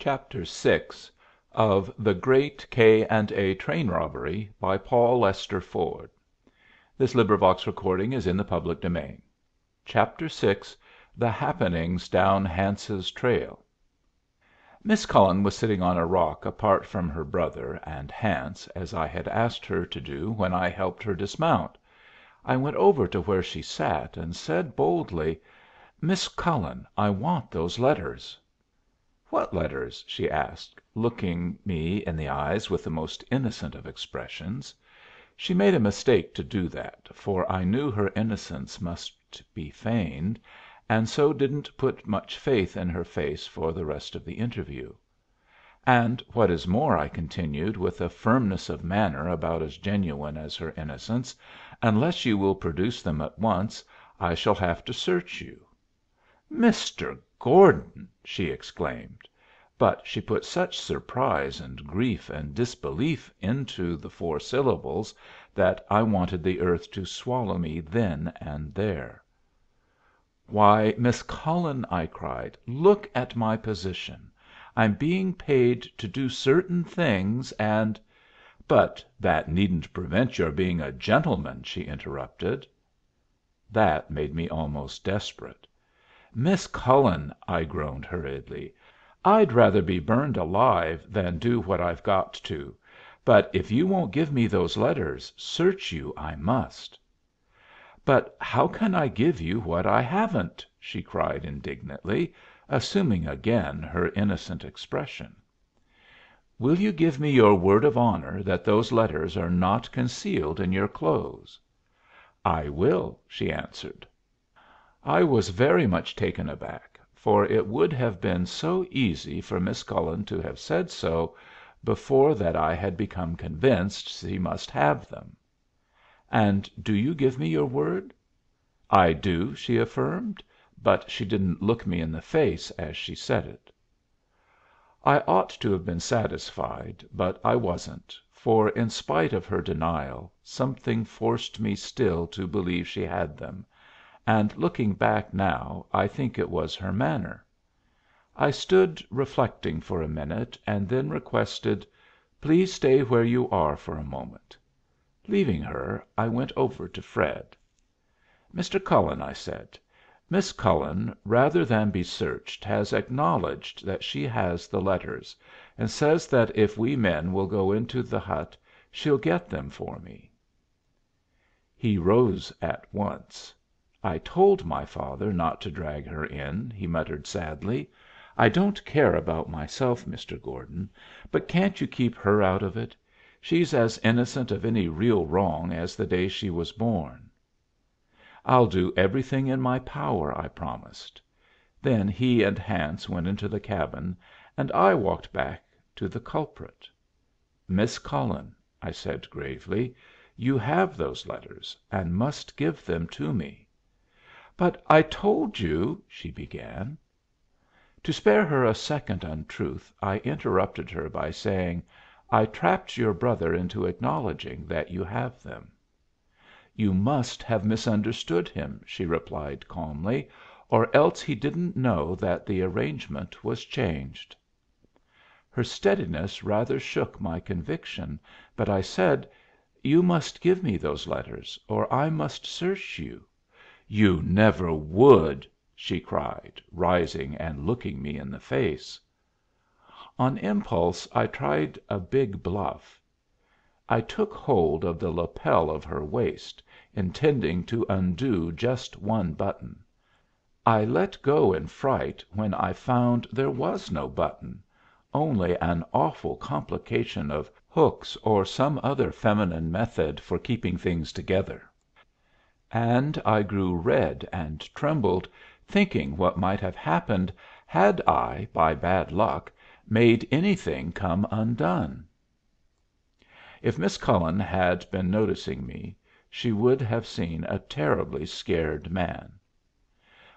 Chapter VI of the Great K. & A. Train Robbery by Paul Lester Ford. Recording is in the public domain. Chapter VI The Happenings Down Hance's Trail. Miss Cullen was sitting on a rock apart from her brother and Hance, as I had asked her to do when I helped her dismount. I went over to where she sat, and said boldly, "Miss Cullen, I want those letters." "What letters?" she asked, looking me in the eyes with the most innocent of expressions. She made a mistake to do that, for I knew her innocence must be feigned, and so didn't put much faith in her face for the rest of the interview. "And what is more," I continued, with a firmness of manner about as genuine as her innocence, "unless you will produce them at once, I shall have to search you." "Mr. Gordon!" she exclaimed. But she put such surprise and grief and disbelief into the four syllables that I wanted the earth to swallow me then and there. "Why, Miss Cullen," I cried, "look at my position. I'm being paid to do certain things, and " "But that needn't prevent your being a gentleman," she interrupted. That made me almost desperate. "Miss Cullen," I groaned hurriedly, "I'd rather be burned alive than do what I've got to. But if you won't give me those letters, search you I must." "But how can I give you what I haven't?" she cried indignantly, assuming again her innocent expression. "Will you give me your word of honor that those letters are not concealed in your clothes?" "I will," she answered. I was very much taken aback, for it would have been so easy for Miss Cullen to have said so before that I had become convinced she must have them. "And do you give me your word?" "I do," she affirmed, but she didn't look me in the face as she said it. I ought to have been satisfied, but I wasn't, for in spite of her denial something forced me still to believe she had them, and looking back now I think it was her manner. I stood reflecting for a minute, and then requested, "Please stay where you are for a moment." Leaving her, I went over to Fred. "Mr. Cullen," I said, "Miss Cullen, rather than be searched, has acknowledged that she has the letters, and says that if we men will go into the hut she'll get them for me." He rose at once. "I told my father not to drag her in," he muttered sadly. "I don't care about myself, Mr. Gordon, but can't you keep her out of it? She's as innocent of any real wrong as the day she was born." "I'll do everything in my power," I promised. Then he and Hance went into the cabin, and I walked back to the culprit. "Miss Cullen," I said gravely, "you have those letters, and must give them to me." "But I told you " she began. To spare her a second untruth, I interrupted her by saying, "I trapped your brother into acknowledging that you have them." "You must have misunderstood him," she replied calmly, "or else he didn't know that the arrangement was changed." Her steadiness rather shook my conviction, but I said, "You must give me those letters, or I must search you." "You never would!" she cried, rising and looking me in the face. On impulse I tried a big bluff. I took hold of the lapel of her waist, intending to undo just one button. I let go in fright when I found there was no button, only an awful complication of hooks or some other feminine method for keeping things together. And I grew red and trembled, thinking what might have happened had I, by bad luck, made anything come undone. If Miss Cullen had been noticing me, she would have seen a terribly scared man.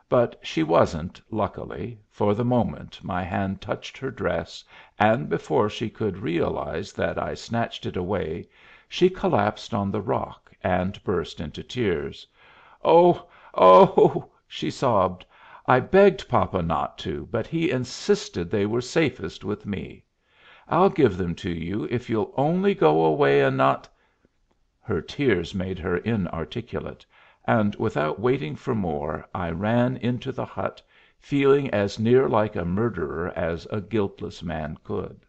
But she wasn't, luckily. For the moment my hand touched her dress, and before she could realize that I snatched it away, she collapsed on the rock and burst into tears. "Oh, oh!" she sobbed. I begged papa not to, but he insisted they were safest with me. I'll give them to you if you'll only go away and not " Her tears made her inarticulate, and without waiting for more I ran into the hut, feeling as near like a murderer as a guiltless man could.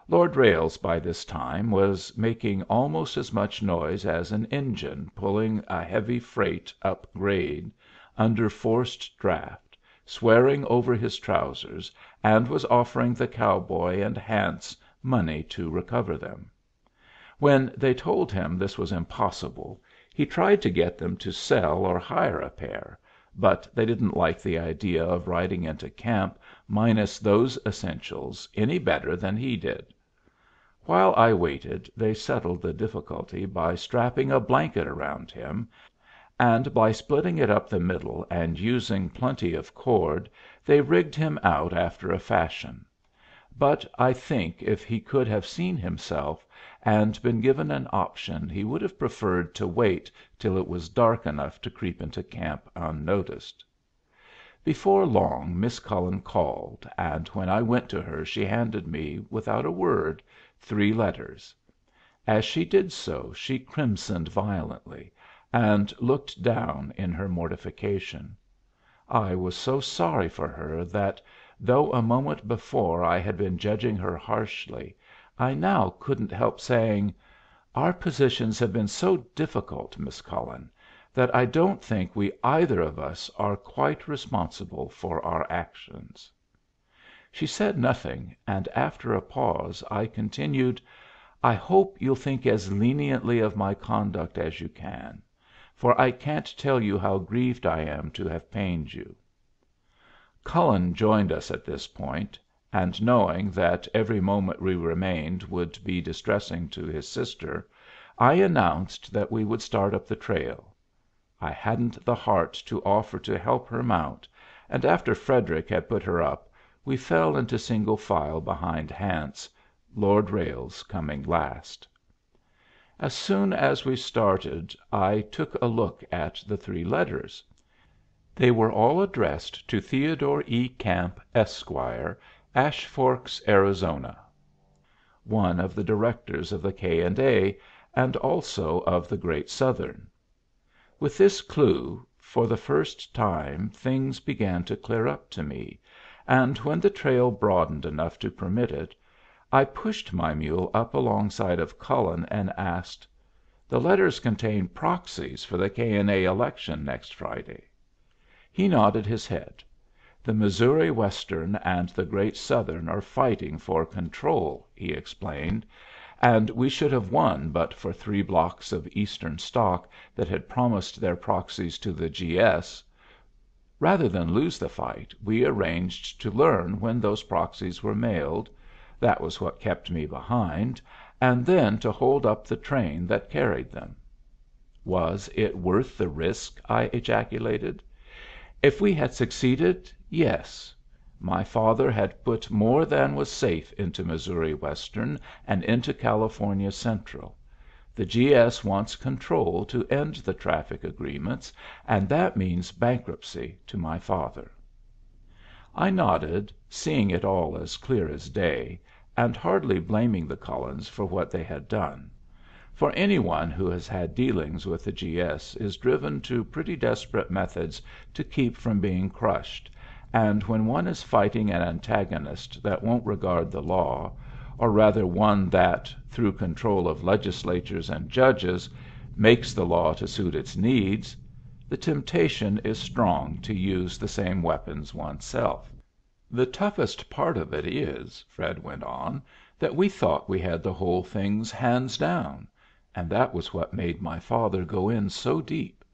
Lord Ralles by this time was making almost as much noise as an engine pulling a heavy freight up grade under forced draft, swearing over his trousers, and was offering the cowboy and Hance money to recover them. When they told him this was impossible, he tried to get them to sell or hire a pair, but they didn't like the idea of riding into camp minus those essentials any better than he did. While I waited, they settled the difficulty by strapping a blanket around him, and by splitting it up the middle and using plenty of cord they rigged him out after a fashion. But I think if he could have seen himself and been given an option he would have preferred to wait till it was dark enough to creep into camp unnoticed. Before long Miss Cullen called, and when I went to her she handed me, without a word, 3 letters. As she did so she crimsoned violently, and looked down in her mortification. I was so sorry for her that, though a moment before I had been judging her harshly, I now couldn't help saying, "Our positions have been so difficult, Miss Cullen, that I don't think we either of us are quite responsible for our actions." She said nothing, and after a pause I continued, "I hope you'll think as leniently of my conduct as you can, for I can't tell you how grieved I am to have pained you." Cullen joined us at this point, and knowing that every moment we remained would be distressing to his sister, I announced that we would start up the trail. I hadn't the heart to offer to help her mount, and after Frederic had put her up we fell into single file behind Hance, Lord Ralles coming last. As soon as we started I took a look at the 3 letters. They were all addressed to Theodore E. Camp, Esquire, Ash Forks, Arizona, one of the directors of the K. & and also of the Great Southern. With this clue, for the first time things began to clear up to me, and when the trail broadened enough to permit it, I pushed my mule up alongside of Cullen and asked, "The letters contain proxies for the K. & A. election next Friday." He nodded his head. "The Missouri Western and the Great Southern are fighting for control," he explained, "and we should have won but for 3 blocks of Eastern stock that had promised their proxies to the G.S. Rather than lose the fight, we arranged to learn when those proxies were mailed that was what kept me behind and then to hold up the train that carried them." Was it worth the risk? I ejaculated. If we had succeeded, yes. My father had put more than was safe into Missouri Western and into California Central. The G.S. wants control to end the traffic agreements, and that means bankruptcy to my father. I nodded, seeing it all as clear as day, and hardly blaming the Cullens for what they had done; for any one who has had dealings with the G.S. is driven to pretty desperate methods to keep from being crushed, and when one is fighting an antagonist that won't regard the law, or rather one that, through control of legislatures and judges, makes the law to suit its needs, the temptation is strong to use the same weapons oneself. "The toughest part of it is," Fred went on, "that we thought we had the whole things hands down, and that was what made my father go in so deep.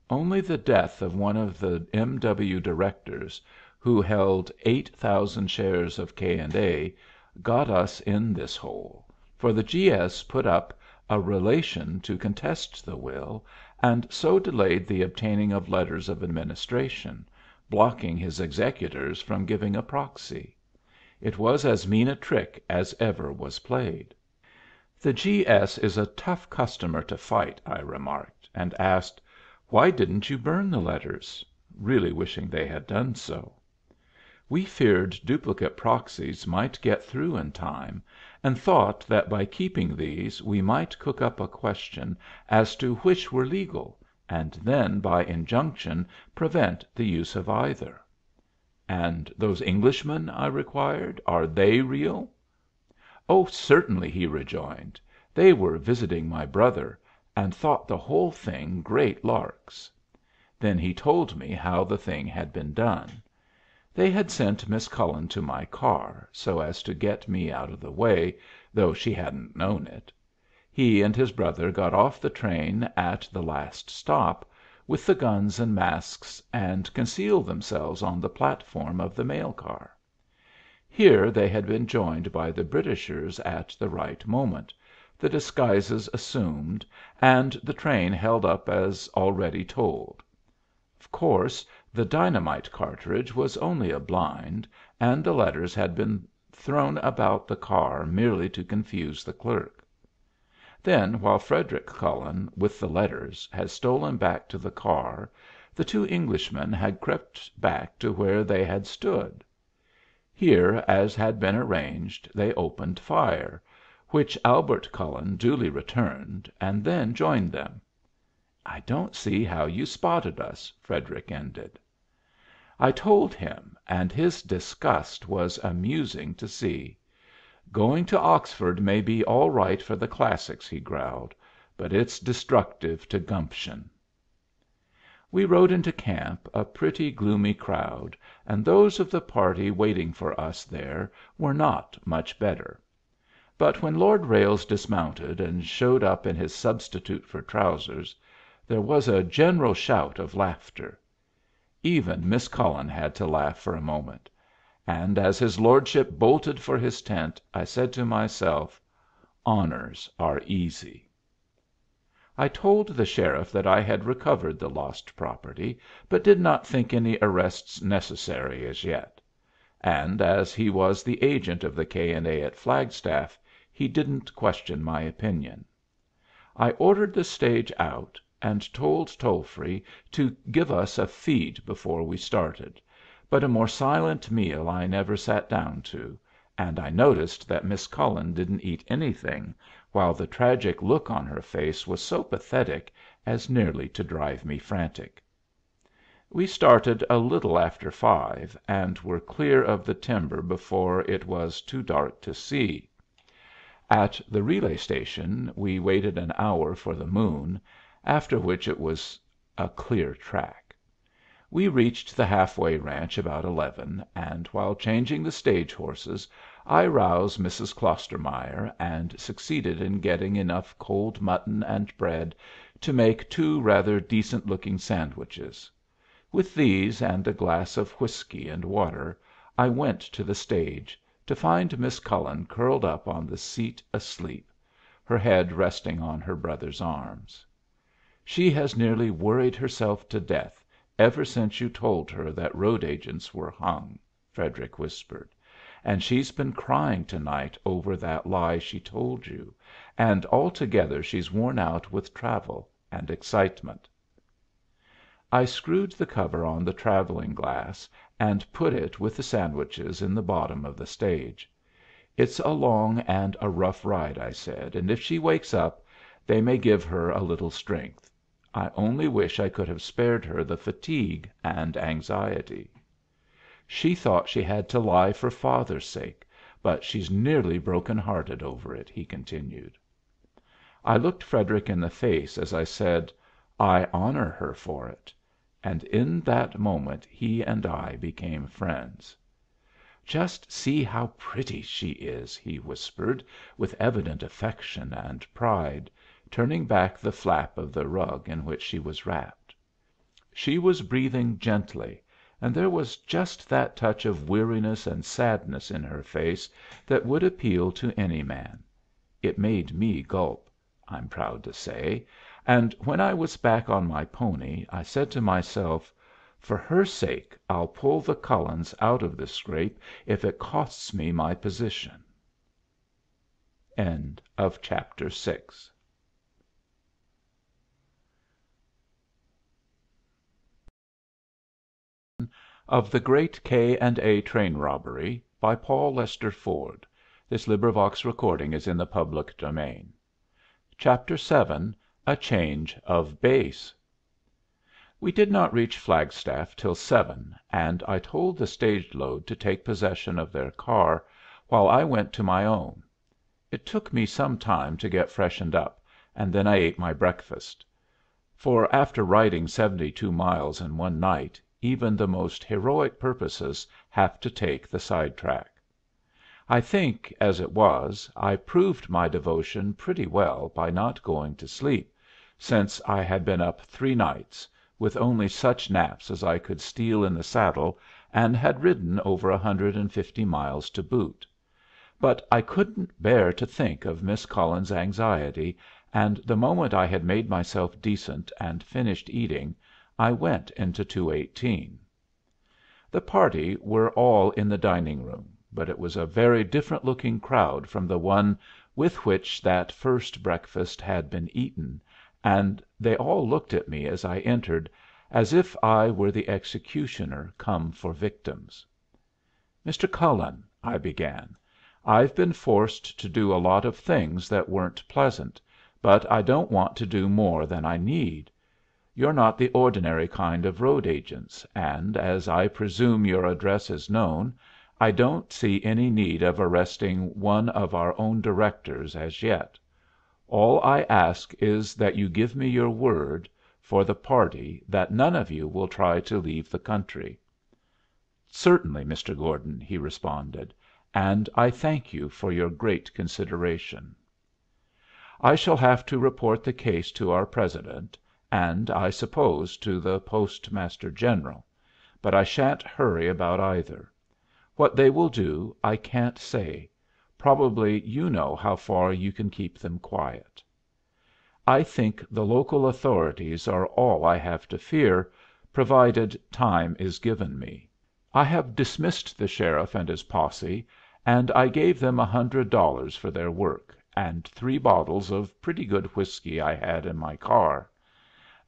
Only the death of one of the M.W. directors, who held 8,000 shares of K. & A., got us in this hole, for the G.S. put up a relation to contest the will, and so delayed the obtaining of letters of administration, blocking his executors from giving a proxy. It was as mean a trick as ever was played." "The G.S. is a tough customer to fight," I remarked, and asked, "Why didn't you burn the letters?" really wishing they had done so. We feared duplicate proxies might get through in time, and thought that by keeping these we might cook up a question as to which were legal, and then by injunction prevent the use of either. "And those Englishmen?" I required. "Are they real?" "Oh, certainly," he rejoined. "They were visiting my brother, and thought the whole thing great larks." Then he told me how the thing had been done. They had sent Miss Cullen to my car, so as to get me out of the way, though she hadn't known it. He and his brother got off the train at the last stop, with the guns and masks, and concealed themselves on the platform of the mail car. Here they had been joined by the Britishers at the right moment, the disguises assumed, and the train held up as already told. Of course, the dynamite cartridge was only a blind, and the letters had been thrown about the car merely to confuse the clerk. Then, while Frederic Cullen, with the letters, had stolen back to the car, the two Englishmen had crept back to where they had stood. Here, as had been arranged, they opened fire, which Albert Cullen duly returned, and then joined them. "I don't see how you spotted us," Frederic ended. I told him, and his disgust was amusing to see. "Going to Oxford may be all right for the classics," he growled, "but it's destructive to gumption." We rode into camp, a pretty gloomy crowd, and those of the party waiting for us there were not much better. But when Lord Ralles dismounted and showed up in his substitute for trousers, there was a general shout of laughter. Even Miss Cullen had to laugh for a moment; and as his lordship bolted for his tent, I said to myself, "Honors are easy." I told the sheriff that I had recovered the lost property, but did not think any arrests necessary as yet; and as he was the agent of the K. & A. at Flagstaff, he didn't question my opinion. I ordered the stage out, and told Tolfree to give us a feed before we started, but a more silent meal I never sat down to, and I noticed that Miss Cullen didn't eat anything, while the tragic look on her face was so pathetic as nearly to drive me frantic. We started a little after 5, and were clear of the timber before it was too dark to see. At the relay station we waited an hour for the moon, after which it was a clear track. We reached the halfway ranch about 11, and while changing the stage horses I roused Mrs. Klostermeyer, and succeeded in getting enough cold mutton and bread to make 2 rather decent looking sandwiches. With these and a glass of whiskey and water I went to the stage, to find Miss Cullen curled up on the seat asleep, her head resting on her brother's arms. "She has nearly worried herself to death ever since you told her that road agents were hung," Frederic whispered, "and she's been crying to night over that lie she told you, and altogether she's worn out with travel and excitement." I screwed the cover on the travelling glass, and put it with the sandwiches in the bottom of the stage. "It's a long and a rough ride," I said, "and if she wakes up, they may give her a little strength. I only wish I could have spared her the fatigue and anxiety." "She thought she had to lie for father's sake, but she's nearly broken hearted over it," he continued. I looked Frederic in the face as I said, "I honor her for it," and in that moment he and I became friends. "Just see how pretty she is," he whispered, with evident affection and pride, turning back the flap of the rug in which she was wrapped. She was breathing gently, and there was just that touch of weariness and sadness in her face that would appeal to any man. It made me gulp, I'm proud to say, and when I was back on my pony I said to myself, "For her sake I'll pull the Cullens out of this scrape if it costs me my position." Chapter 7. of the great K. & A. train robbery by Paul Lester Ford. Recording is in the public domain. Chapter VII. A change of base. We did not reach Flagstaff till 7, and I told the stage load to take possession of their car while I went to my own. It took me some time to get freshened up, and then I ate my breakfast; for after riding 72 miles in one night even the most heroic purposes have to take the side track. I think, as it was, I proved my devotion pretty well by not going to sleep, since I had been up 3 nights, with only such naps as I could steal in the saddle, and had ridden over 150 miles to boot. But I couldn't bear to think of Miss Cullen's anxiety, and the moment I had made myself decent and finished eating, I went into 218. The party were all in the dining room, but it was a very different looking crowd from the one with which that first breakfast had been eaten, and they all looked at me as I entered as if I were the executioner come for victims. "Mr. Cullen," I began, "I've been forced to do a lot of things that weren't pleasant, but I don't want to do more than I need. You're not the ordinary kind of road agents, and, as I presume your address is known, I don't see any need of arresting one of our own directors as yet. All I ask is that you give me your word, for the party, that none of you will try to leave the country." "Certainly, Mr. Gordon," he responded, "and I thank you for your great consideration." "I shall have to report the case to our President, and, I suppose, to the Postmaster General, but I shan't hurry about either. What they will do, I can't say. Probably you know how far you can keep them quiet. I think the local authorities are all I have to fear, provided time is given me. I have dismissed the sheriff and his posse, and I gave them $100 for their work, and 3 bottles of pretty good whiskey I had in my car.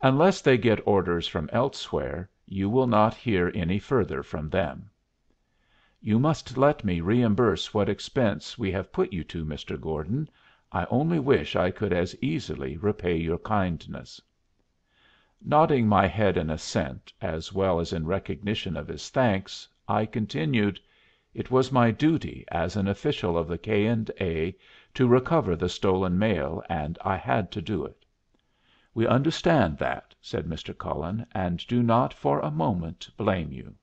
Unless they get orders from elsewhere, you will not hear any further from them." "You must let me reimburse what expense we have put you to, Mr. Gordon. I only wish I could as easily repay your kindness." Nodding my head in assent, as well as in recognition of his thanks, I continued, "It was my duty, as an official of the K. & A., to recover the stolen mail, and I had to do it." "We understand that," said Mr. Cullen, "and do not for a moment blame you."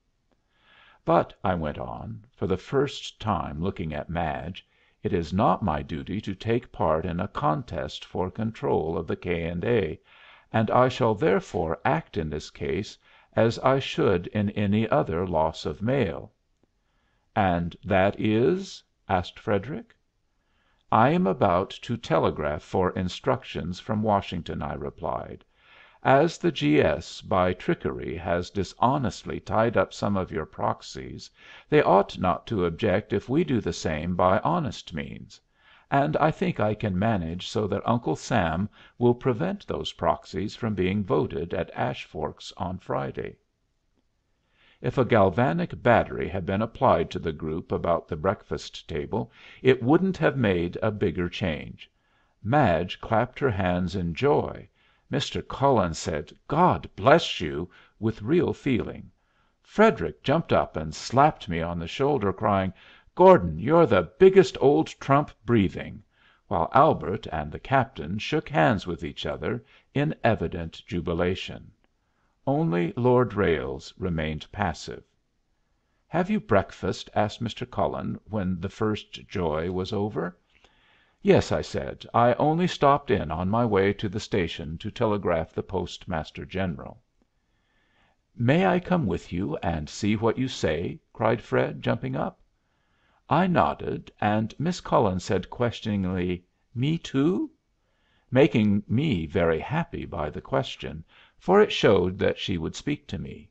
"But," I went on, for the first time looking at Madge, "it is not my duty to take part in a contest for control of the K. & A., and I shall therefore act in this case as I should in any other loss of mail." "And that is?" asked Frederic. "I am about to telegraph for instructions from Washington," I replied. "As the G. S. by trickery has dishonestly tied up some of your proxies, they ought not to object if we do the same by honest means; and I think I can manage so that Uncle Sam will prevent those proxies from being voted at Ash Forks on Friday." If a galvanic battery had been applied to the group about the breakfast table it wouldn't have made a bigger change. Madge clapped her hands in joy. Mr. Cullen said, "God bless you!" with real feeling. Frederic jumped up and slapped me on the shoulder, crying, "Gordon, you're the biggest old trump breathing!" while Albert and the captain shook hands with each other in evident jubilation. Only Lord Ralles remained passive. "Have you breakfast?" asked Mr. Cullen, when the first joy was over. "Yes," I said. "I only stopped in on my way to the station to telegraph the Postmaster General." "May I come with you and see what you say?" cried Fred, jumping up. I nodded, and Miss Cullen said questioningly, "Me too?" making me very happy by the question, for it showed that she would speak to me.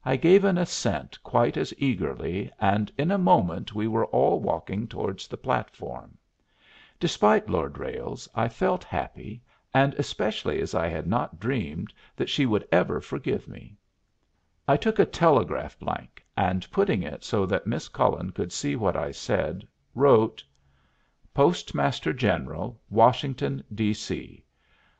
I gave an assent quite as eagerly, and in a moment we were all walking towards the platform. Despite Lord Ralles, I felt happy, and especially as I had not dreamed that she would ever forgive me. I took a telegraph blank, and putting it so that Miss Cullen could see what I said, wrote: Postmaster General, Washington, D.C.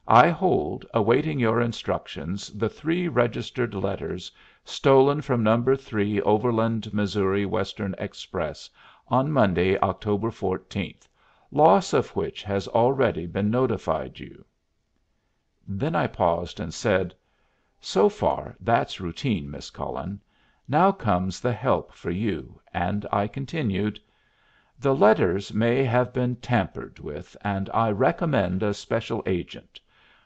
I hold, awaiting your instructions, the 3 registered letters stolen from No. 3 Overland Missouri Western Express on Monday, October 14th, loss of which has already been notified you. Then I paused and said, "So far that's routine, Miss Cullen. Now comes the help for you," and I continued, "The letters may have been tampered with, and I recommend a special agent.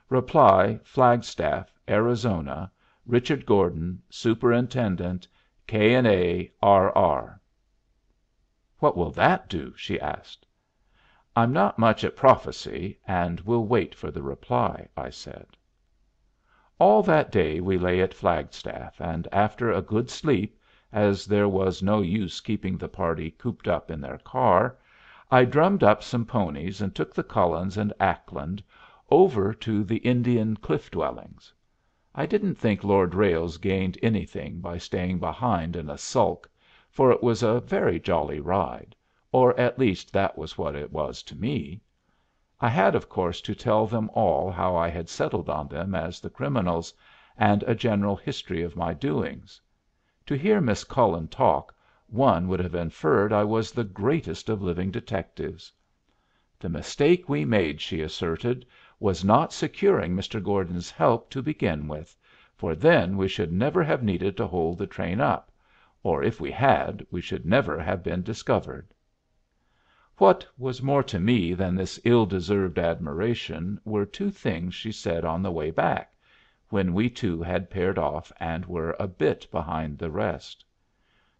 Reply Flagstaff, Arizona, Richard Gordon, Superintendent, K&A, R.R." "What will that do?" she asked. "I'm not much at prophecy, and will wait for the reply," I said. All that day we lay at Flagstaff, and after a good sleep, as there was no use keeping the party cooped up in their car, I drummed up some ponies and took the Cullens and Ackland over to the Indian cliff dwellings. I didn't think Lord Ralles gained anything by staying behind in a sulk, for it was a very jolly ride, or at least that was what it was to me. I had, of course, to tell them all how I had settled on them as the criminals, and a general history of my doings. To hear Miss Cullen talk, one would have inferred I was the greatest of living detectives. The mistake we made, she asserted, was not securing Mr. Gordon's help to begin with, for then we should never have needed to hold the train up, or if we had, we should never have been discovered. What was more to me than this ill‐deserved admiration were 2 things she said on the way back, when we 2 had paired off and were a bit behind the rest.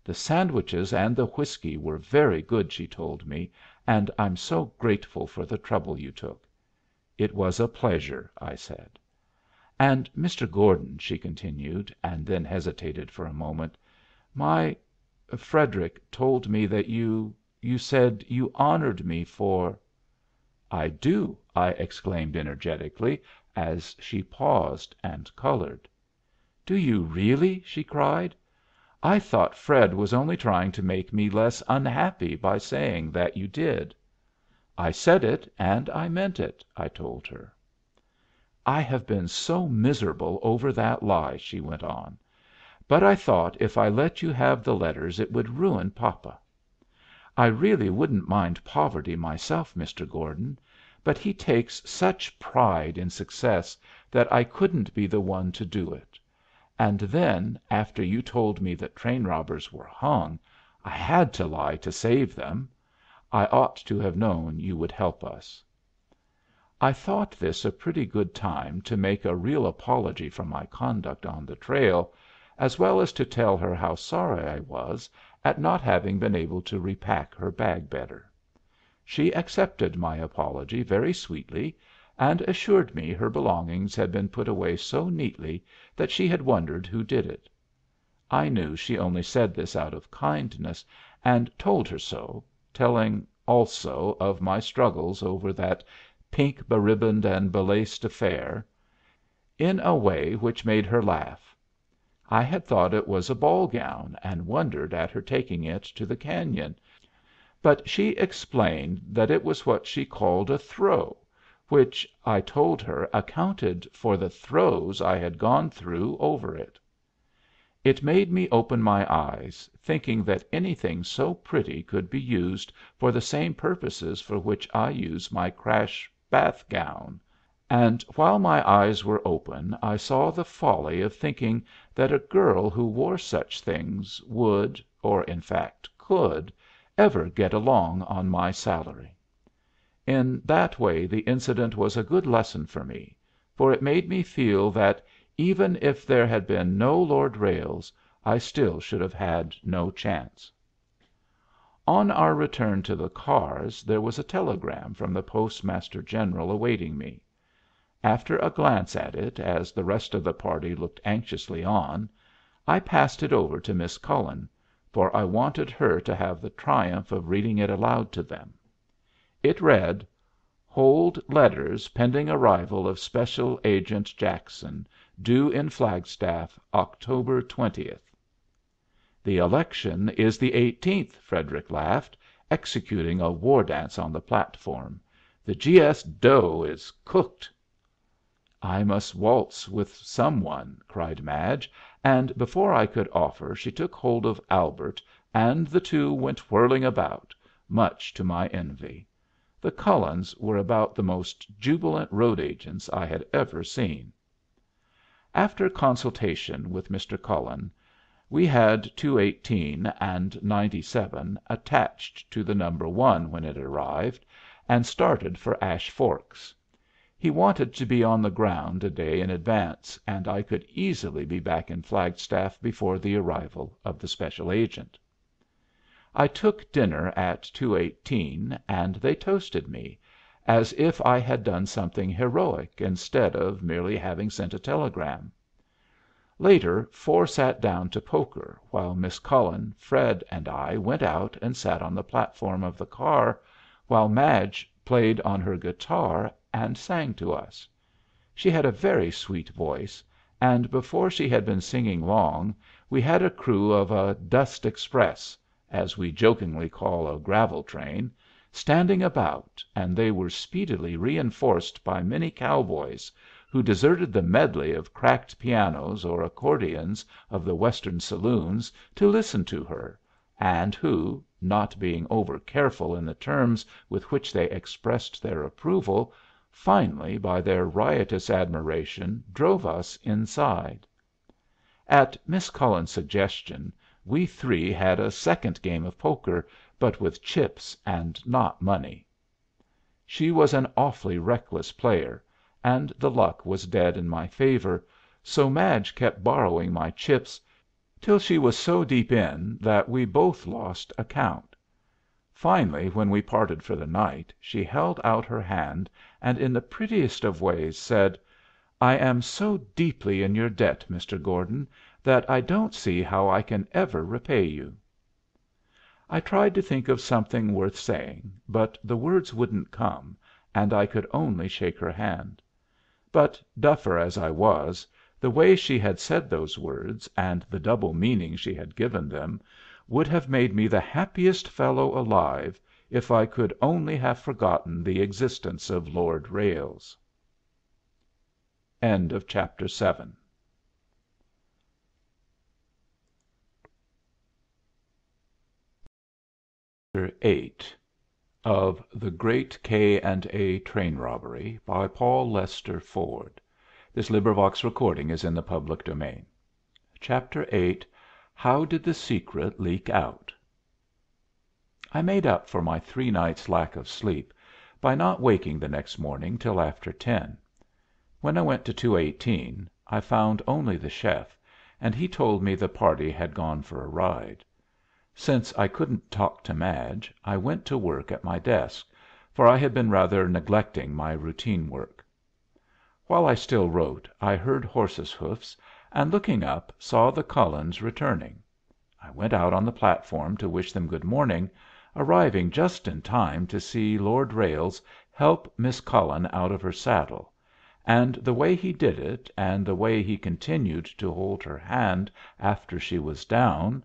"The sandwiches and the whiskey were very good," she told me, "and I'm so grateful for the trouble you took." "It was a pleasure," I said. "And, Mr. Gordon," she continued, and then hesitated for a moment, "my Frederic told me that you said you honored me for " "I do," I exclaimed energetically, as she paused and colored. "Do you really?" she cried. "I thought Fred was only trying to make me less unhappy by saying that you did." "I said it, and I meant it," I told her. "I have been so miserable over that lie," she went on. "But I thought if I let you have the letters it would ruin papa. I really wouldn't mind poverty myself, Mr. Gordon, but he takes such pride in success that I couldn't be the one to do it. And then, after you told me that train robbers were hung, I had to lie to save them. I ought to have known you would help us." I thought this a pretty good time to make a real apology for my conduct on the trail, as well as to tell her how sorry I was at not having been able to repack her bag better. She accepted my apology very sweetly, and assured me her belongings had been put away so neatly that she had wondered who did it. I knew she only said this out of kindness, and told her so, telling also of my struggles over that pink beribboned and belaced affair, in a way which made her laugh. I had thought it was a ball gown, and wondered at her taking it to the cañon, but she explained that it was what she called a throw, which, I told her, accounted for the throes I had gone through over it. It made me open my eyes, thinking that anything so pretty could be used for the same purposes for which I use my crash bath gown, and while my eyes were open I saw the folly of thinking that a girl who wore such things would, or in fact could, ever get along on my salary. In that way the incident was a good lesson for me, for it made me feel that even if there had been no Lord Ralles I still should have had no chance. On our return to the cars there was a telegram from the Postmaster General awaiting me. After a glance at it, as the rest of the party looked anxiously on, I passed it over to Miss Cullen, for I wanted her to have the triumph of reading it aloud to them. It read, "Hold letters pending arrival of Special Agent Jackson, due in Flagstaff October 20th." "The election is the 18th," Frederick laughed, executing a war dance on the platform. "The G. S. dough is cooked." "I must waltz with some one," cried Madge, and before I could offer she took hold of Albert, and the two went whirling about, much to my envy. The Cullens were about the most jubilant road agents I had ever seen. After consultation with Mr. Cullen, we had 218 and 97 attached to the number 1 when it arrived, and started for Ash Forks. He wanted to be on the ground a day in advance, and I could easily be back in Flagstaff before the arrival of the special agent. I took dinner at 218, and they toasted me, as if I had done something heroic instead of merely having sent a telegram. Later 4 sat down to poker, while Miss Cullen, Fred, and I went out and sat on the platform of the car, while Madge played on her guitar and sang to us. She had a very sweet voice, and before she had been singing long we had a crew of a "dust express," as we jokingly call a gravel train, standing about, and they were speedily reinforced by many cowboys, who deserted the medley of cracked pianos or accordions of the Western saloons to listen to her, and who, not being over careful in the terms with which they expressed their approval, finally by their riotous admiration drove us inside. At Miss Cullen's suggestion we 3 had a second game of poker, but with chips and not money. She was an awfully reckless player, and the luck was dead in my favor, so Madge kept borrowing my chips till she was so deep in that we both lost account. Finally, when we parted for the night, she held out her hand, and in the prettiest of ways said, "I am so deeply in your debt, Mr. Gordon, that I don't see how I can ever repay you." I tried to think of something worth saying, but the words wouldn't come, and I could only shake her hand. But, duffer as I was, the way she had said those words, and the double meaning she had given them, would have made me the happiest fellow alive if I could only have forgotten the existence of Lord Ralles. Chapter 8 of The Great K&A Train Robbery by Paul Lester Ford. Chapter 8 How Did the Secret Leak Out? I made up for my 3 nights' lack of sleep by not waking the next morning till after 10. When I went to 218 I found only the chef, and he told me the party had gone for a ride. Since I couldn't talk to Madge, I went to work at my desk, for I had been rather neglecting my routine work. While I still wrote, I heard horses' hoofs, and looking up, saw the Cullens returning. I went out on the platform to wish them good morning, arriving just in time to see Lord Ralles help Miss Cullen out of her saddle, and the way he did it, and the way he continued to hold her hand after she was down,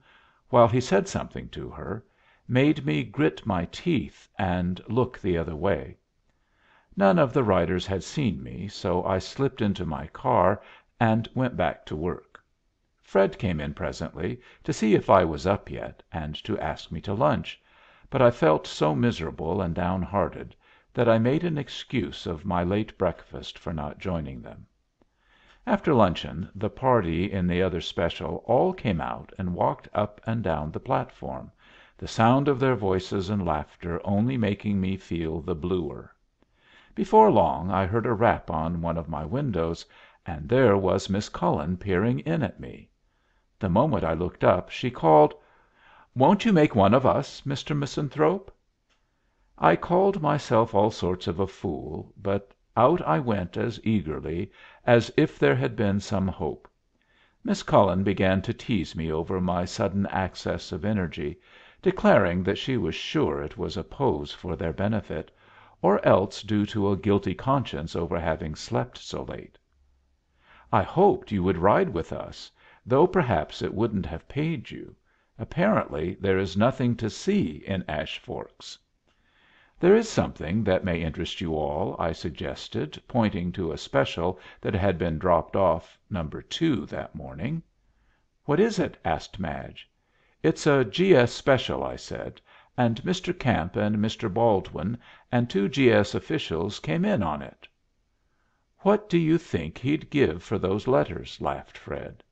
while he said something to her, made me grit my teeth and look the other way. None of the riders had seen me, so I slipped into my car and went back to work. Fred came in presently to see if I was up yet, and to ask me to lunch, but I felt so miserable and downhearted that I made an excuse of my late breakfast for not joining them. After luncheon the party in the other special all came out and walked up and down the platform, the sound of their voices and laughter only making me feel the bluer. Before long I heard a rap on one of my windows, and there was Miss Cullen peering in at me. The moment I looked up she called, "Won't you make one of us, Mr. Misanthrope?" I called myself all sorts of a fool, but out I went as eagerly as if there had been some hope. Miss Cullen began to tease me over my sudden access of energy, declaring that she was sure it was a pose for their benefit, or else due to a guilty conscience over having slept so late. I hoped you would ride with us, though perhaps it wouldn't have paid you. Apparently there is nothing to see in Ash Forks." "There is something that may interest you all," I suggested, pointing to a special that had been dropped off number 2 that morning. "What is it?" asked Madge. "It's a G.S. special," I said, "and Mr. Camp and Mr. Baldwin and 2 G.S. officials came in on it." "What do you think he'd give for those letters?" laughed Fred.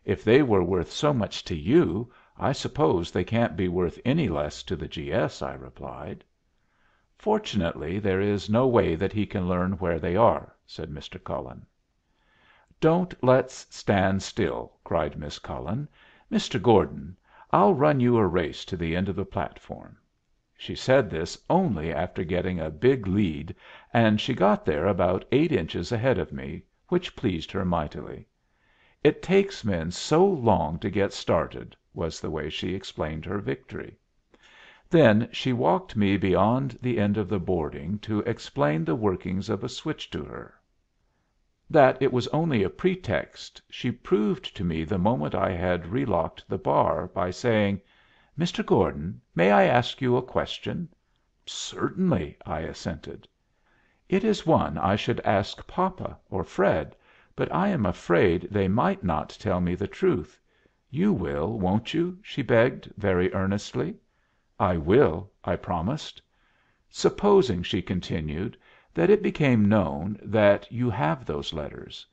"If they were worth so much to you, I suppose they can't be worth any less to the G.S.," I replied. "Fortunately there is no way that he can learn where they are," said Mr. Cullen. "Don't let's stand still," cried Miss Cullen. "Mr. Gordon, I'll run you a race to the end of the platform." She said this only after getting a big lead, and she got there about 8 inches ahead of me, which pleased her mightily. "It takes men so long to get started," was the way she explained her victory. Then she walked me beyond the end of the boarding to explain the workings of a switch to her. That it was only a pretext she proved to me the moment I had relocked the bar by saying, "Mr. Gordon, may I ask you a question?" "Certainly," I assented. "It is one I should ask papa or Fred, but I am afraid they might not tell me the truth. You will, won't you?" she begged, very earnestly. "I will," I promised. "Supposing," she continued, "that it became known that you have those letters,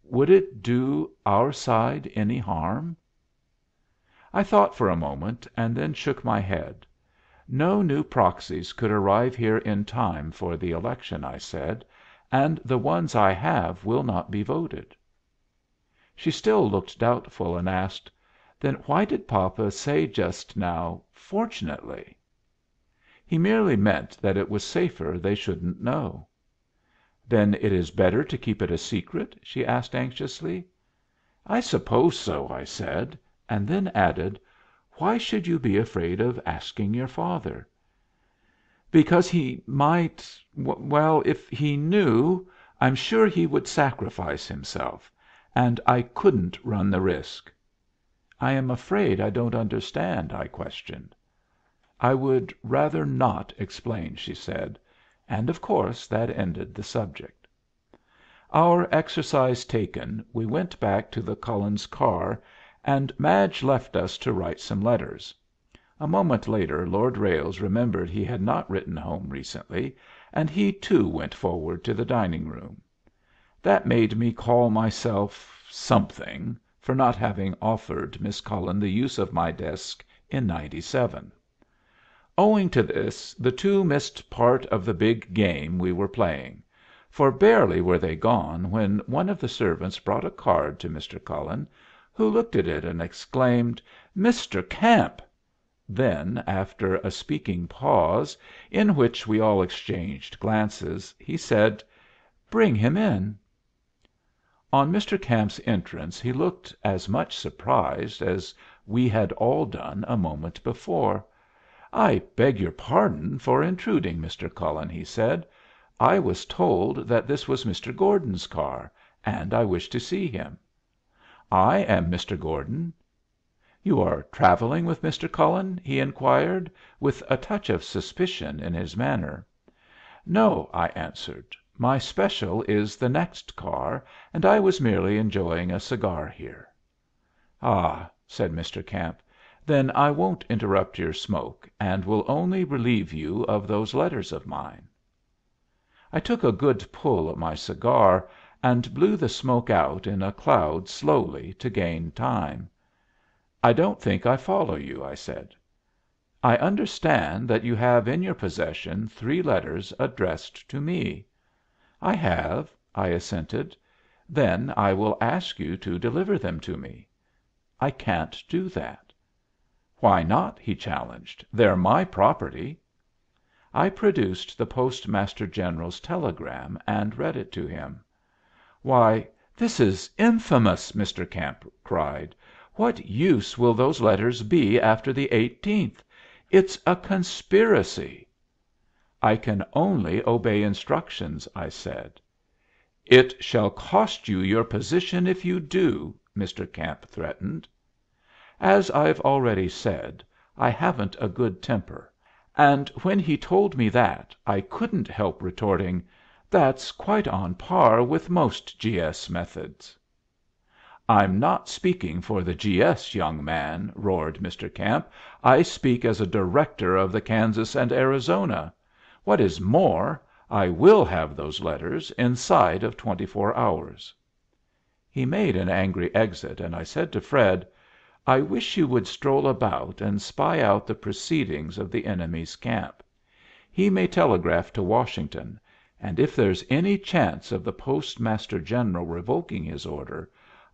would it do our side any harm?" I thought for a moment, and then shook my head. "No new proxies could arrive here in time for the election," I said, "and the ones I have will not be voted." She still looked doubtful, and asked, "Then why did papa say just now 'fortunately'?" "He merely meant that it was safer they shouldn't know." "Then it is better to keep it a secret?" she asked anxiously. "I suppose so," I said, and then added, "Why should you be afraid of asking your father?" "Because he might well, if he knew, I'm sure he would sacrifice himself, and I couldn't run the risk." "I am afraid I don't understand," I questioned. "I would rather not explain," she said, and of course that ended the subject. Our exercise taken, we went back to the Cullens' car, and Madge left us to write some letters. A moment later Lord Ralles remembered he had not written home recently, and he too went forward to the dining room. That made me call myself something for not having offered Miss Cullen the use of my desk in '97. Owing to this, the two missed part of the big game we were playing, for barely were they gone when one of the servants brought a card to Mr. Cullen, who looked at it and exclaimed, "Mr. Camp!" Then, after a speaking pause, in which we all exchanged glances, he said, "Bring him in." On Mr. Camp's entrance he looked as much surprised as we had all done a moment before. "I beg your pardon for intruding, Mr. Cullen," he said. "I was told that this was Mr. Gordon's car, and I wish to see him." "I am Mr. Gordon." "You are travelling with Mr. Cullen?" he inquired, with a touch of suspicion in his manner. "No," I answered. "My special is the next car, and I was merely enjoying a cigar here." "Ah," said Mr. Camp. "Then I won't interrupt your smoke, and will only relieve you of those letters of mine." I took a good pull at my cigar, and blew the smoke out in a cloud slowly to gain time. "I don't think I follow you," I said. "I understand that you have in your possession 3 letters addressed to me." "I have," I assented. "Then I will ask you to deliver them to me." "I can't do that." "Why not?" he challenged. "They're my property." I produced the Postmaster General's telegram and read it to him. "Why, this is infamous!" Mr. Camp cried. "What use will those letters be after the 18th? It's a conspiracy." "I can only obey instructions," I said. "It shall cost you your position if you do," Mr. Camp threatened. As I've already said, I haven't a good temper, and when he told me that, I couldn't help retorting, "That's quite on par with most G.S. methods." "I'm not speaking for the G.S., young man," roared Mr. Camp. "I speak as a director of the Kansas and Arizona. What is more, I will have those letters inside of 24 hours." He made an angry exit, and I said to Fred, "I wish you would stroll about and spy out the proceedings of the enemy's camp. He may telegraph to Washington, and if there's any chance of the Postmaster General revoking his order,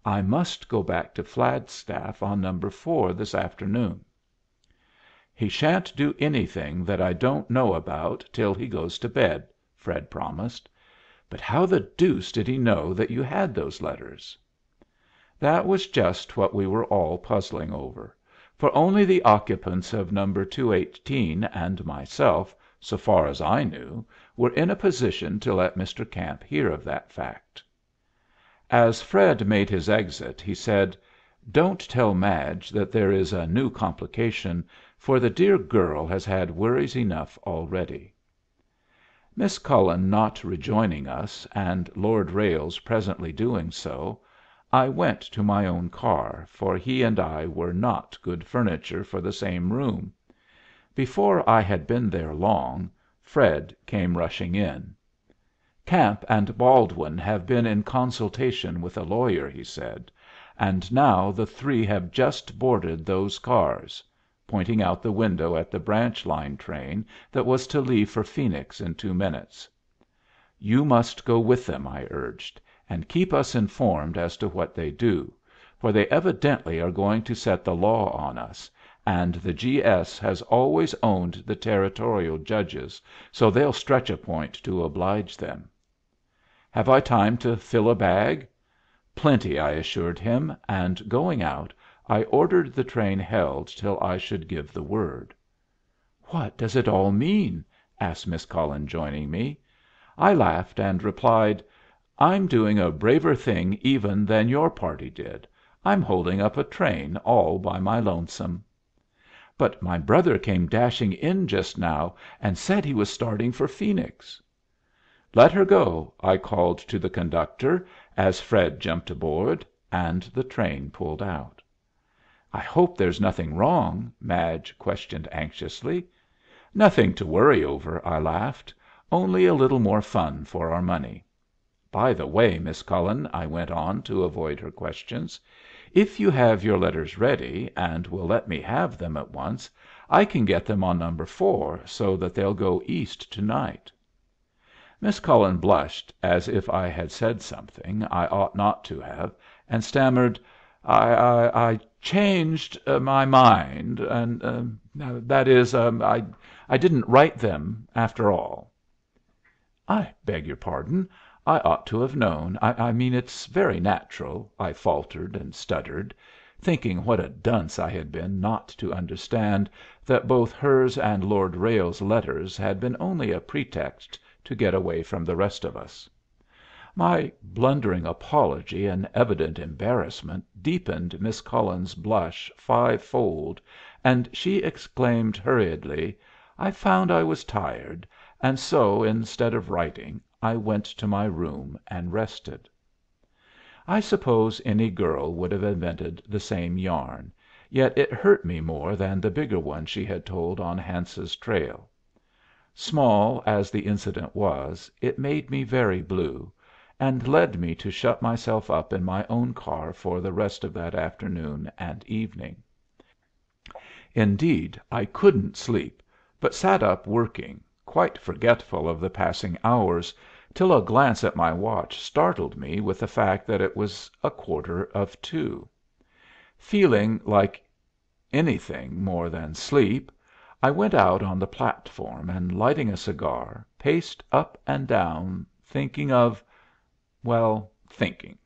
I must go back to Flagstaff on number 4 this afternoon." "He sha'n't do anything that I don't know about till he goes to bed," Fred promised. "But how the deuce did he know that you had those letters?" That was just what we were all puzzling over, for only the occupants of number 218 and myself, so far as I knew, were in a position to let Mr. Camp hear of that fact. As Fred made his exit, he said, "Don't tell Madge that there is a new complication, for the dear girl has had worries enough already." Miss Cullen not rejoining us, and Lord Ralles presently doing so, I went to my own car, for he and I were not good furniture for the same room. Before I had been there long, Fred came rushing in. "Camp and Baldwin have been in consultation with a lawyer," he said, "and now the three have just boarded those cars," pointing out the window at the branch line train that was to leave for Phoenix in 2 minutes. "You must go with them," I urged, "and keep us informed as to what they do, for they evidently are going to set the law on us, and the G.S. has always owned the Territorial judges, so they'll stretch a point to oblige them." "Have I time to fill a bag?" "Plenty," I assured him, and going out, I ordered the train held till I should give the word. "What does it all mean?" asked Miss Cullen, joining me. I laughed and replied, "I'm doing a braver thing even than your party did. I'm holding up a train all by my lonesome." "But my brother came dashing in just now and said he was starting for Phoenix." "Let her go," I called to the conductor as Fred jumped aboard, and the train pulled out. "I hope there's nothing wrong?" Madge questioned anxiously. "Nothing to worry over," I laughed. "Only a little more fun for our money. By the way, Miss Cullen," I went on to avoid her questions, "if you have your letters ready, and will let me have them at once, I can get them on number 4 so that they'll go East to night." Miss Cullen blushed as if I had said something I ought not to have, and stammered, "I changed my mind, and that is, I didn't write them, after all." "I beg your pardon. I ought to have known. I mean it's very natural," I faltered and stuttered, thinking what a dunce I had been not to understand that both hers and Lord Ralles's letters had been only a pretext to get away from the rest of us. My blundering apology and evident embarrassment deepened Miss Cullen's blush 5-fold, and she exclaimed hurriedly, "I found I was tired, and so, instead of writing, I went to my room and rested." I suppose any girl would have invented the same yarn, yet it hurt me more than the bigger one she had told on Hance's trail. Small as the incident was, it made me very blue, and led me to shut myself up in my own car for the rest of that afternoon and evening. Indeed, I couldn't sleep, but sat up working, quite forgetful of the passing hours, till a glance at my watch startled me with the fact that it was 1:15. Feeling like anything more than sleep, I went out on the platform, and lighting a cigar, paced up and down, thinking of thinking.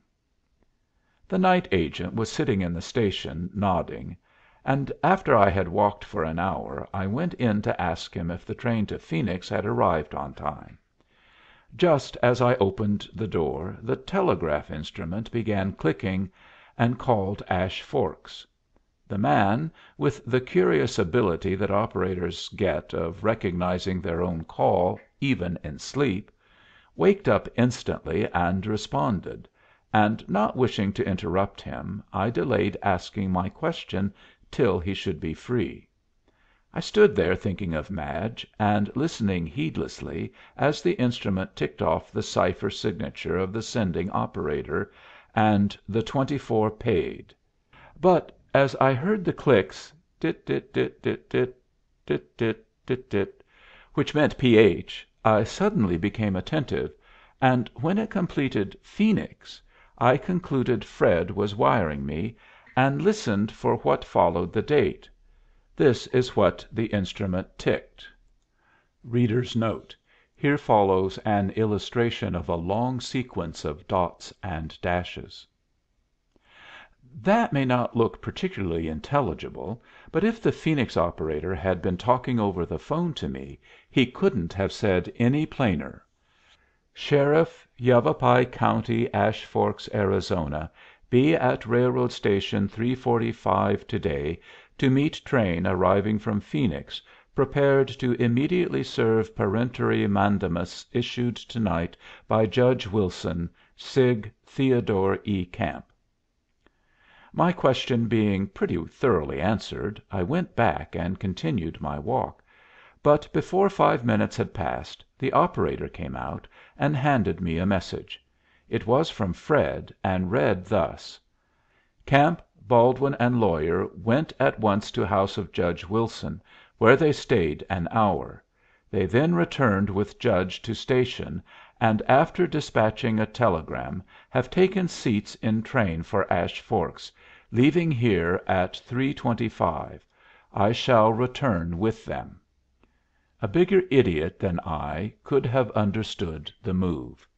The night agent was sitting in the station, nodding, and after I had walked for an hour I went in to ask him if the train to Phoenix had arrived on time. Just as I opened the door the telegraph instrument began clicking, and called Ash Forks. The man, with the curious ability that operators get of recognizing their own call even in sleep, waked up instantly and responded, and not wishing to interrupt him, I delayed asking my question till he should be free. I stood there thinking of Madge, and listening heedlessly as the instrument ticked off the cipher signature of the sending operator, and the 24 paid. But as I heard the clicks, dit dit dit dit dit dit dit dit dit, which meant PH, I suddenly became attentive, and when it completed Phoenix, I concluded Fred was wiring me, and listened for what followed the date. This is what the instrument ticked. Here follows an illustration of a long sequence of dots and dashes. That may not look particularly intelligible, but if the Phoenix operator had been talking over the phone to me he couldn't have said any plainer: Sheriff, Yavapai County, Ash Forks, Arizona, be at railroad station 3:45 today to meet train arriving from Phoenix, prepared to immediately serve peremptory mandamus issued tonight by Judge Wilson, Sig. Theodore E. Camp. My question being pretty thoroughly answered, I went back and continued my walk, but before 5 minutes had passed the operator came out and handed me a message. It was from Fred, and read thus: Camp, Baldwin, and lawyer went at once to house of Judge Wilson, where they stayed an hour. They then returned with Judge to station, and after dispatching a telegram have taken seats in train for Ash Forks, leaving here at 3:25. I shall return with them. A bigger idiot than I could have understood the move.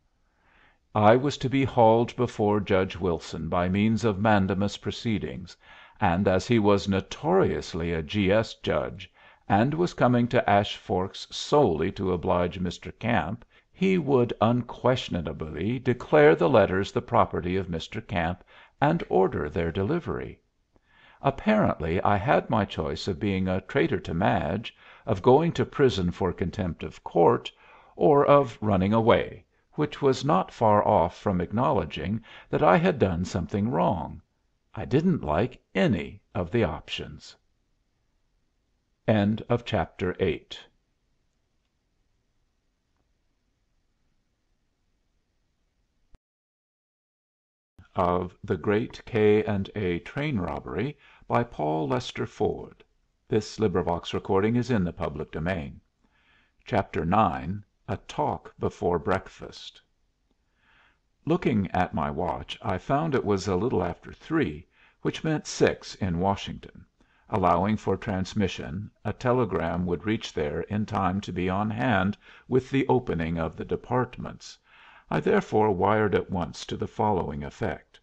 I was to be hauled before Judge Wilson by means of mandamus proceedings, and as he was notoriously a G.S. judge, and was coming to Ash Forks solely to oblige Mr. Camp, he would unquestionably declare the letters the property of Mr. Camp, and order their delivery. Apparently I had my choice of being a traitor to Madge, of going to prison for contempt of court, or of running away, which was not far off from acknowledging that I had done something wrong. I didn't like any of the options. Chapter 9 of The Great K&A Train Robbery by Paul Lester Ford. Chapter 9 A Talk Before Breakfast. Looking at my watch, I found it was a little after 3, which meant 6 in Washington. Allowing for transmission, a telegram would reach there in time to be on hand with the opening of the departments. I therefore wired at once to the following effect: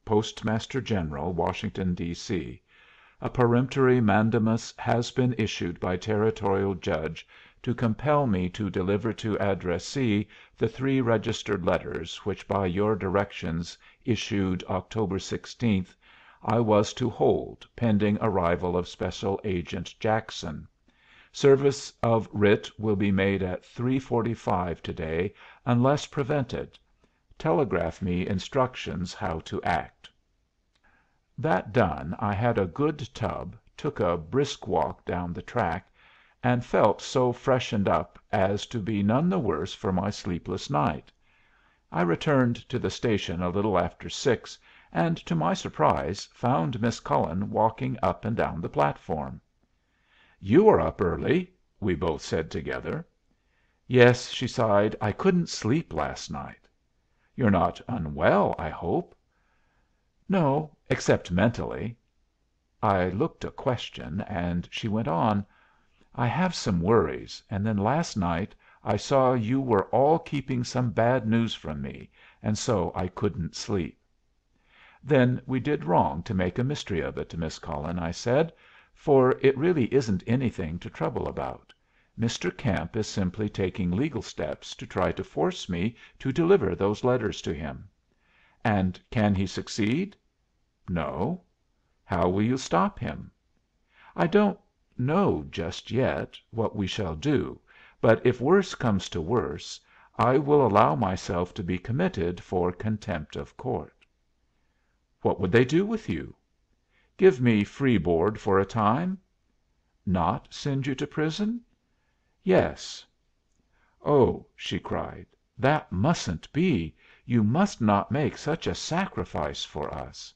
Postmaster General, Washington, D.C. A peremptory mandamus has been issued by Territorial Judge to compel me to deliver to addressee the 3 registered letters which by your directions issued October 16th I was to hold pending arrival of Special Agent Jackson. Service of writ will be made at 3:45 today unless prevented. Telegraph me instructions how to act. That done, I had a good tub, took a brisk walk down the track, and felt so freshened up as to be none the worse for my sleepless night. I returned to the station a little after 6, and to my surprise found Miss Cullen walking up and down the platform. "You are up early," we both said together. "Yes," she sighed. "I couldn't sleep last night." "You're not unwell, I hope?" "No, except mentally." I looked a question, and she went on: "I have some worries, and then last night I saw you were all keeping some bad news from me, and so I couldn't sleep." "Then we did wrong to make a mystery of it, Miss Cullen," I said, "for it really isn't anything to trouble about. Mr. Camp is simply taking legal steps to try to force me to deliver those letters to him." "And can he succeed?" "No." "How will you stop him?" "I don't know just yet what we shall do, but if worse comes to worse, I will allow myself to be committed for contempt of court." "What would they do with you?" "Give me free board for a time." "Not send you to prison?" "Yes." "Oh," she cried, "that mustn't be! You must not make such a sacrifice for us."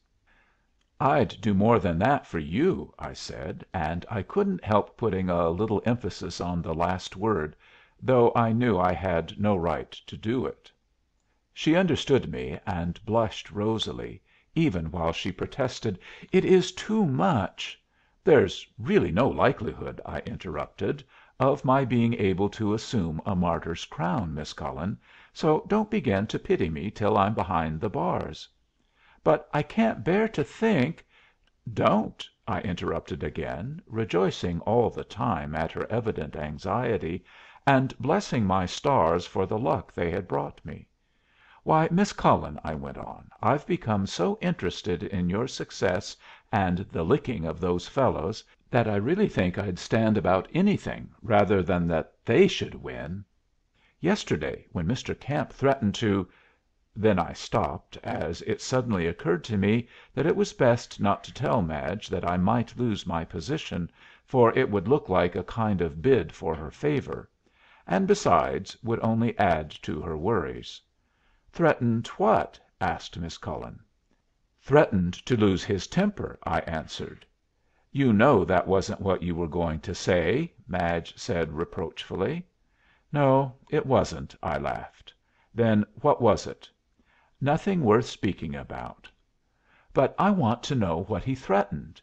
"I'd do more than that for you," I said, and I couldn't help putting a little emphasis on the last word, though I knew I had no right to do it. She understood me, and blushed rosily, even while she protested, "It is too much." "There's really no likelihood," I interrupted, "of my being able to assume a martyr's crown, Miss Cullen, so don't begin to pity me till I'm behind the bars." "But I can't bear to think " "Don't," I interrupted again, rejoicing all the time at her evident anxiety, and blessing my stars for the luck they had brought me. "Why, Miss Cullen," I went on, "I've become so interested in your success and the licking of those fellows that I really think I'd stand about anything rather than that they should win. Yesterday, when Mr. Camp threatened to " Then I stopped, as it suddenly occurred to me that it was best not to tell Madge that I might lose my position, for it would look like a kind of bid for her favor, and, besides, would only add to her worries. "Threatened what?" asked Miss Cullen. "Threatened to lose his temper," I answered. "You know that wasn't what you were going to say," Madge said reproachfully. "No, it wasn't," I laughed. "Then what was it?" "Nothing worth speaking about." "But I want to know what he threatened."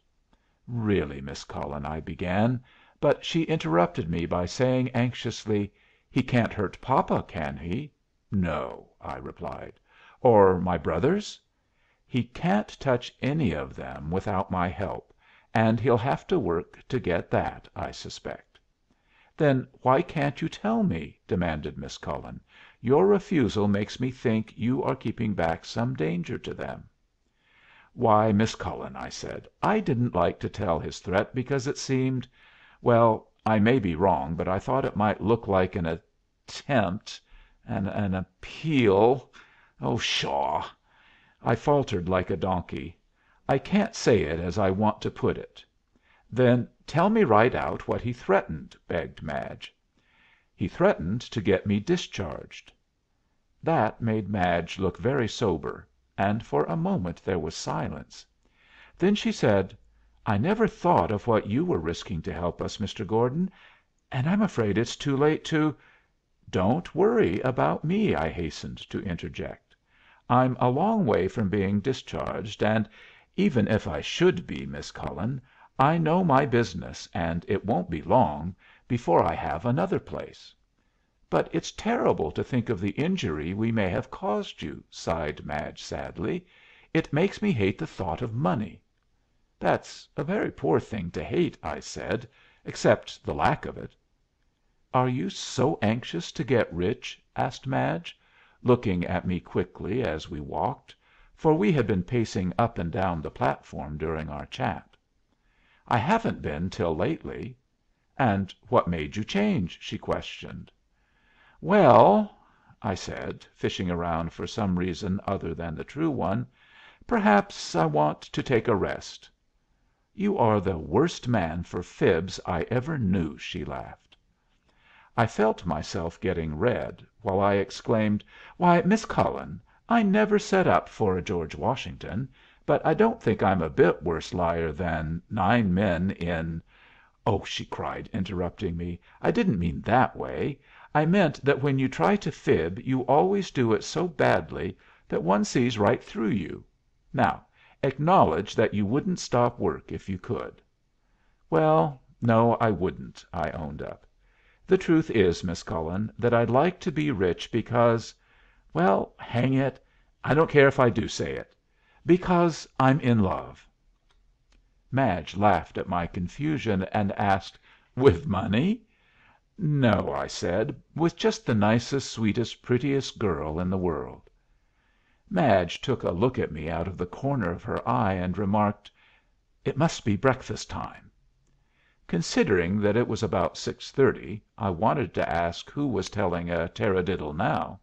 "Really, Miss Cullen," I began, but she interrupted me by saying anxiously, "He can't hurt papa, can he?" "No," I replied. "Or my brothers?" "He can't touch any of them without my help, and he'll have to work to get that, I suspect." "Then why can't you tell me?" demanded Miss Cullen. "Your refusal makes me think you are keeping back some danger to them." "Why, Miss Cullen," I said, "I didn't like to tell his threat because it seemed well, I may be wrong, but I thought it might look like an attempt an appeal oh, pshaw!" I faltered like a donkey. "I can't say it as I want to put it." "Then tell me right out what he threatened," begged Madge. "He threatened to get me discharged." That made Madge look very sober, and for a moment there was silence. Then she said, "I never thought of what you were risking to help us, Mr. Gordon, and I'm afraid it's too late to " "Don't worry about me," I hastened to interject. "I'm a long way from being discharged, and even if I should be, Miss Cullen, I know my business, and it won't be long before I have another place." "But it's terrible to think of the injury we may have caused you," sighed Madge sadly. "It makes me hate the thought of money." "That's a very poor thing to hate," I said, "except the lack of it." "Are you so anxious to get rich?" asked Madge, looking at me quickly as we walked, for we had been pacing up and down the platform during our chat. "I haven't been till lately." "And what made you change?" she questioned. "Well," I said, fishing around for some reason other than the true one, "perhaps I want to take a rest." "You are the worst man for fibs I ever knew," she laughed. I felt myself getting red, while I exclaimed, "Why, Miss Cullen, I never set up for a George Washington, but I don't think I'm a bit worse liar than 9 men in " "Oh," she cried, interrupting me, "I didn't mean that way. I meant that when you try to fib you always do it so badly that one sees right through you. Now, acknowledge that you wouldn't stop work if you could." "Well, no, I wouldn't," I owned up. "The truth is, Miss Cullen, that I'd like to be rich because well, hang it, I don't care if I do say it because I'm in love." Madge laughed at my confusion, and asked, "With money?" "No," I said. "With just the nicest, sweetest, prettiest girl in the world." Madge took a look at me out of the corner of her eye, and remarked, "It must be breakfast time." Considering that it was about 6:30, I wanted to ask who was telling a taradiddle now,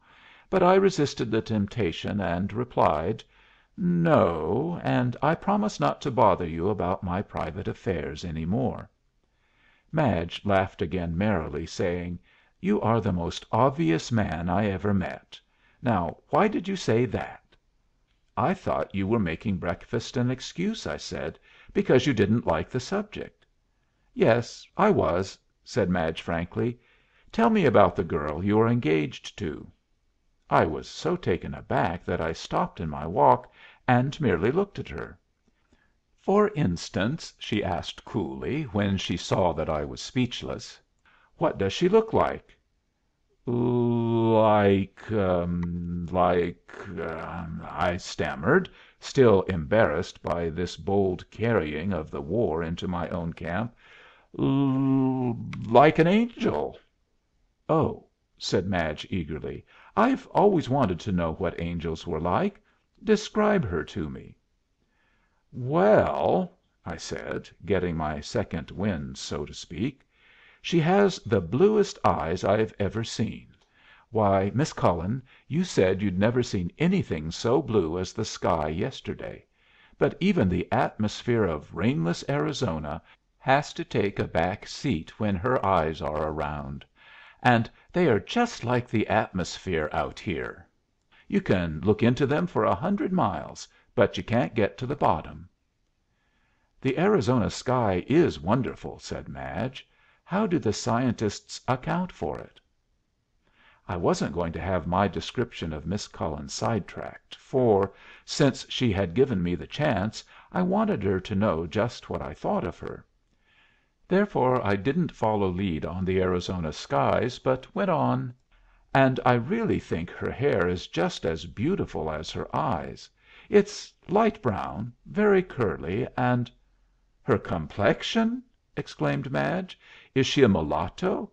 but I resisted the temptation, and replied, "No, and I promise not to bother you about my private affairs any more." Madge laughed again merrily, saying, "You are the most obvious man I ever met. Now, why did you say that?" "I thought you were making breakfast an excuse," I said, "because you didn't like the subject." "Yes, I was," said Madge, frankly. "Tell me about the girl you are engaged to." I was so taken aback that I stopped in my walk and merely looked at her. "For instance," she asked coolly, when she saw that I was speechless, "what does she look like?" "Like," I stammered, still embarrassed by this bold carrying of the war into my own camp. "Like an angel." "Oh," said Madge, eagerly, "I've always wanted to know what angels were like. Describe her to me." "Well," I said, getting my second wind, so to speak, "she has the bluest eyes I've ever seen. Why, Miss Cullen, you said you'd never seen anything so blue as the sky yesterday; but even the atmosphere of rainless Arizona has to take a back seat when her eyes are around. And they are just like the atmosphere out here. You can look into them for 100 miles, but you can't get to the bottom." "The Arizona sky is wonderful," said Madge. "How do the scientists account for it?" I wasn't going to have my description of Miss Cullen sidetracked, for, since she had given me the chance, I wanted her to know just what I thought of her. Therefore I didn't follow lead on the Arizona skies, but went on. "And I really think her hair is just as beautiful as her eyes. It's light brown, very curly, and—" "Her complexion!" exclaimed Madge. "Is she a mulatto?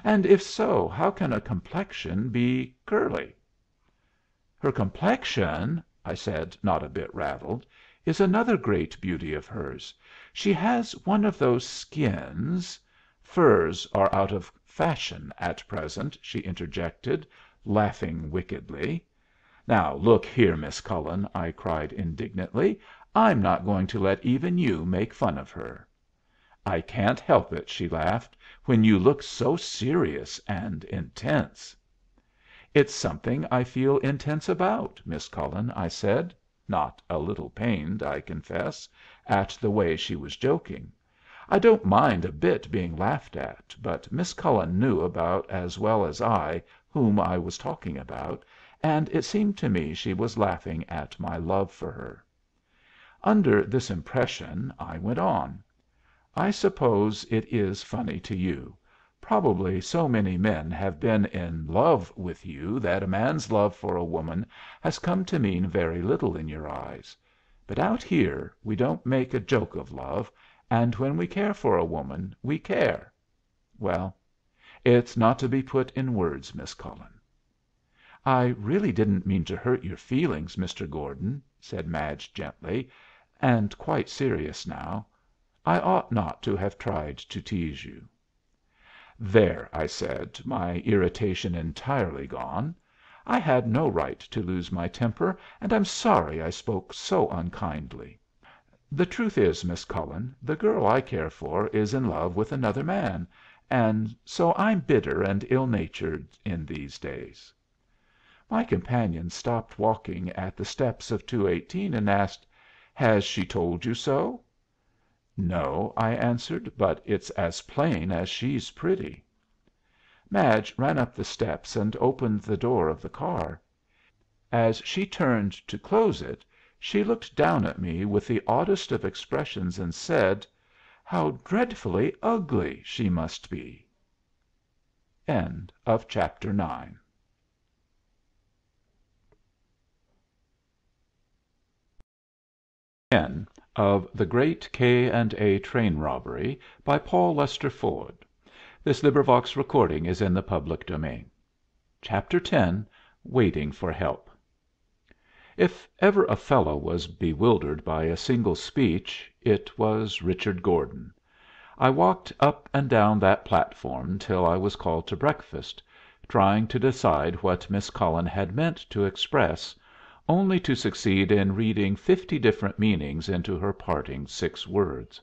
And if so, how can a complexion be curly?" "Her complexion," I said, not a bit rattled, "is another great beauty of hers. She has one of those skins—" "Furs are out of fashion at present," she interjected, laughing wickedly. "Now look here, Miss Cullen," I cried, indignantly, "I'm not going to let even you make fun of her." "I can't help it," she laughed, "when you look so serious and intense." "It's something I feel intense about, Miss Cullen," I said, not a little pained, I confess, at the way she was joking. I don't mind a bit being laughed at, but Miss Cullen knew about as well as I whom I was talking about, and it seemed to me she was laughing at my love for her. Under this impression I went on. "I suppose it is funny to you. Probably so many men have been in love with you that a man's love for a woman has come to mean very little in your eyes. But out here we don't make a joke of love, and when we care for a woman we care. Well, it's not to be put in words, Miss Cullen." "I really didn't mean to hurt your feelings, Mr. Gordon," said Madge, gently, and quite serious now. "I ought not to have tried to tease you." "There," I said, my irritation entirely gone. "I had no right to lose my temper, and I'm sorry I spoke so unkindly. The truth is, Miss Cullen, the girl I care for is in love with another man, and so I'm bitter and ill natured in these days." My companion stopped walking at the steps of 218 and asked, "Has she told you so?" "No," I answered, "but it's as plain as she's pretty." Madge ran up the steps and opened the door of the car. As she turned to close it she looked down at me with the oddest of expressions and said, "How dreadfully ugly she must be!" Chapter 10 of The Great K. & A. Train Robbery by Paul Lester Ford. This recording is in the public domain. Chapter 10. Waiting for Help. If ever a fellow was bewildered by a single speech, it was Richard Gordon. I walked up and down that platform till I was called to breakfast, trying to decide what Miss Cullen had meant to express, only to succeed in reading 50 different meanings into her parting 6 words.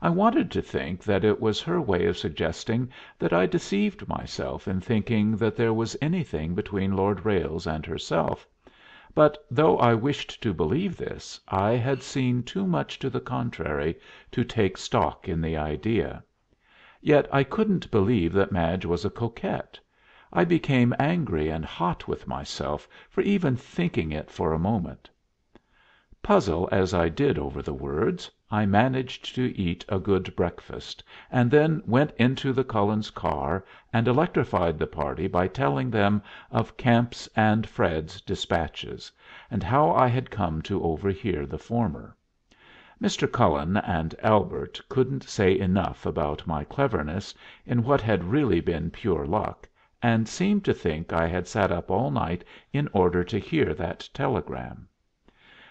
I wanted to think that it was her way of suggesting that I deceived myself in thinking that there was anything between Lord Ralles and herself, but though I wished to believe this, I had seen too much to the contrary to take stock in the idea. Yet I couldn't believe that Madge was a coquette. I became angry and hot with myself for even thinking it for a moment. Puzzle as I did over the words, I managed to eat a good breakfast, and then went into the Cullens' car and electrified the party by telling them of Camp's and Fred's despatches, and how I had come to overhear the former. Mr. Cullen and Albert couldn't say enough about my cleverness in what had really been pure luck, and seemed to think I had sat up all night in order to hear that telegram.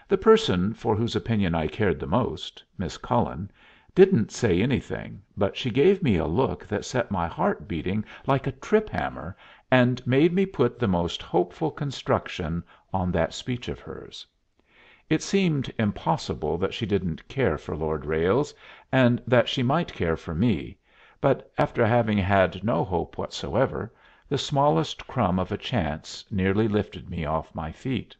The person for whose opinion I cared the most, Miss Cullen, didn't say anything, but she gave me a look that set my heart beating like a trip hammer, and made me put the most hopeful construction on that speech of hers. It seemed impossible that she didn't care for Lord Ralles, and that she might care for me, but after having had no hope whatsoever, the smallest crumb of a chance nearly lifted me off my feet.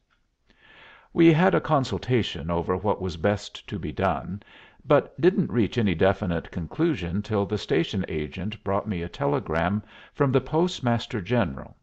We had a consultation over what was best to be done, but didn't reach any definite conclusion till the station agent brought me a telegram from the Postmaster General.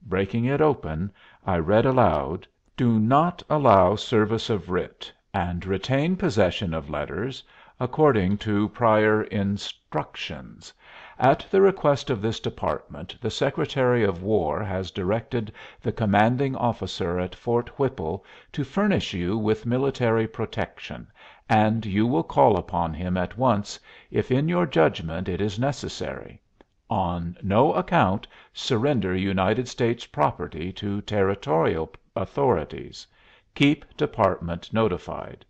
Breaking it open, I read aloud: "Do not allow service of writ, and retain possession of letters, according to prior instructions. At the request of this Department, the Secretary of War has directed the commanding officer at Fort Whipple to furnish you with military protection, and you will call upon him at once if in your judgment it is necessary. On no account surrender United States property to Territorial authorities. Keep Department notified."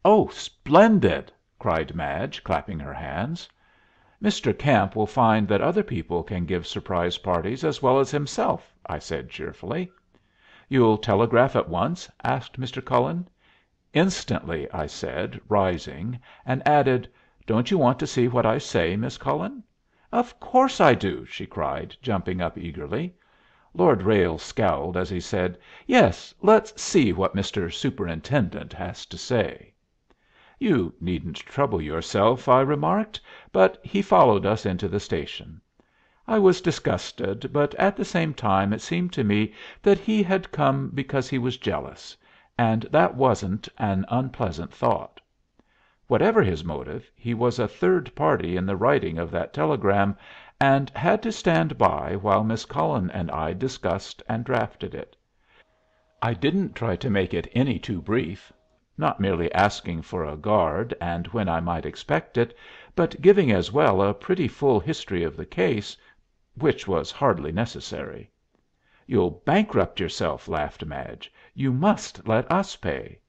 "Oh, splendid!" cried Madge, clapping her hands. "Mr. Camp will find that other people can give surprise parties as well as himself," I said cheerfully. "You'll telegraph at once?" asked Mr. Cullen. "Instantly," I said, rising, and added, "Don't you want to see what I say, Miss Cullen?" "Of course I do!" she cried, jumping up eagerly. Lord Ralles scowled as he said, "Yes, let's see what Mr. Superintendent has to say." "You needn't trouble yourself," I remarked, but he followed us into the station. I was disgusted, but at the same time it seemed to me that he had come because he was jealous, and that wasn't an unpleasant thought. Whatever his motive, he was a third party in the writing of that telegram, and had to stand by while Miss Cullen and I discussed and drafted it. I didn't try to make it any too brief, not merely asking for a guard and when I might expect it, but giving as well a pretty full history of the case, which was hardly necessary. "You'll bankrupt yourself," laughed Madge. "You must let us pay."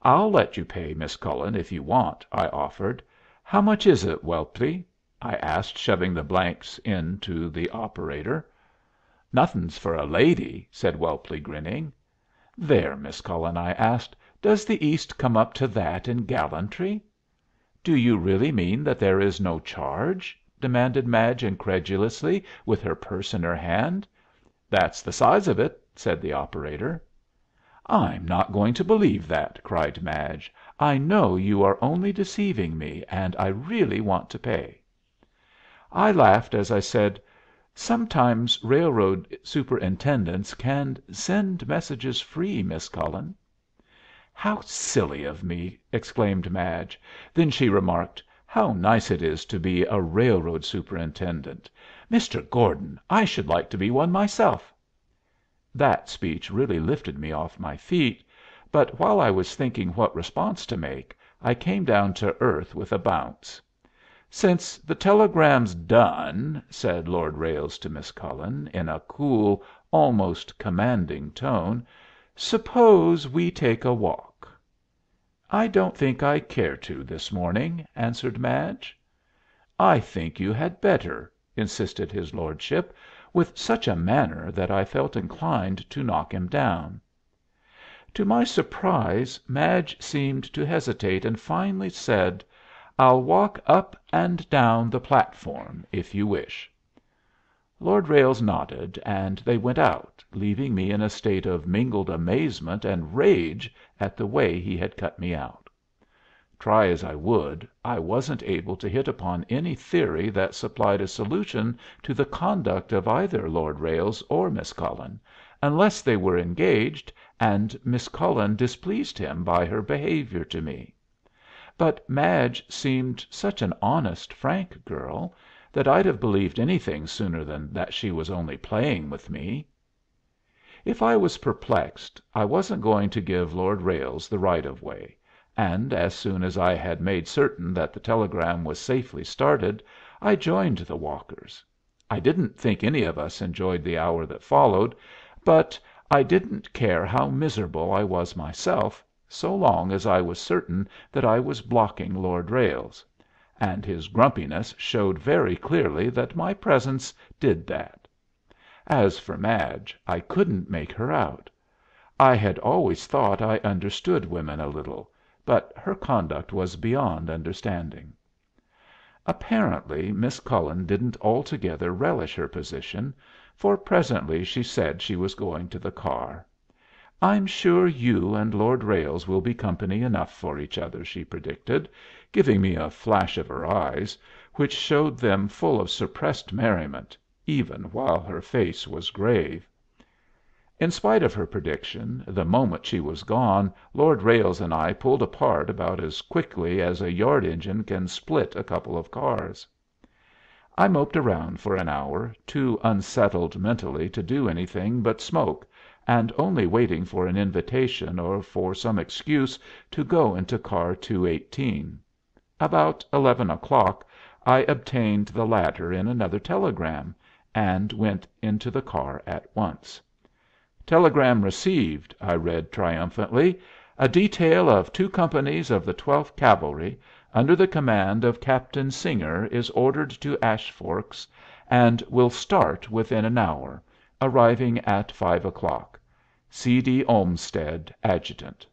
"I'll let you pay, Miss Cullen, if you want," I offered. "How much is it, Welply?" I asked, shoving the blanks in to the operator. "Nothing's for a lady," said Welply, grinning. "There, Miss Cullen," I asked, "does the East come up to that in gallantry?" "Do you really mean that there is no charge?" demanded Madge incredulously, with her purse in her hand. "That's the size of it," said the operator. "I'm not going to believe that," cried Madge. "I know you are only deceiving me, and I really want to pay." I laughed as I said, "Sometimes railroad superintendents can send messages free, Miss Cullen." "How silly of me!" exclaimed Madge. Then she remarked, "How nice it is to be a railroad superintendent. Mr. Gordon, I should like to be one myself." That speech really lifted me off my feet, but while I was thinking what response to make, I came down to earth with a bounce. "Since the telegram's done," said Lord Ralles to Miss Cullen, in a cool, almost commanding tone, "suppose we take a walk." "I don't think I care to this morning," answered Madge. "I think you had better," insisted his lordship, with such a manner that I felt inclined to knock him down. To my surprise Madge seemed to hesitate, and finally said, "I'll walk up and down the platform, if you wish." Lord Ralles nodded, and they went out, leaving me in a state of mingled amazement and rage at the way he had cut me out. Try as I would, I wasn't able to hit upon any theory that supplied a solution to the conduct of either Lord Ralles or Miss Cullen, unless they were engaged and Miss Cullen displeased him by her behavior to me. But Madge seemed such an honest, frank girl that I'd have believed anything sooner than that she was only playing with me. If I was perplexed, I wasn't going to give Lord Ralles the right of way, and as soon as I had made certain that the telegram was safely started, I joined the walkers. I didn't think any of us enjoyed the hour that followed, but I didn't care how miserable I was myself, so long as I was certain that I was blocking Lord Ralles; and his grumpiness showed very clearly that my presence did that. As for Madge, I couldn't make her out. I had always thought I understood women a little, but her conduct was beyond understanding. Apparently Miss Cullen didn't altogether relish her position, for presently she said she was going to the car. "I'm sure you and Lord Ralles will be company enough for each other," she predicted, giving me a flash of her eyes, which showed them full of suppressed merriment, even while her face was grave. In spite of her prediction, the moment she was gone Lord Ralles and I pulled apart about as quickly as a yard engine can split a couple of cars. I moped around for an hour, too unsettled mentally to do anything but smoke, and only waiting for an invitation or for some excuse to go into car 218. About 11 o'clock I obtained the latter in another telegram, and went into the car at once. "Telegram received," I read triumphantly. "A detail of 2 companies of the 12th Cavalry, under the command of Captain Singer, is ordered to Ash Forks, and will start within an hour, arriving at 5 o'clock. C. D. Olmsted, Adjutant."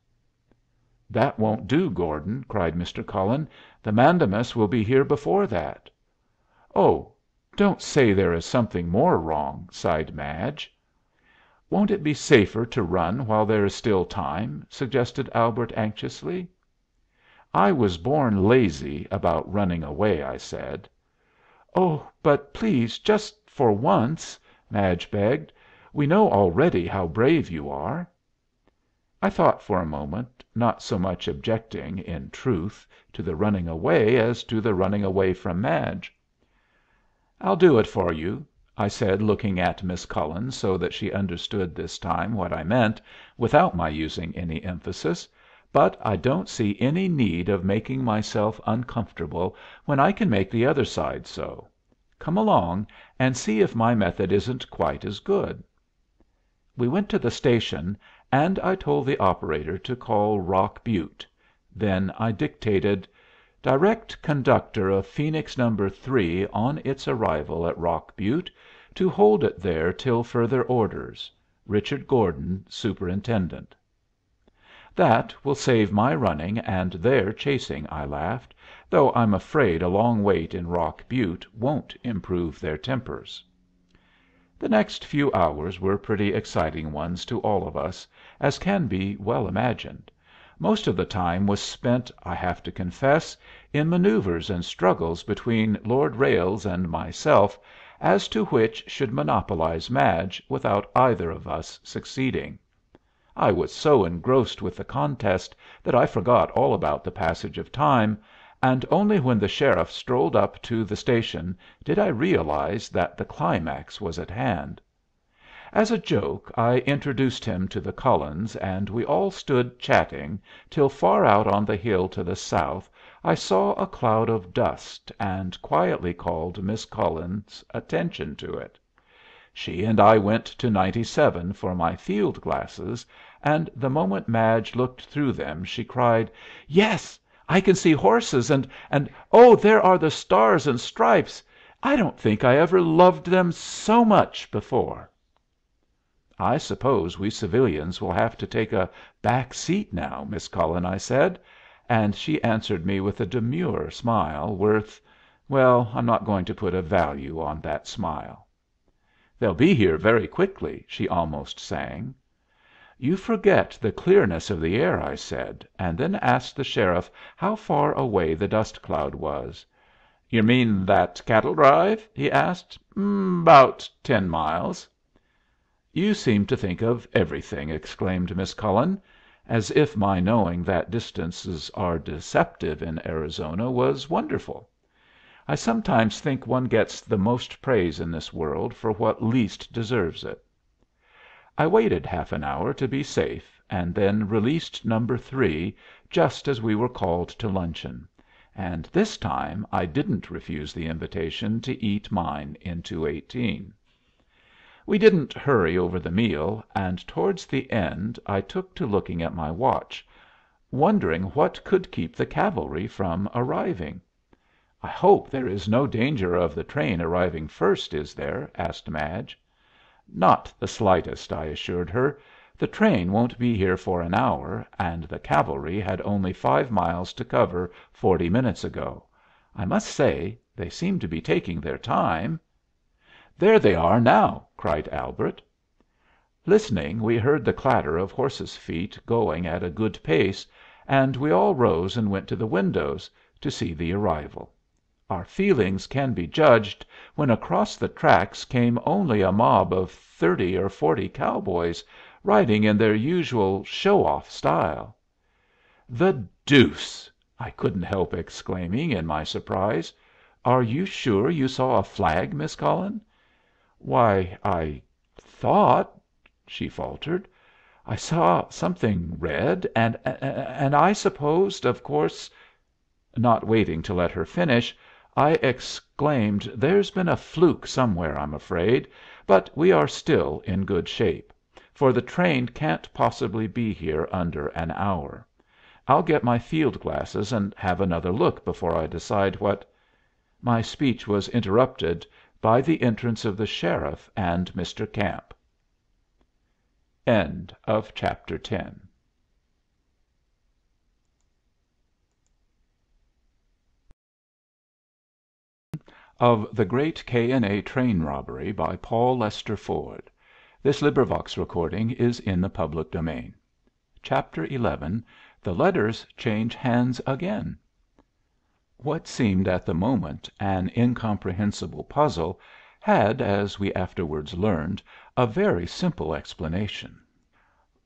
"That won't do, Gordon," cried Mr. Cullen. "The mandamus will be here before that." "Oh, don't say there is something more wrong," sighed Madge. "Won't it be safer to run while there is still time?" suggested Albert, anxiously. "I was born lazy about running away," I said. "Oh, but please, just for once," Madge begged. "We know already how brave you are." I thought for a moment, not so much objecting, in truth, to the running away as to the running away from Madge. "I'll do it for you," I said, looking at Miss Cullen so that she understood this time what I meant, without my using any emphasis, "but I don't see any need of making myself uncomfortable when I can make the other side so. Come along, and see if my method isn't quite as good." We went to the station, and I told the operator to call Rock Butte. Then I dictated, "Direct conductor of Phoenix No. 3 on its arrival at Rock Butte to hold it there till further orders. Richard Gordon, Superintendent." "That will save my running and their chasing," I laughed, "though I'm afraid a long wait in Rock Butte won't improve their tempers." The next few hours were pretty exciting ones to all of us, as can be well imagined. Most of the time was spent, I have to confess, in manoeuvres and struggles between Lord Ralles and myself as to which should monopolize Madge without either of us succeeding. I was so engrossed with the contest that I forgot all about the passage of time, and only when the sheriff strolled up to the station did I realize that the climax was at hand. As a joke I introduced him to the Cullens, and we all stood chatting till far out on the hill to the south I saw a cloud of dust, and quietly called Miss Cullen's attention to it. She and I went to 97 for my field glasses, and the moment Madge looked through them she cried, "Yes, I can see horses, and oh, there are the stars and stripes! I don't think I ever loved them so much before." "I suppose we civilians will have to take a back seat now, Miss Cullen," I said, and she answered me with a demure smile worth well, I'm not going to put a value on that smile. "They'll be here very quickly," she almost sang. "You forget the clearness of the air," I said, and then asked the sheriff how far away the dust cloud was. "Yer mean that cattle drive?" he asked. "'Bout 10 miles." "You seem to think of everything," exclaimed Miss Cullen, as if my knowing that distances are deceptive in Arizona was wonderful. I sometimes think one gets the most praise in this world for what least deserves it. I waited half an hour to be safe, and then released Number 3 just as we were called to luncheon, and this time I didn't refuse the invitation to eat mine in 218. We didn't hurry over the meal, and towards the end I took to looking at my watch, wondering what could keep the cavalry from arriving. "I hope there is no danger of the train arriving first, is there?" asked Madge. "Not the slightest," I assured her. "The train won't be here for an hour, and the cavalry had only 5 miles to cover 40 minutes ago. I must say they seem to be taking their time." "There they are now!" cried Albert. Listening, we heard the clatter of horses' feet going at a good pace, and we all rose and went to the windows to see the arrival. Our feelings can be judged when across the tracks came only a mob of 30 or 40 cowboys, riding in their usual show off style. "The deuce!" I couldn't help exclaiming, in my surprise. "Are you sure you saw a flag, Miss Cullen?" "Why, I thought," she faltered, "I saw something red, and I supposed, of course " Not waiting to let her finish, I exclaimed, "There's been a fluke somewhere, I'm afraid, but we are still in good shape, for the train can't possibly be here under an hour. I'll get my field glasses and have another look before I decide what " My speech was interrupted by the entrance of the sheriff and Mr. Camp. Chapter 11 of the Great K&A Train Robbery by Paul Lester Ford. Chapter 11. The Letters Change Hands Again. What seemed at the moment an incomprehensible puzzle had, as we afterwards learned, a very simple explanation.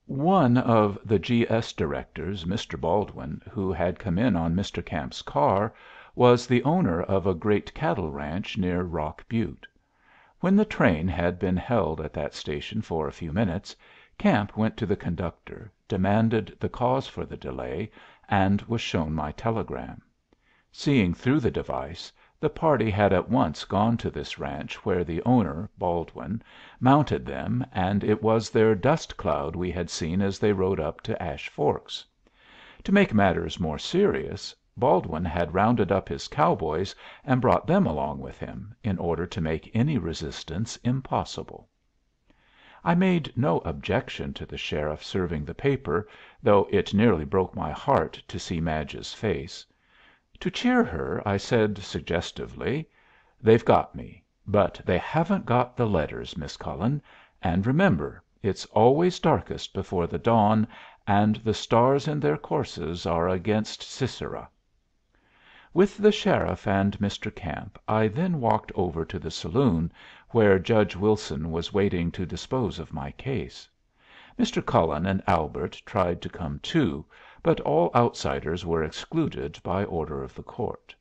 One of the G.S. directors, Mr. Baldwin, who had come in on Mr. Camp's car, was the owner of a great cattle ranch near Rock Butte. When the train had been held at that station for a few minutes, Camp went to the conductor, demanded the cause for the delay, and was shown my telegram. Seeing through the device, the party had at once gone to this ranch where the owner, Baldwin, mounted them, and it was their dust cloud we had seen as they rode up to Ash Forks. To make matters more serious, Baldwin had rounded up his cowboys and brought them along with him, in order to make any resistance impossible. I made no objection to the sheriff serving the paper, though it nearly broke my heart to see Madge's face. To cheer her, I said suggestively, "They've got me, but they haven't got the letters, Miss Cullen, and remember, it's always darkest before the dawn, and the stars in their courses are against Sisera." With the sheriff and Mr. Camp I then walked over to the saloon, where Judge Wilson was waiting to dispose of my case. Mr. Cullen and Albert tried to come too, but all outsiders were excluded by order of the court.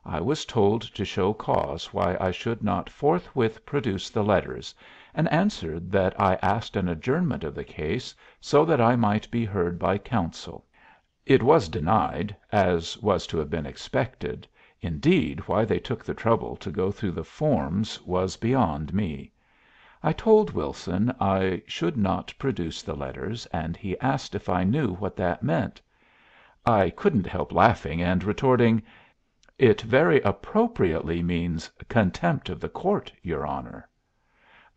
I was told to show cause why I should not forthwith produce the letters, and answered that I asked an adjournment of the case so that I might be heard by counsel. It was denied, as was to have been expected. Indeed, why they took the trouble to go through the forms was beyond me. I told Wilson I should not produce the letters, and he asked if I knew what that meant. I couldn't help laughing and retorting, "It very appropriately means contempt of the court, your honor."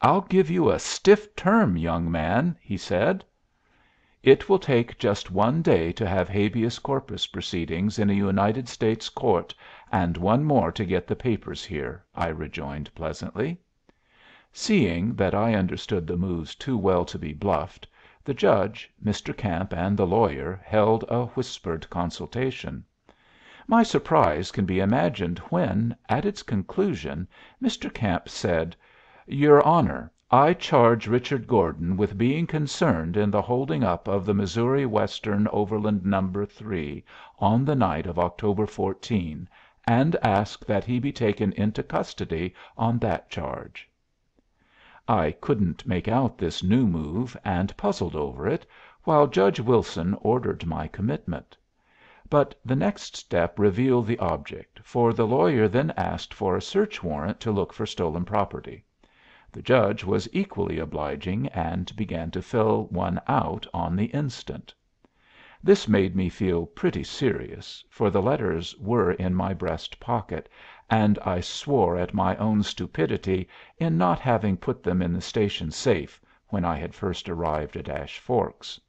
"I'll give you a stiff term, young man," he said. "It will take just one day to have habeas corpus proceedings in a United States court, and one more to get the papers here," I rejoined pleasantly. Seeing that I understood the moves too well to be bluffed, the judge, Mr. Camp, and the lawyer held a whispered consultation. My surprise can be imagined when, at its conclusion, Mr. Camp said, "Your Honor, I charge Richard Gordon with being concerned in the holding up of the Missouri Western Overland No. 3 on the night of October 14, and ask that he be taken into custody on that charge." I couldn't make out this new move, and puzzled over it, while Judge Wilson ordered my commitment. But the next step revealed the object, for the lawyer then asked for a search warrant to look for stolen property. The judge was equally obliging, and began to fill one out on the instant. This made me feel pretty serious, for the letters were in my breast pocket, and I swore at my own stupidity in not having put them in the station safe when I had first arrived at Ash Forks.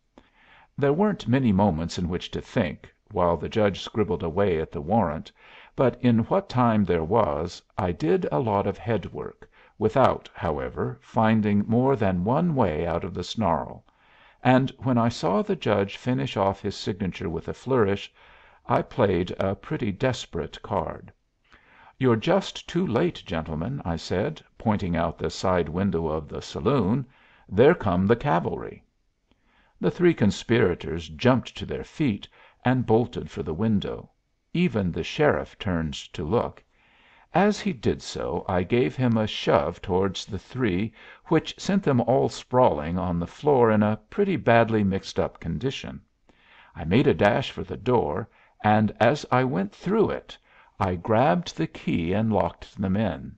There weren't many moments in which to think, while the judge scribbled away at the warrant, but in what time there was I did a lot of head work, without, however, finding more than one way out of the snarl, and when I saw the judge finish off his signature with a flourish, I played a pretty desperate card. "You're just too late, gentlemen," I said, pointing out the side window of the saloon. "There come the cavalry." The three conspirators jumped to their feet and bolted for the window. Even the sheriff turned to look. As he did so I gave him a shove towards the three, which sent them all sprawling on the floor in a pretty badly mixed up condition. I made a dash for the door, and as I went through it I grabbed the key and locked them in.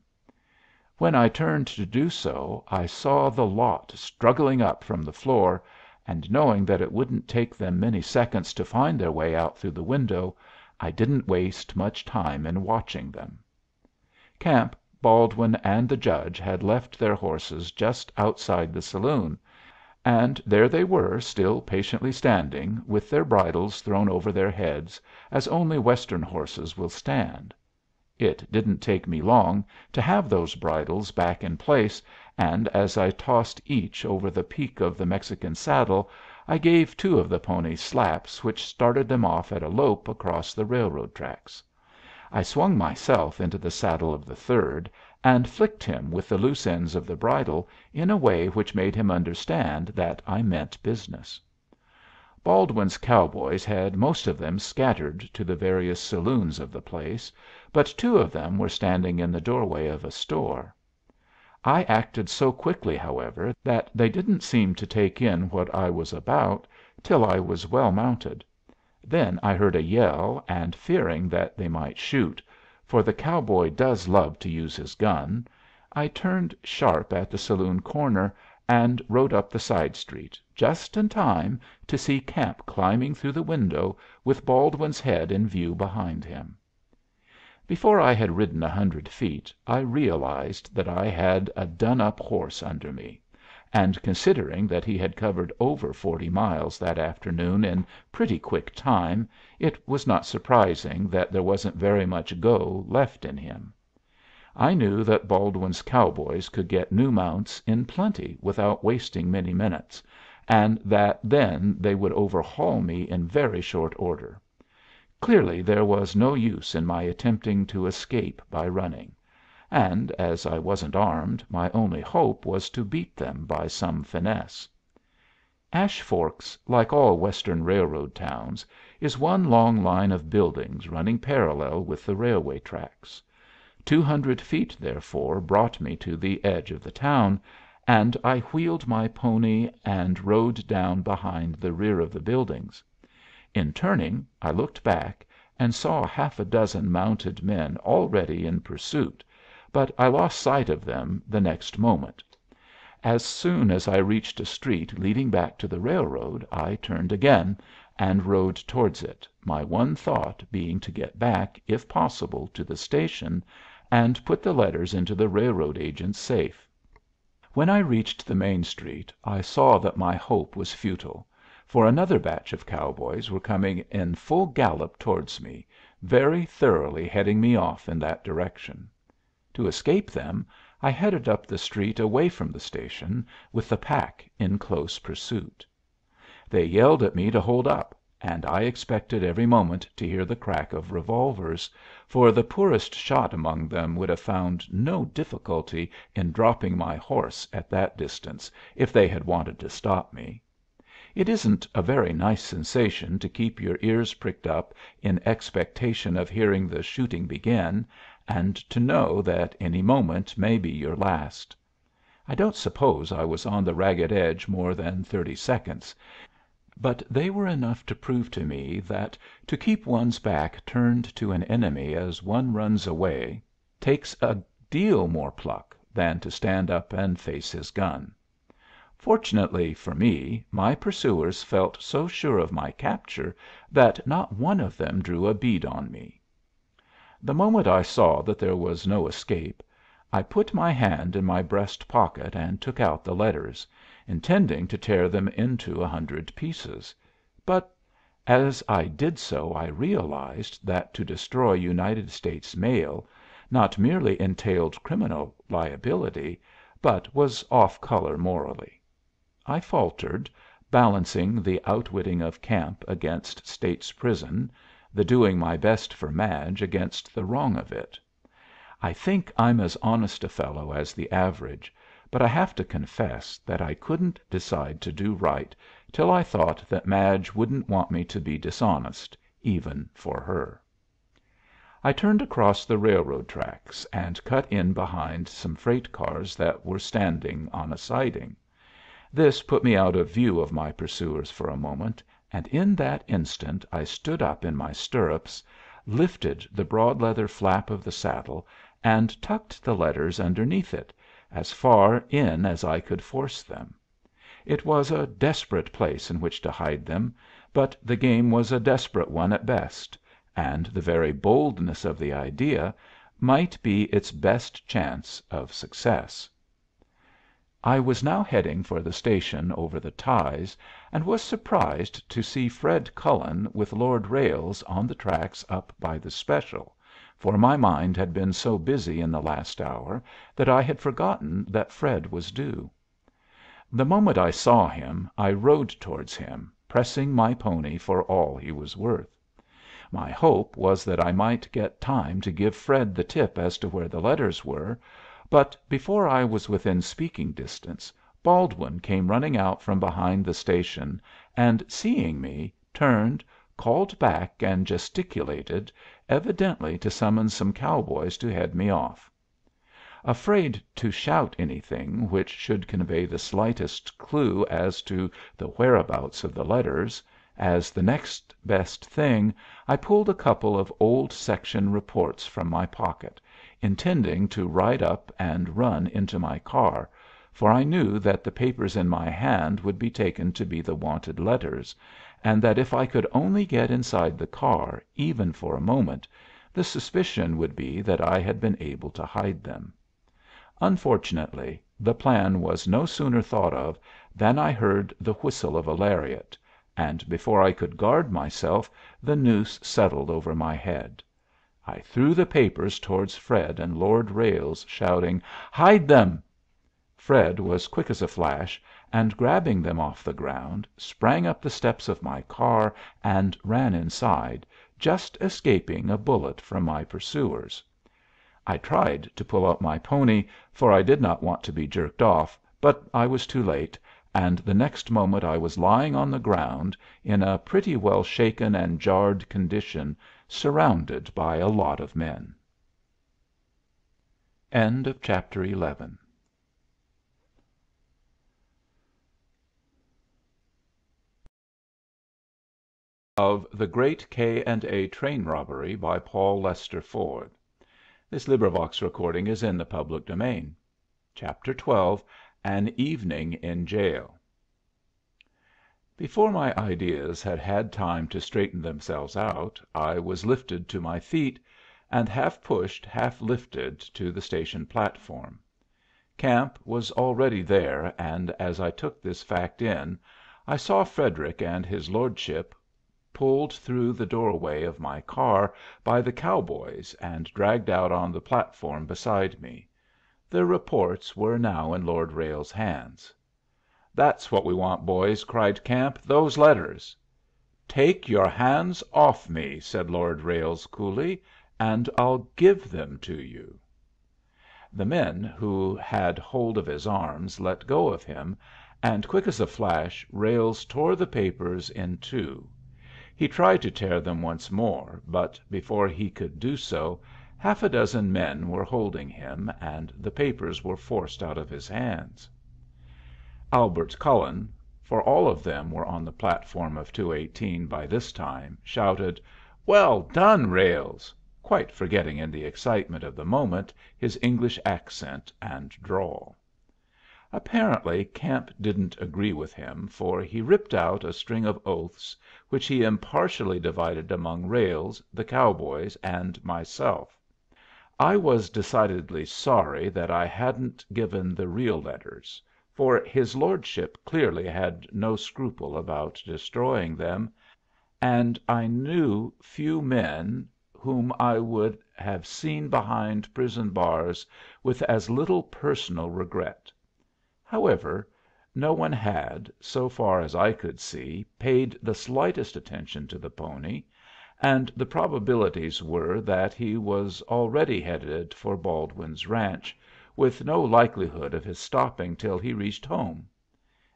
When I turned to do so I saw the lot struggling up from the floor, and knowing that it wouldn't take them many seconds to find their way out through the window, I didn't waste much time in watching them. Camp, Baldwin, and the judge had left their horses just outside the saloon, and there they were still patiently standing, with their bridles thrown over their heads, as only Western horses will stand. It didn't take me long to have those bridles back in place, and as I tossed each over the peak of the Mexican saddle I gave two of the ponies slaps which started them off at a lope across the railroad tracks. I swung myself into the saddle of the third, and flicked him with the loose ends of the bridle in a way which made him understand that I meant business. Baldwin's cowboys had most of them scattered to the various saloons of the place, but two of them were standing in the doorway of a store. I acted so quickly, however, that they didn't seem to take in what I was about till I was well mounted. Then I heard a yell, and fearing that they might shoot, for the cowboy does love to use his gun, I turned sharp at the saloon corner and rode up the side street, just in time to see Camp climbing through the window with Baldwin's head in view behind him. Before I had ridden 100 feet I realized that I had a done up horse under me, and considering that he had covered over 40 miles that afternoon in pretty quick time, it was not surprising that there wasn't very much go left in him. I knew that Baldwin's cowboys could get new mounts in plenty without wasting many minutes, and that then they would overhaul me in very short order. Clearly there was no use in my attempting to escape by running, and as I wasn't armed my only hope was to beat them by some finesse. Ash Forks, like all Western railroad towns, is one long line of buildings running parallel with the railway tracks. 200 feet, therefore, brought me to the edge of the town, and I wheeled my pony and rode down behind the rear of the buildings. In turning, I looked back, and saw half a dozen mounted men already in pursuit, but I lost sight of them the next moment. As soon as I reached a street leading back to the railroad I turned again, and rode towards it, my one thought being to get back, if possible, to the station, and put the letters into the railroad agent's safe. When I reached the main street I saw that my hope was futile, for another batch of cowboys were coming in full gallop towards me, very thoroughly heading me off in that direction. To escape them, I headed up the street away from the station, with the pack in close pursuit. They yelled at me to hold up, and I expected every moment to hear the crack of revolvers, for the poorest shot among them would have found no difficulty in dropping my horse at that distance if they had wanted to stop me. It isn't a very nice sensation to keep your ears pricked up in expectation of hearing the shooting begin, and to know that any moment may be your last. I don't suppose I was on the ragged edge more than 30 seconds, but they were enough to prove to me that to keep one's back turned to an enemy as one runs away takes a deal more pluck than to stand up and face his gun. Fortunately for me, my pursuers felt so sure of my capture that not one of them drew a bead on me. The moment I saw that there was no escape, I put my hand in my breast pocket and took out the letters, intending to tear them into 100 pieces. But as I did so I realized that to destroy United States mail not merely entailed criminal liability, but was off color morally. I faltered, balancing the outwitting of camp against State's prison, the doing my best for Madge against the wrong of it. I think I'm as honest a fellow as the average, but I have to confess that I couldn't decide to do right till I thought that Madge wouldn't want me to be dishonest, even for her. I turned across the railroad tracks and cut in behind some freight cars that were standing on a siding. This put me out of view of my pursuers for a moment, and in that instant I stood up in my stirrups, lifted the broad leather flap of the saddle, and tucked the letters underneath it, as far in as I could force them. It was a desperate place in which to hide them, but the game was a desperate one at best, and the very boldness of the idea might be its best chance of success. I was now heading for the station over the ties, and was surprised to see Fred Cullen with Lord Ralles on the tracks up by the special, for my mind had been so busy in the last hour that I had forgotten that Fred was due. The moment I saw him I rode towards him, pressing my pony for all he was worth. My hope was that I might get time to give Fred the tip as to where the letters were, but before I was within speaking distance Baldwin came running out from behind the station, and, seeing me, turned, called back, and gesticulated, evidently to summon some cowboys to head me off. Afraid to shout anything which should convey the slightest clue as to the whereabouts of the letters, as the next best thing I pulled a couple of old section reports from my pocket, intending to ride up and run into my car, for I knew that the papers in my hand would be taken to be the wanted letters, and that if I could only get inside the car, even for a moment, the suspicion would be that I had been able to hide them. Unfortunately, the plan was no sooner thought of than I heard the whistle of a lariat, and before I could guard myself the noose settled over my head. I threw the papers towards Fred and Lord Ralles, shouting, "Hide them!" Fred was quick as a flash, and grabbing them off the ground, sprang up the steps of my car and ran inside, just escaping a bullet from my pursuers. I tried to pull up my pony, for I did not want to be jerked off, but I was too late, and the next moment I was lying on the ground, in a pretty well shaken and jarred condition, surrounded by a lot of men. End of chapter 11. of The Great K. & A. Train Robbery by Paul Lester Ford. Recording is in the public domain. Chapter 12. An Evening in Jail. Before my ideas had had time to straighten themselves out, I was lifted to my feet, and half pushed, half lifted to the station platform. Camp was already there, and as I took this fact in, I saw Frederick and his lordship pulled through the doorway of my car by the cowboys and dragged out on the platform beside me. The reports were now in Lord Railes's hands. "That's what we want, boys," cried Camp. "Those letters." "Take your hands off me," said Lord Ralles coolly, "and I'll give them to you." The men who had hold of his arms let go of him, and quick as a flash Ralles tore the papers in two. He tried to tear them once more, but before he could do so half a dozen men were holding him, and the papers were forced out of his hands. Albert Cullen, for all of them were on the platform of 218 by this time, shouted, "Well done, Ralles!" quite forgetting in the excitement of the moment his English accent and drawl. Apparently Camp didn't agree with him, for he ripped out a string of oaths, which he impartially divided among Ralles, the cowboys, and myself. I was decidedly sorry that I hadn't given the real letters, for his lordship clearly had no scruple about destroying them, and I knew few men whom I would have seen behind prison bars with as little personal regret. However, no one had, so far as I could see, paid the slightest attention to the pony, and the probabilities were that he was already headed for Baldwin's ranch, with no likelihood of his stopping till he reached home.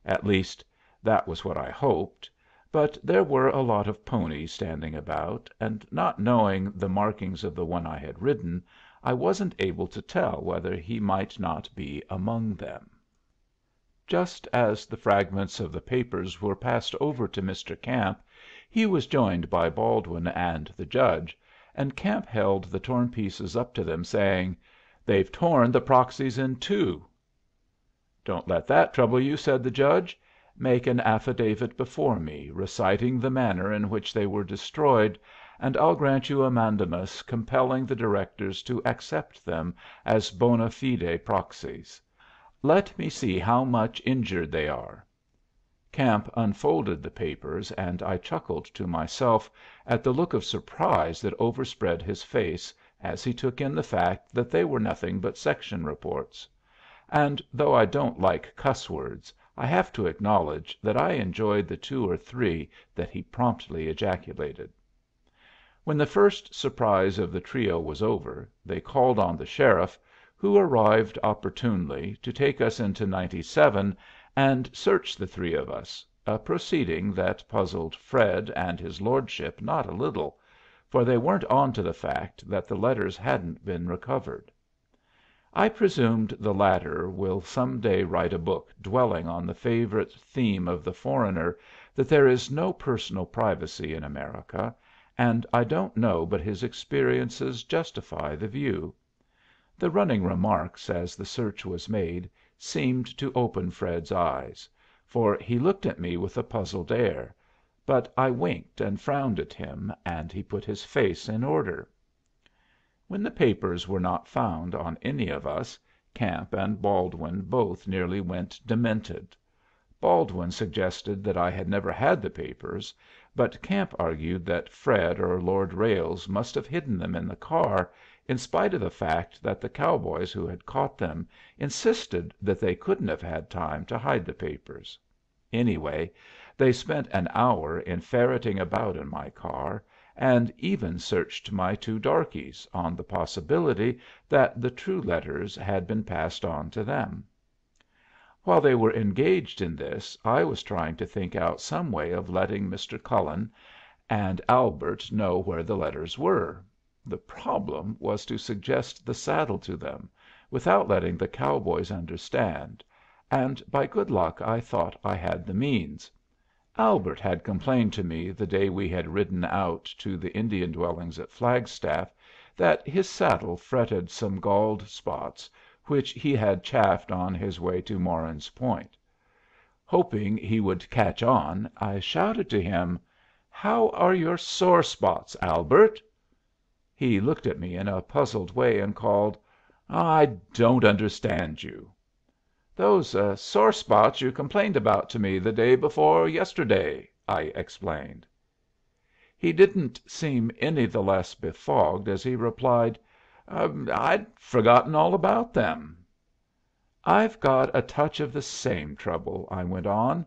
At least, that was what I hoped, but there were a lot of ponies standing about, and not knowing the markings of the one I had ridden, I wasn't able to tell whether he might not be among them. Just as the fragments of the papers were passed over to Mr. Camp, he was joined by Baldwin and the judge, and Camp held the torn pieces up to them, saying, "They've torn the proxies in two." "Don't let that trouble you," said the judge. "Make an affidavit before me, reciting the manner in which they were destroyed, and I'll grant you a mandamus compelling the directors to accept them as bona fide proxies. Let me see how much injured they are." Camp unfolded the papers, and I chuckled to myself at the look of surprise that overspread his face as he took in the fact that they were nothing but section reports. And though I don't like cuss words, I have to acknowledge that I enjoyed the two or three that he promptly ejaculated. When the first surprise of the trio was over, they called on the sheriff, who arrived opportunely to take us into 97 and search the three of us, a proceeding that puzzled Fred and his lordship not a little, for they weren't on to the fact that the letters hadn't been recovered. I presumed the latter will some day write a book dwelling on the favorite theme of the foreigner, that there is no personal privacy in America, and I don't know but his experiences justify the view. The running remarks as the search was made seemed to open Fred's eyes, for he looked at me with a puzzled air, but I winked and frowned at him, and he put his face in order. When the papers were not found on any of us, Camp and Baldwin both nearly went demented. Baldwin suggested that I had never had the papers, but Camp argued that Fred or Lord Ralles must have hidden them in the car, in spite of the fact that the cowboys who had caught them insisted that they couldn't have had time to hide the papers. Anyway, they spent an hour in ferreting about in my car, and even searched my two darkies, on the possibility that the true letters had been passed on to them. While they were engaged in this I was trying to think out some way of letting Mr. Cullen and Albert know where the letters were. The problem was to suggest the saddle to them, without letting the cowboys understand, and by good luck I thought I had the means. Albert had complained to me the day we had ridden out to the Indian dwellings at Flagstaff that his saddle fretted some galled spots which he had chafed on his way to Moran's Point. Hoping he would catch on, I shouted to him, "How are your sore spots, Albert?" He looked at me in a puzzled way and called, "I don't understand you." "Those sore spots you complained about to me the day before yesterday," I explained. He didn't seem any the less befogged as he replied, "I'd forgotten all about them." "I've got a touch of the same trouble," I went on,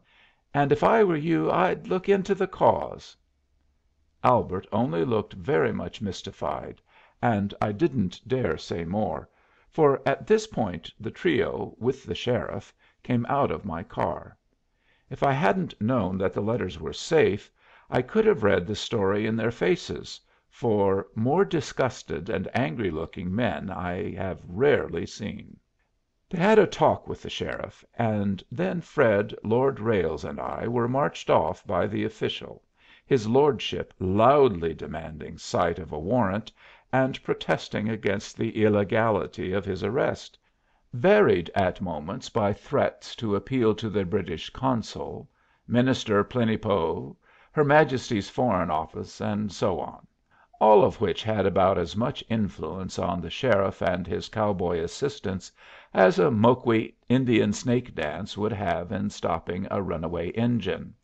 "and if I were you I'd look into the cause." Albert only looked very much mystified, and I didn't dare say more, for at this point the trio, with the sheriff, came out of my car. If I hadn't known that the letters were safe, I could have read the story in their faces, for more disgusted and angry looking men I have rarely seen. They had a talk with the sheriff, and then Fred, Lord Ralles, and I were marched off by the official, his lordship loudly demanding sight of a warrant, and protesting against the illegality of his arrest, varied at moments by threats to appeal to the British consul, minister plenipo, her Majesty's Foreign Office, and so on, all of which had about as much influence on the sheriff and his cowboy assistants as a Moqui Indian snake dance would have in stopping a runaway engine.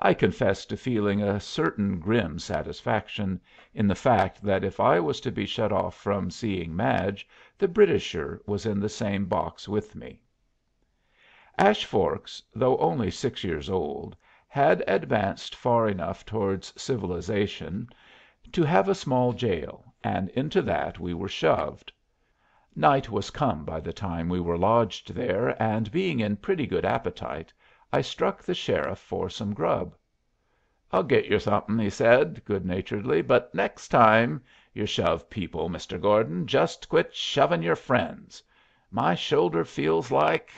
I confess to feeling a certain grim satisfaction in the fact that if I was to be shut off from seeing Madge, the Britisher was in the same box with me. Ash Forks, though only 6 years old, had advanced far enough towards civilization to have a small jail, and into that we were shoved. Night was come by the time we were lodged there, and being in pretty good appetite, I struck the sheriff for some grub. "I'll get yer something," he said, good naturedly, "but next time yer shove people, Mr. Gordon, just quit shoving your friends. My shoulder feels like—"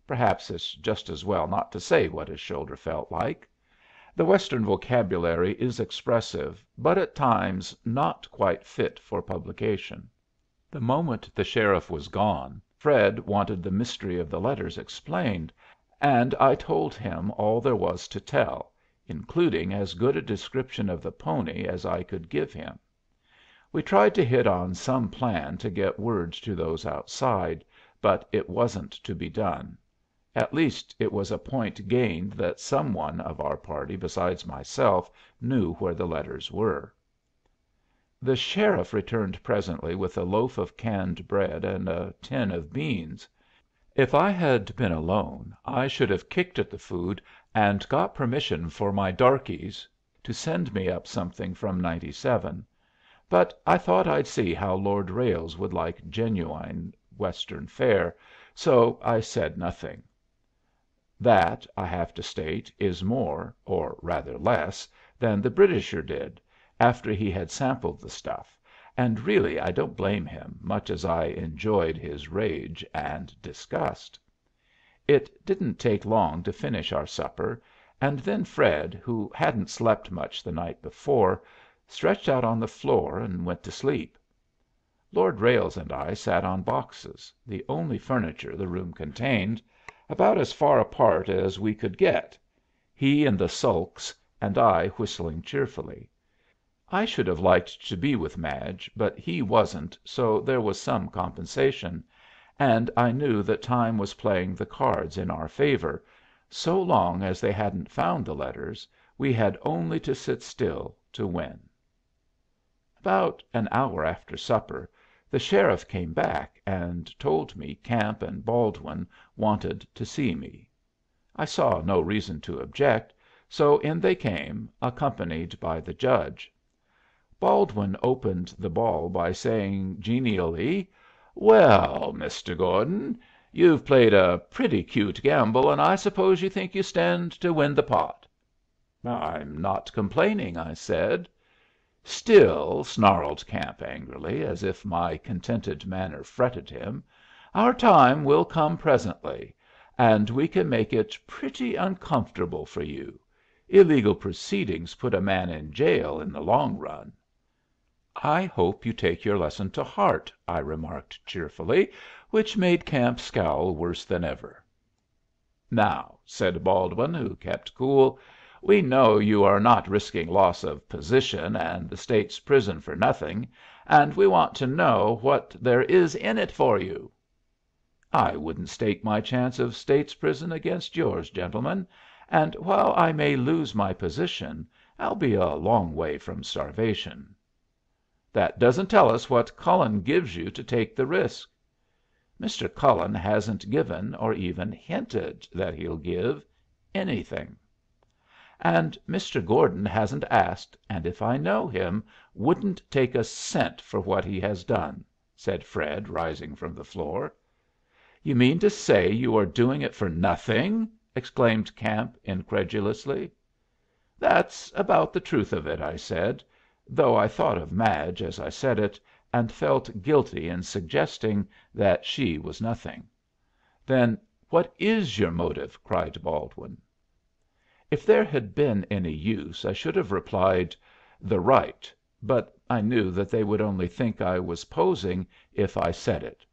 Perhaps it's just as well not to say what his shoulder felt like. The Western vocabulary is expressive, but at times not quite fit for publication. The moment the sheriff was gone, Fred wanted the mystery of the letters explained, and I told him all there was to tell, including as good a description of the pony as I could give him. We tried to hit on some plan to get word to those outside, but it wasn't to be done. At least it was a point gained that some one of our party besides myself knew where the letters were. The sheriff returned presently with a loaf of canned bread and a tin of beans. If I had been alone I should have kicked at the food and got permission for my darkies to send me up something from 97, but I thought I'd see how Lord Ralles would like genuine Western fare, so I said nothing. That, I have to state, is more, or rather less, than the Britisher did, after he had sampled the stuff, and really I don't blame him, much as I enjoyed his rage and disgust. It didn't take long to finish our supper, and then Fred, who hadn't slept much the night before, stretched out on the floor and went to sleep. Lord Ralles and I sat on boxes, the only furniture the room contained, about as far apart as we could get, he in the sulks and I whistling cheerfully. I should have liked to be with Madge, but he wasn't, so there was some compensation, and I knew that time was playing the cards in our favor. So long as they hadn't found the letters, we had only to sit still to win. About an hour after supper the sheriff came back and told me Camp and Baldwin wanted to see me. I saw no reason to object, so in they came, accompanied by the judge. Baldwin opened the ball by saying genially, "Well, Mr. Gordon, you've played a pretty cute gamble, and I suppose you think you stand to win the pot." "I'm not complaining," I said. "Still," snarled Camp angrily, as if my contented manner fretted him, "our time will come presently. and we can make it pretty uncomfortable for you. Illegal proceedings put a man in jail in the long run." "I hope you take your lesson to heart," I remarked cheerfully, which made Camp scowl worse than ever. "Now," said Baldwin, who kept cool, "we know you are not risking loss of position and the State's prison for nothing, and we want to know what there is in it for you." "I wouldn't stake my chance of State's prison against yours, gentlemen, and while I may lose my position, I'll be a long way from starvation." "That doesn't tell us what Cullen gives you to take the risk." "Mr. Cullen hasn't given, or even hinted that he'll give, anything." "And Mr. Gordon hasn't asked, and if I know him, wouldn't take a cent for what he has done," said Fred, rising from the floor. "You mean to say you are doing it for nothing?" exclaimed Camp, incredulously. "That's about the truth of it," I said, though I thought of Madge as I said it, and felt guilty in suggesting that she was nothing. "Then what is your motive?" cried Baldwin. If there had been any use, I should have replied, "The right," but I knew that they would only think I was posing if I said it.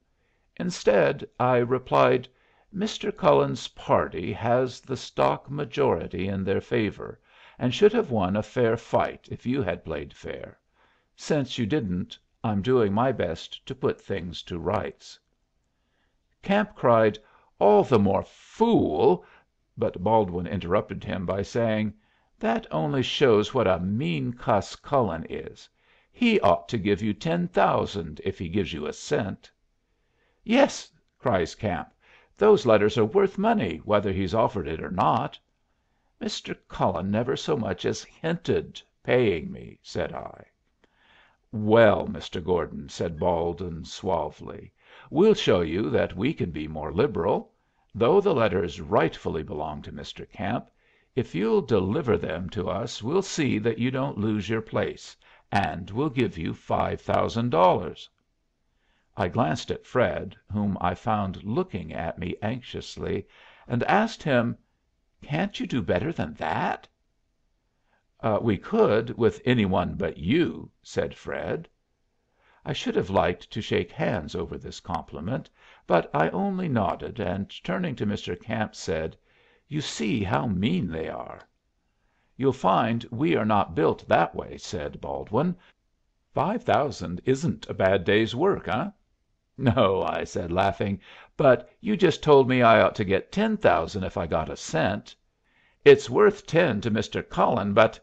Instead, I replied, "Mr. Cullen's party has the stock majority in their favor, and should have won a fair fight if you had played fair. Since you didn't, I'm doing my best to put things to rights." Camp cried, "All the more fool!" but Baldwin interrupted him by saying, "That only shows what a mean cuss Cullen is. He ought to give you 10,000 if he gives you a cent." "Yes," cries Camp, "those letters are worth money, whether he's offered it or not." "Mr. Cullen never so much as hinted paying me," said I. "Well, Mr. Gordon," said Baldwin, suavely, "we'll show you that we can be more liberal. Though the letters rightfully belong to Mr. Camp, if you'll deliver them to us we'll see that you don't lose your place, and we'll give you $5,000." I glanced at Fred, whom I found looking at me anxiously, and asked him, "Can't you do better than that?" "We could with any one but you," said Fred. I should have liked to shake hands over this compliment, but I only nodded, and turning to Mr. Camp said, "You see how mean they are." "You'll find we are not built that way," said Baldwin. "5,000 isn't a bad day's work, eh?" "No," I said, laughing, "but you just told me I ought to get 10,000 if I got a cent." "It's worth 10 to Mr. Cullen, but—"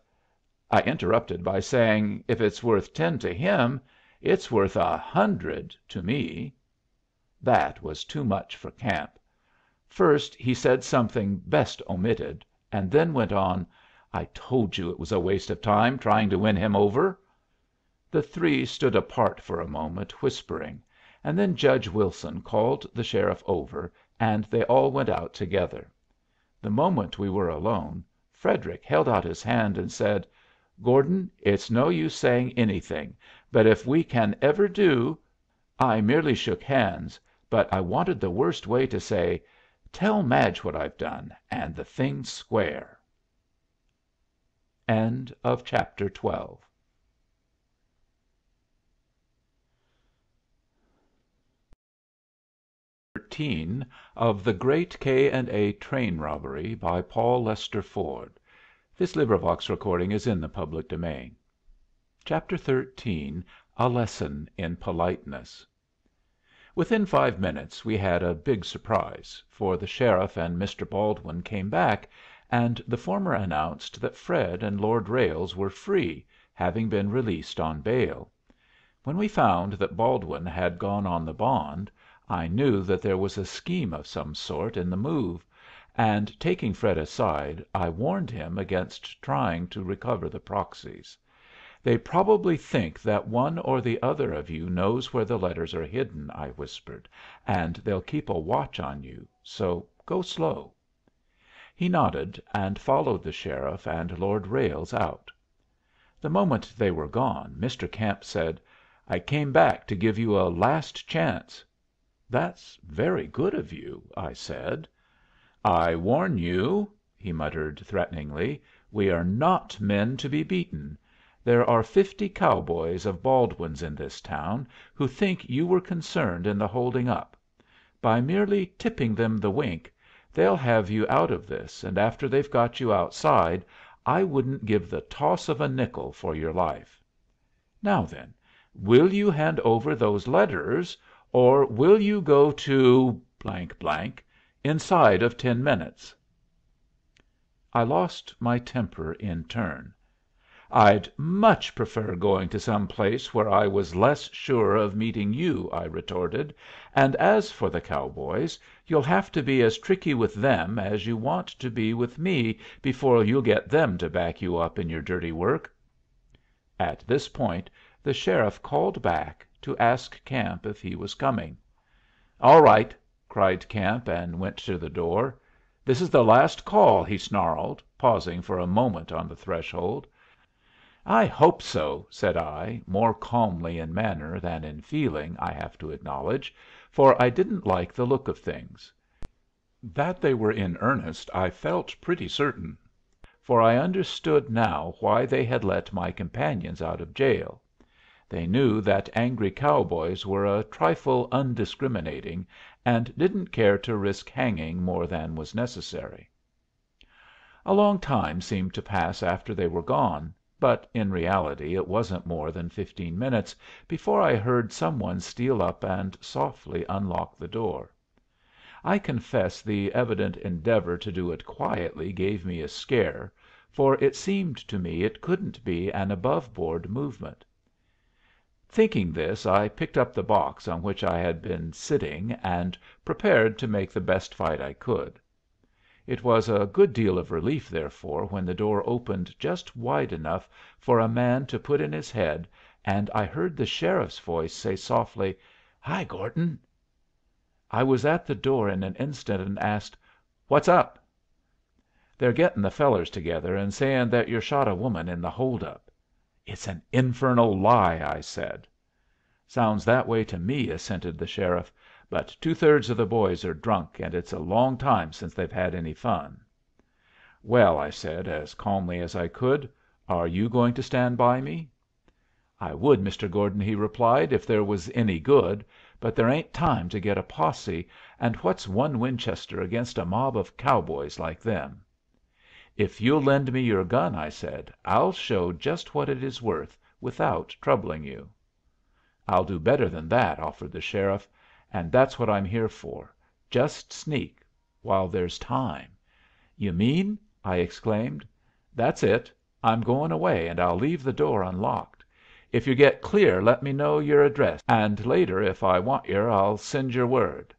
I interrupted by saying, "If it's worth 10 to him, it's worth 100 to me." That was too much for Camp. First he said something best omitted, and then went on, "I told you it was a waste of time trying to win him over." The three stood apart for a moment, whispering, and then Judge Wilson called the sheriff over, and they all went out together. The moment we were alone, Frederic held out his hand and said, "Gordon, it's no use saying anything, but if we can ever do—" I merely shook hands, but I wanted the worst way to say, "Tell Madge what I've done, and the thing's square." Chapter 13 of The Great K&A Train Robbery by Paul Lester Ford. Chapter 13 A Lesson in Politeness. Within 5 minutes we had a big surprise, for the sheriff and Mr. Baldwin came back, and the former announced that Fred and Lord Ralles were free, having been released on bail. When we found that Baldwin had gone on the bond, I knew that there was a scheme of some sort in the move, and taking Fred aside, I warned him against trying to recover the proxies. "They probably think that one or the other of you knows where the letters are hidden," I whispered, "and they'll keep a watch on you, so go slow." He nodded, and followed the sheriff and Lord Ralles out. The moment they were gone, Mr. Camp said, "I came back to give you a last chance." "That's very good of you," I said. "I warn you," he muttered, threateningly, "we are not men to be beaten. There are 50 cowboys of Baldwin's in this town who think you were concerned in the holding up. By merely tipping them the wink, they'll have you out of this, and after they've got you outside I wouldn't give the toss of a nickel for your life. Now, then, will you hand over those letters, or will you go to inside of 10 minutes?" I lost my temper in turn. "I'd much prefer going to some place where I was less sure of meeting you," I retorted. "And as for the cowboys, you'll have to be as tricky with them as you want to be with me before you'll get them to back you up in your dirty work." At this point the sheriff called back to ask Camp if he was coming. "All right," cried Camp, and went to the door. "This is the last call," he snarled, pausing for a moment on the threshold. "I hope so," said I, more calmly in manner than in feeling, I have to acknowledge, for I didn't like the look of things. That they were in earnest I felt pretty certain, for I understood now why they had let my companions out of jail. They knew that angry cowboys were a trifle undiscriminating, and didn't care to risk hanging more than was necessary. A long time seemed to pass after they were gone, but in reality it wasn't more than 15 minutes before I heard some one steal up and softly unlock the door. I confess the evident endeavor to do it quietly gave me a scare, for it seemed to me it couldn't be an above board movement. Thinking this, I picked up the box on which I had been sitting and prepared to make the best fight I could. It was a good deal of relief, therefore, when the door opened just wide enough for a man to put in his head, and I heard the sheriff's voice say softly, "Hi, Gordon." I was at the door in an instant, and asked, "What's up?" "They're getting the fellers together and saying that you shot a woman in the hold up." "It's an infernal lie," I said. "Sounds that way to me," assented the sheriff. "But 2/3 of the boys are drunk, and it's a long time since they've had any fun." "Well," I said, as calmly as I could, "are you going to stand by me?" "I would, Mr. Gordon," he replied, "if there was any good, but there ain't time to get a posse, and what's one Winchester against a mob of cowboys like them?" "If you'll lend me your gun," I said, "I'll show just what it is worth, without troubling you." "I'll do better than that," offered the sheriff. "And that's what I'm here for. Just sneak while there's time." "You mean?" I exclaimed. "That's it. I'm going away, and I'll leave the door unlocked. If you get clear let me know your address, and later if I want yer I'll send yer word."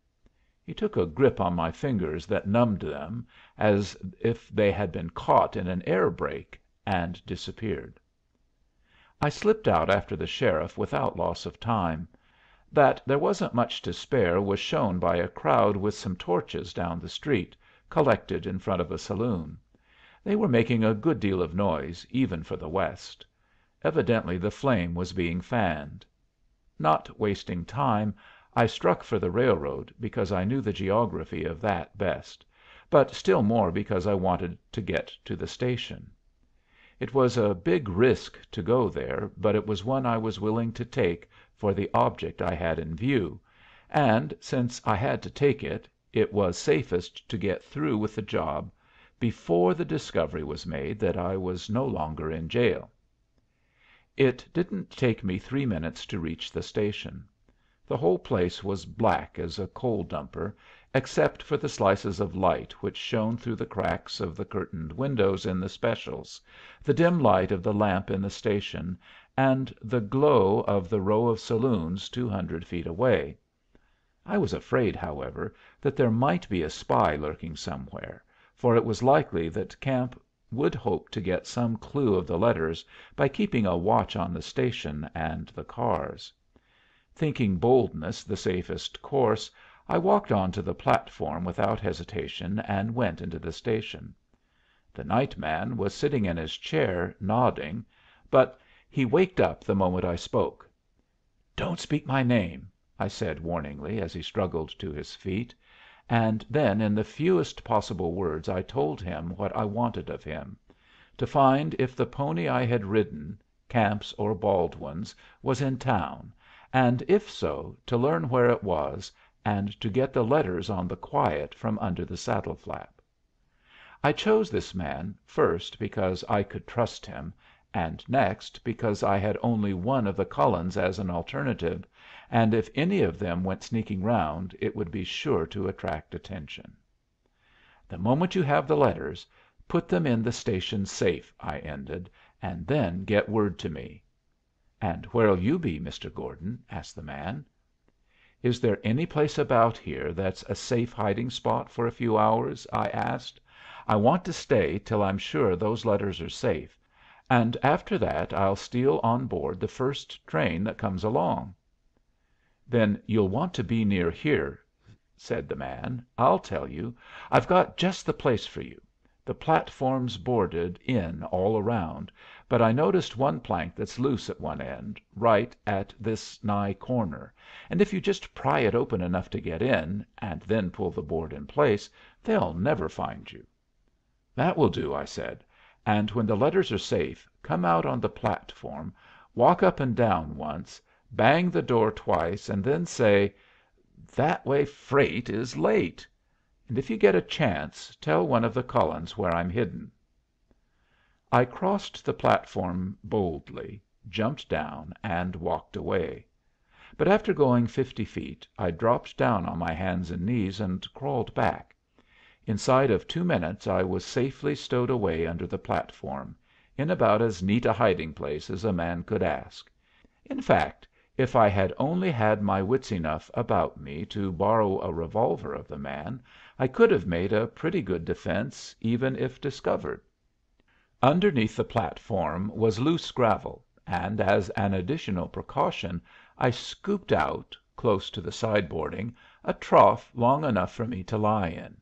He took a grip on my fingers that numbed them, as if they had been caught in an air brake, and disappeared. I slipped out after the sheriff without loss of time. That there wasn't much to spare was shown by a crowd with some torches down the street, collected in front of a saloon. They were making a good deal of noise, even for the West. Evidently the flame was being fanned. Not wasting time, I struck for the railroad, because I knew the geography of that best, but still more because I wanted to get to the station. It was a big risk to go there, but it was one I was willing to take for the object I had in view, and, since I had to take it, it was safest to get through with the job before the discovery was made that I was no longer in jail. It didn't take me 3 minutes to reach the station. The whole place was black as a coal dumper, except for the slices of light which shone through the cracks of the curtained windows in the specials, the dim light of the lamp in the station, and the glow of the row of saloons 200 feet away. I was afraid, however, that there might be a spy lurking somewhere, for it was likely that Camp would hope to get some clue of the letters by keeping a watch on the station and the cars. Thinking boldness the safest course, I walked on to the platform without hesitation and went into the station. The night man was sitting in his chair, nodding, but he waked up the moment I spoke. "Don't speak my name," I said warningly, as he struggled to his feet. and then in the fewest possible words I told him what I wanted of him: to find if the pony I had ridden, Camp's or Baldwin's, was in town, and, if so, to learn where it was, and to get the letters on the quiet from under the saddle flap. I chose this man, first because I could trust him, and next because I had only one of the Cullens as an alternative, and if any of them went sneaking round it would be sure to attract attention. "The moment you have the letters, put them in the station safe," I ended, "and then get word to me." "And where'll you be, Mr. Gordon?" asked the man. "Is there any place about here that's a safe hiding spot for a few hours?" I asked. "I want to stay till I'm sure those letters are safe, and after that I'll steal on board the first train that comes along." "Then you'll want to be near here," said the man. "I'll tell you. I've got just the place for you. The platform's boarded in all around, but I noticed one plank that's loose at one end, right at this nigh corner, and if you just pry it open enough to get in, and then pull the board in place, they'll never find you." "That will do," I said. "And when the letters are safe, come out on the platform, walk up and down once, bang the door twice, and then say, 'That way freight is late.' And if you get a chance, tell one of the Cullens where I'm hidden." I crossed the platform boldly, jumped down, and walked away. But after going 50 feet I dropped down on my hands and knees and crawled back. Inside of 2 minutes I was safely stowed away under the platform, in about as neat a hiding place as a man could ask. In fact, if I had only had my wits enough about me to borrow a revolver of the man, I could have made a pretty good defense even if discovered. Underneath the platform was loose gravel, and as an additional precaution I scooped out, close to the sideboarding, a trough long enough for me to lie in.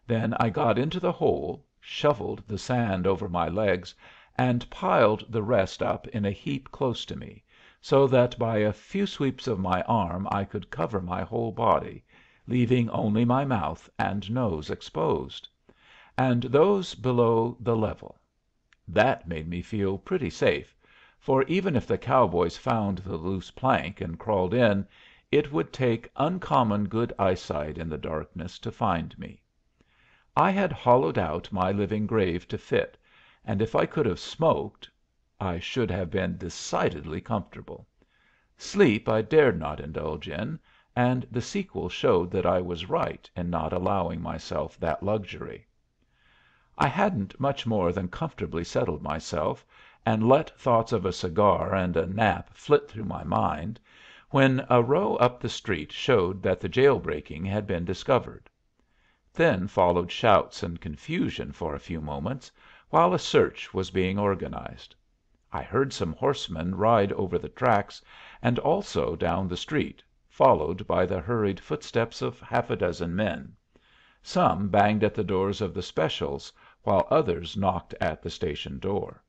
Then I got into the hole, shoveled the sand over my legs, and piled the rest up in a heap close to me, so that by a few sweeps of my arm I could cover my whole body, leaving only my mouth and nose exposed, and those below the level. That made me feel pretty safe, for even if the cowboys found the loose plank and crawled in, it would take uncommon good eyesight in the darkness to find me. I had hollowed out my living grave to fit, and if I could have smoked I should have been decidedly comfortable. Sleep I dared not indulge in, and the sequel showed that I was right in not allowing myself that luxury. I hadn't much more than comfortably settled myself, and let thoughts of a cigar and a nap flit through my mind, when a row up the street showed that the jail breaking had been discovered. Then followed shouts and confusion for a few moments, while a search was being organized. I heard some horsemen ride over the tracks, and also down the street, followed by the hurried footsteps of half a dozen men. Some banged at the doors of the specials, while others knocked at the station door.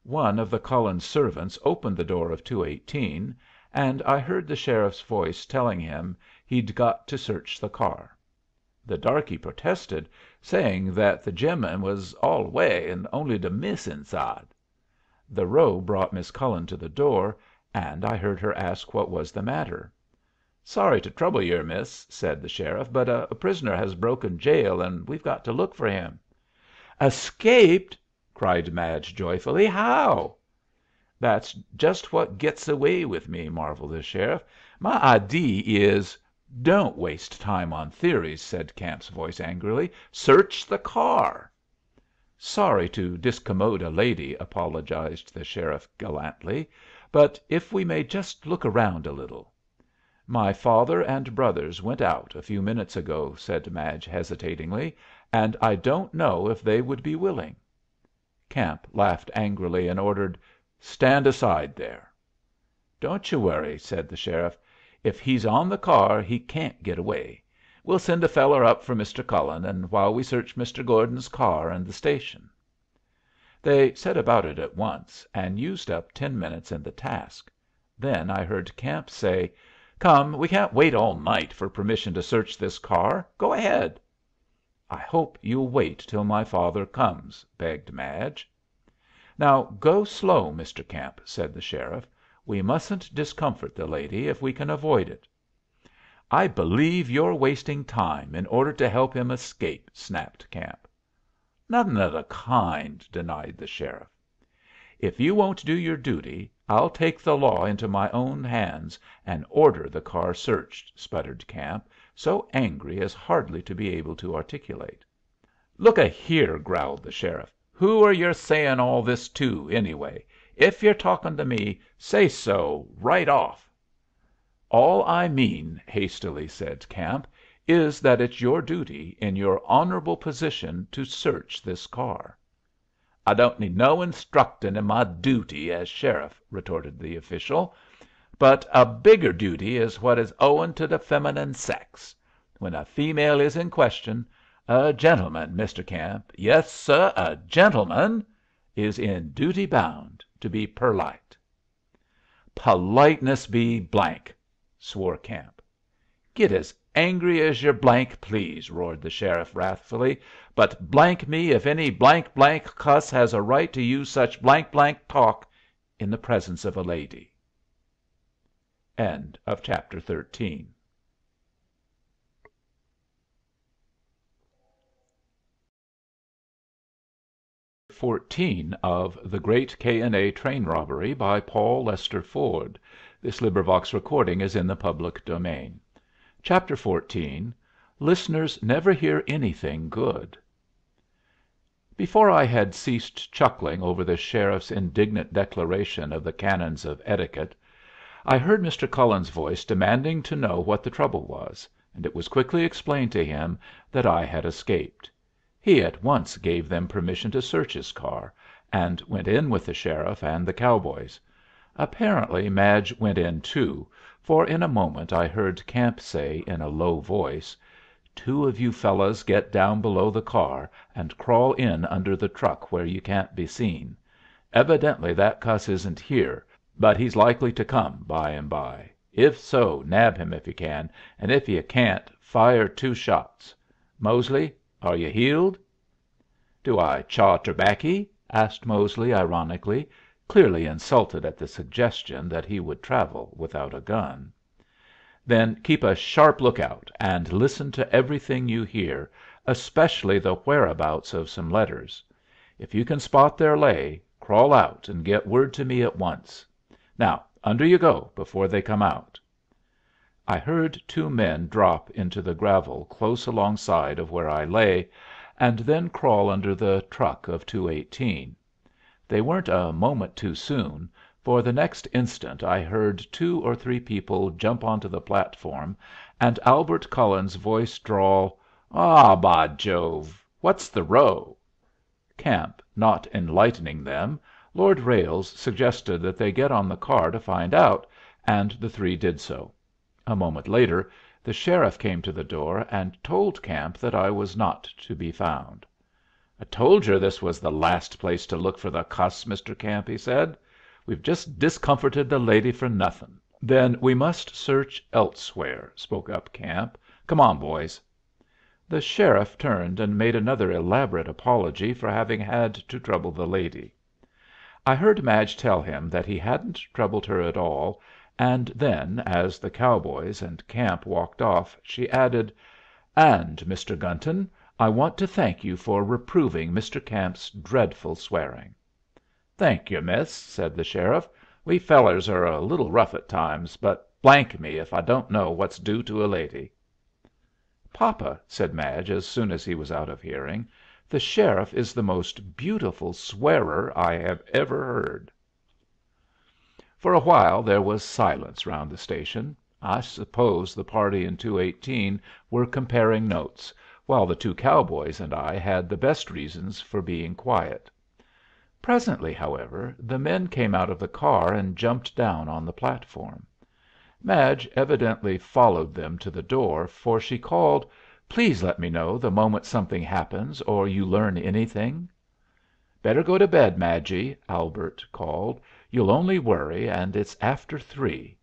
One of the Cullens' servants opened the door of 218, and I heard the sheriff's voice telling him he'd got to search the car. The darkey protested, saying that the gemmen was all away, and only the miss inside. The row brought Miss Cullen to the door, and I heard her ask what was the matter. "Sorry to trouble yer, miss," said the sheriff, "but a prisoner has broken jail, and we've got to look for him." "Escaped!" cried Madge, joyfully. "How?" "That's just what gets away with me," marveled the sheriff. "My idee is " "Don't waste time on theories," said Camp's voice, angrily. "Search the car." "Sorry to discommode a lady," apologized the sheriff, gallantly, "but if we may just look around a little." "My father and brothers went out a few minutes ago," said Madge, hesitatingly, "and I don't know if they would be willing." Camp laughed angrily, and ordered, "Stand aside there." "Don't you worry," said the sheriff. "If he's on the car he can't get away. We'll send a feller up for Mr. Cullen, and while we search Mr. Gordon's car and the station." They set about it at once, and used up 10 minutes in the task. Then I heard Camp say, Come, we can't wait all night for permission to search this car. Go ahead." "I hope you'll wait till my father comes," begged Madge. "Now go slow, Mr. Camp," said the sheriff. "We mustn't discomfort the lady if we can avoid it." "I believe you're wasting time in order to help him escape," snapped Camp. "Nothing of the kind," denied the sheriff. "If you won't do your duty, I'll take the law into my own hands and order the car searched," sputtered Camp, so angry as hardly to be able to articulate. "Look a here," growled the sheriff, "who are yer saying all this to, anyway? If you're talking to me, say so right off." "All I mean," hastily said Camp, "is that it's your duty, in your honorable position, to search this car." "I don't need no instructin' in my dooty as sheriff," retorted the official. "But a bigger duty is what is owin' to the feminine sex. When a female is in question, a gentleman, Mr. Camp, yes, sir, a gentleman, is in duty bound to be perlite." "Politeness be !" swore Camp. "Git as angry as yer please," roared the sheriff, wrathfully, "but me if any cuss has a right to use such talk in the presence of a lady." Chapter 14 of The Great K&A Train Robbery by Paul Lester Ford. This recording is in the public domain. Chapter 14. Listeners never hear anything good. Before I had ceased chuckling over the sheriff's indignant declaration of the canons of etiquette, I heard Mr. Cullen's voice demanding to know what the trouble was, and it was quickly explained to him that I had escaped. He at once gave them permission to search his car, and went in with the sheriff and the cowboys. Apparently Madge went in too, for in a moment I heard Camp say, in a low voice, "Two of you fellows get down below the car and crawl in under the truck where you can't be seen. Evidently that cuss isn't here, but he's likely to come by and by. If so, nab him if you can, and if you can't, fire 2 shots. Mosely, are you heeled?" "Do I chaw terbaccy?" asked Mosely, ironically, clearly insulted at the suggestion that he would travel without a gun. "Then keep a sharp lookout, and listen to everything you hear, especially the whereabouts of some letters. If you can spot their lay, crawl out and get word to me at once. Now under you go before they come out." I heard 2 men drop into the gravel close alongside of where I lay, and then crawl under the truck of 218. They weren't a moment too soon, for the next instant I heard 2 or 3 people jump onto the platform, and Albert Cullen's voice drawl, "Ah, by Jove! What's the row?" Camp not enlightening them, Lord Ralles suggested that they get on the car to find out, and the 3 did so. A moment later the sheriff came to the door and told Camp that I was not to be found. "I told yer this was the last place to look for the cuss, Mr. Camp," he said. "We've just discomforted the lady for nothing." "Then we must search elsewhere," spoke up Camp. "Come on, boys." The sheriff turned and made another elaborate apology for having had to trouble the lady. I heard Madge tell him that he hadn't troubled her at all, and then, as the cowboys and Camp walked off, she added, "And, Mr. Gunton, I want to thank you for reproving Mr. Camp's dreadful swearing." "Thank yer, miss," said the sheriff. "We fellers are a little rough at times, but me if I don't know what's due to a lady." "Papa," said Madge, as soon as he was out of hearing, "the sheriff is the most beautiful swearer I have ever heard." For a while there was silence round the station. I suppose the party in 218 were comparing notes, while the 2 cowboys and I had the best reasons for being quiet. Presently, however, the men came out of the car and jumped down on the platform. Madge evidently followed them to the door, for she called, "Please let me know the moment something happens or you learn anything." "Better go to bed, Madgie," Albert called. "You'll only worry, and it's after 3."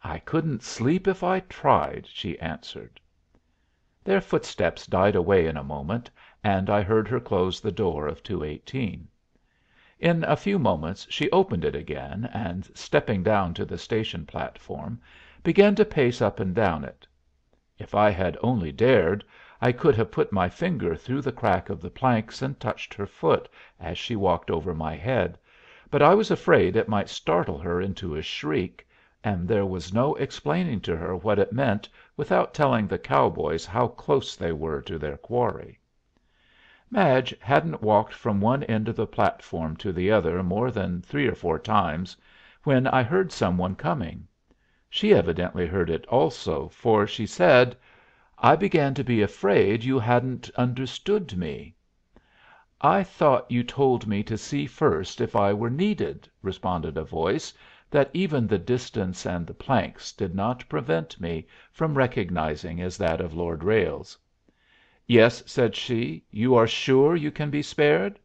"I couldn't sleep if I tried," she answered. Their footsteps died away in a moment, and I heard her close the door of 218. In a few moments she opened it again, and, stepping down to the station platform, began to pace up and down it. If I had only dared, I could have put my finger through the crack of the planks and touched her foot as she walked over my head, but I was afraid it might startle her into a shriek, and there was no explaining to her what it meant without telling the cowboys how close they were to their quarry. Madge hadn't walked from one end of the platform to the other more than 3 or 4 times when I heard some one coming. She evidently heard it also, for she said, "I began to be afraid you hadn't understood me." "I thought you told me to see first if I were needed," responded a voice that even the distance and the planks did not prevent me from recognizing as that of Lord Ralles. "Yes," said she. "You are sure you can be spared?"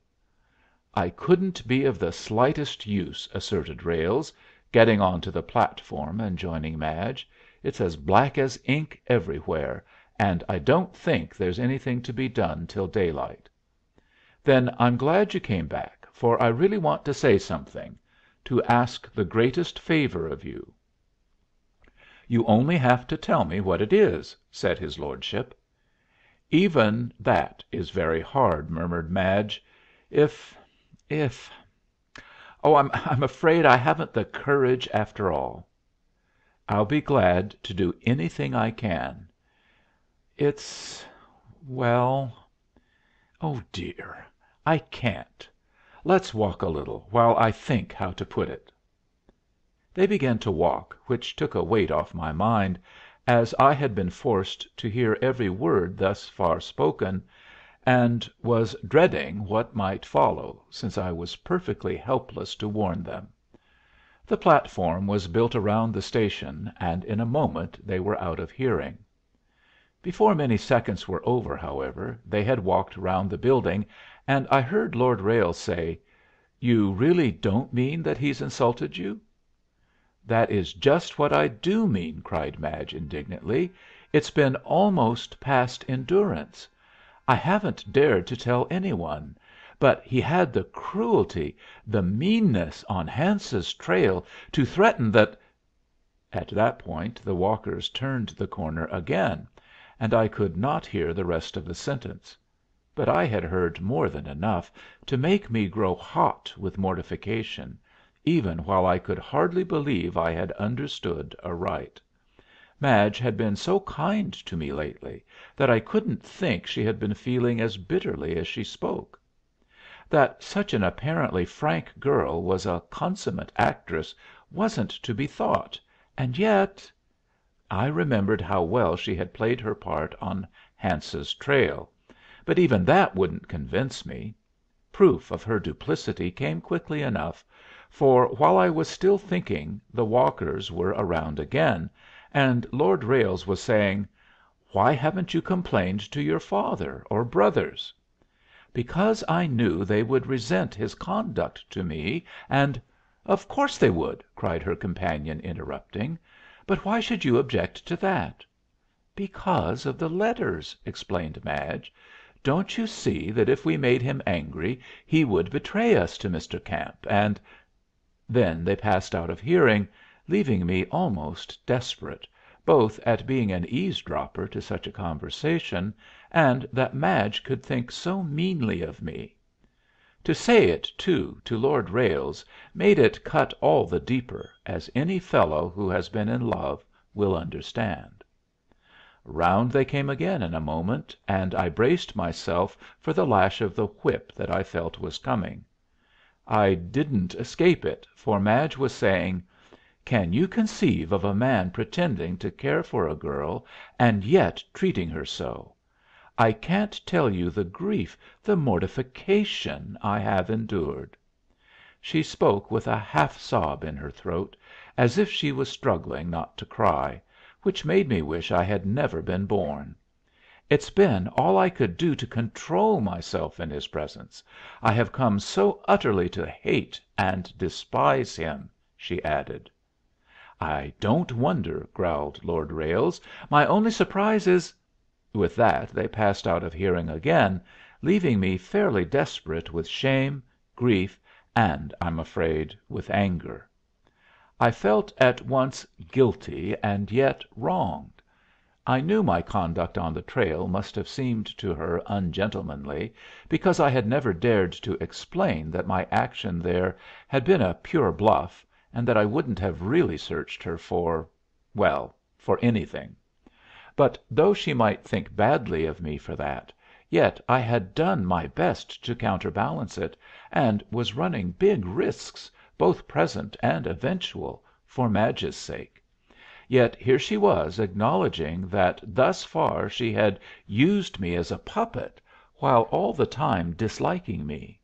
"I couldn't be of the slightest use," asserted Ralles, getting on to the platform and joining Madge. "It's as black as ink everywhere, and I don't think there's anything to be done till daylight." "Then I'm glad you came back, for I really want to say something to ask the greatest favor of you." "You only have to tell me what it is," said his lordship. "Even that is very hard," murmured Madge. "If oh, I'm afraid I haven't the courage after all." "I'll be glad to do anything I can." "It's well oh, dear, I can't. Let's walk a little while I think how to put it." They began to walk, which took a weight off my mind, as I had been forced to hear every word thus far spoken, and was dreading what might follow, since I was perfectly helpless to warn them. The platform was built around the station, and in a moment they were out of hearing. Before many seconds were over, however, they had walked round the building, and I heard Lord Ralles say, "You really don't mean that he's insulted you?" "That is just what I do mean," cried Madge, indignantly. "It's been almost past endurance. I haven't dared to tell any one, but he had the cruelty, the meanness, on Hance's trail to threaten that " At that point the walkers turned the corner again, and I could not hear the rest of the sentence. But I had heard more than enough to make me grow hot with mortification, even while I could hardly believe I had understood aright. Madge had been so kind to me lately that I couldn't think she had been feeling as bitterly as she spoke. That such an apparently frank girl was a consummate actress wasn't to be thought, and yet I remembered how well she had played her part on Hance's trail, but even that wouldn't convince me. Proof of her duplicity came quickly enough, for while I was still thinking the walkers were around again, and Lord Ralles was saying, "Why haven't you complained to your father or brothers?" "Because I knew they would resent his conduct to me, and " "Of course they would!" cried her companion, interrupting. "But why should you object to that?" "Because of the letters," explained Madge. "Don't you see that if we made him angry he would betray us to Mr. Camp, and " Then they passed out of hearing, leaving me almost desperate, both at being an eavesdropper to such a conversation, and that Madge could think so meanly of me. To say it, too, to Lord Ralles made it cut all the deeper, as any fellow who has been in love will understand. Round they came again in a moment, and I braced myself for the lash of the whip that I felt was coming. I didn't escape it, for Madge was saying, "Can you conceive of a man pretending to care for a girl and yet treating her so? I can't tell you the grief, the mortification I have endured." She spoke with a half sob in her throat, as if she was struggling not to cry, which made me wish I had never been born. "It's been all I could do to control myself in his presence. I have come so utterly to hate and despise him," she added. "I don't wonder," growled Lord Ralles. "My only surprise is " With that they passed out of hearing again, leaving me fairly desperate with shame, grief, and, I'm afraid, with anger. I felt at once guilty and yet wronged. I knew my conduct on the trail must have seemed to her ungentlemanly, because I had never dared to explain that my action there had been a pure bluff, and that I wouldn't have really searched her for well, for anything. But though she might think badly of me for that, yet I had done my best to counterbalance it, and was running big risks, both present and eventual, for Madge's sake. Yet here she was acknowledging that thus far she had used me as a puppet, while all the time disliking me.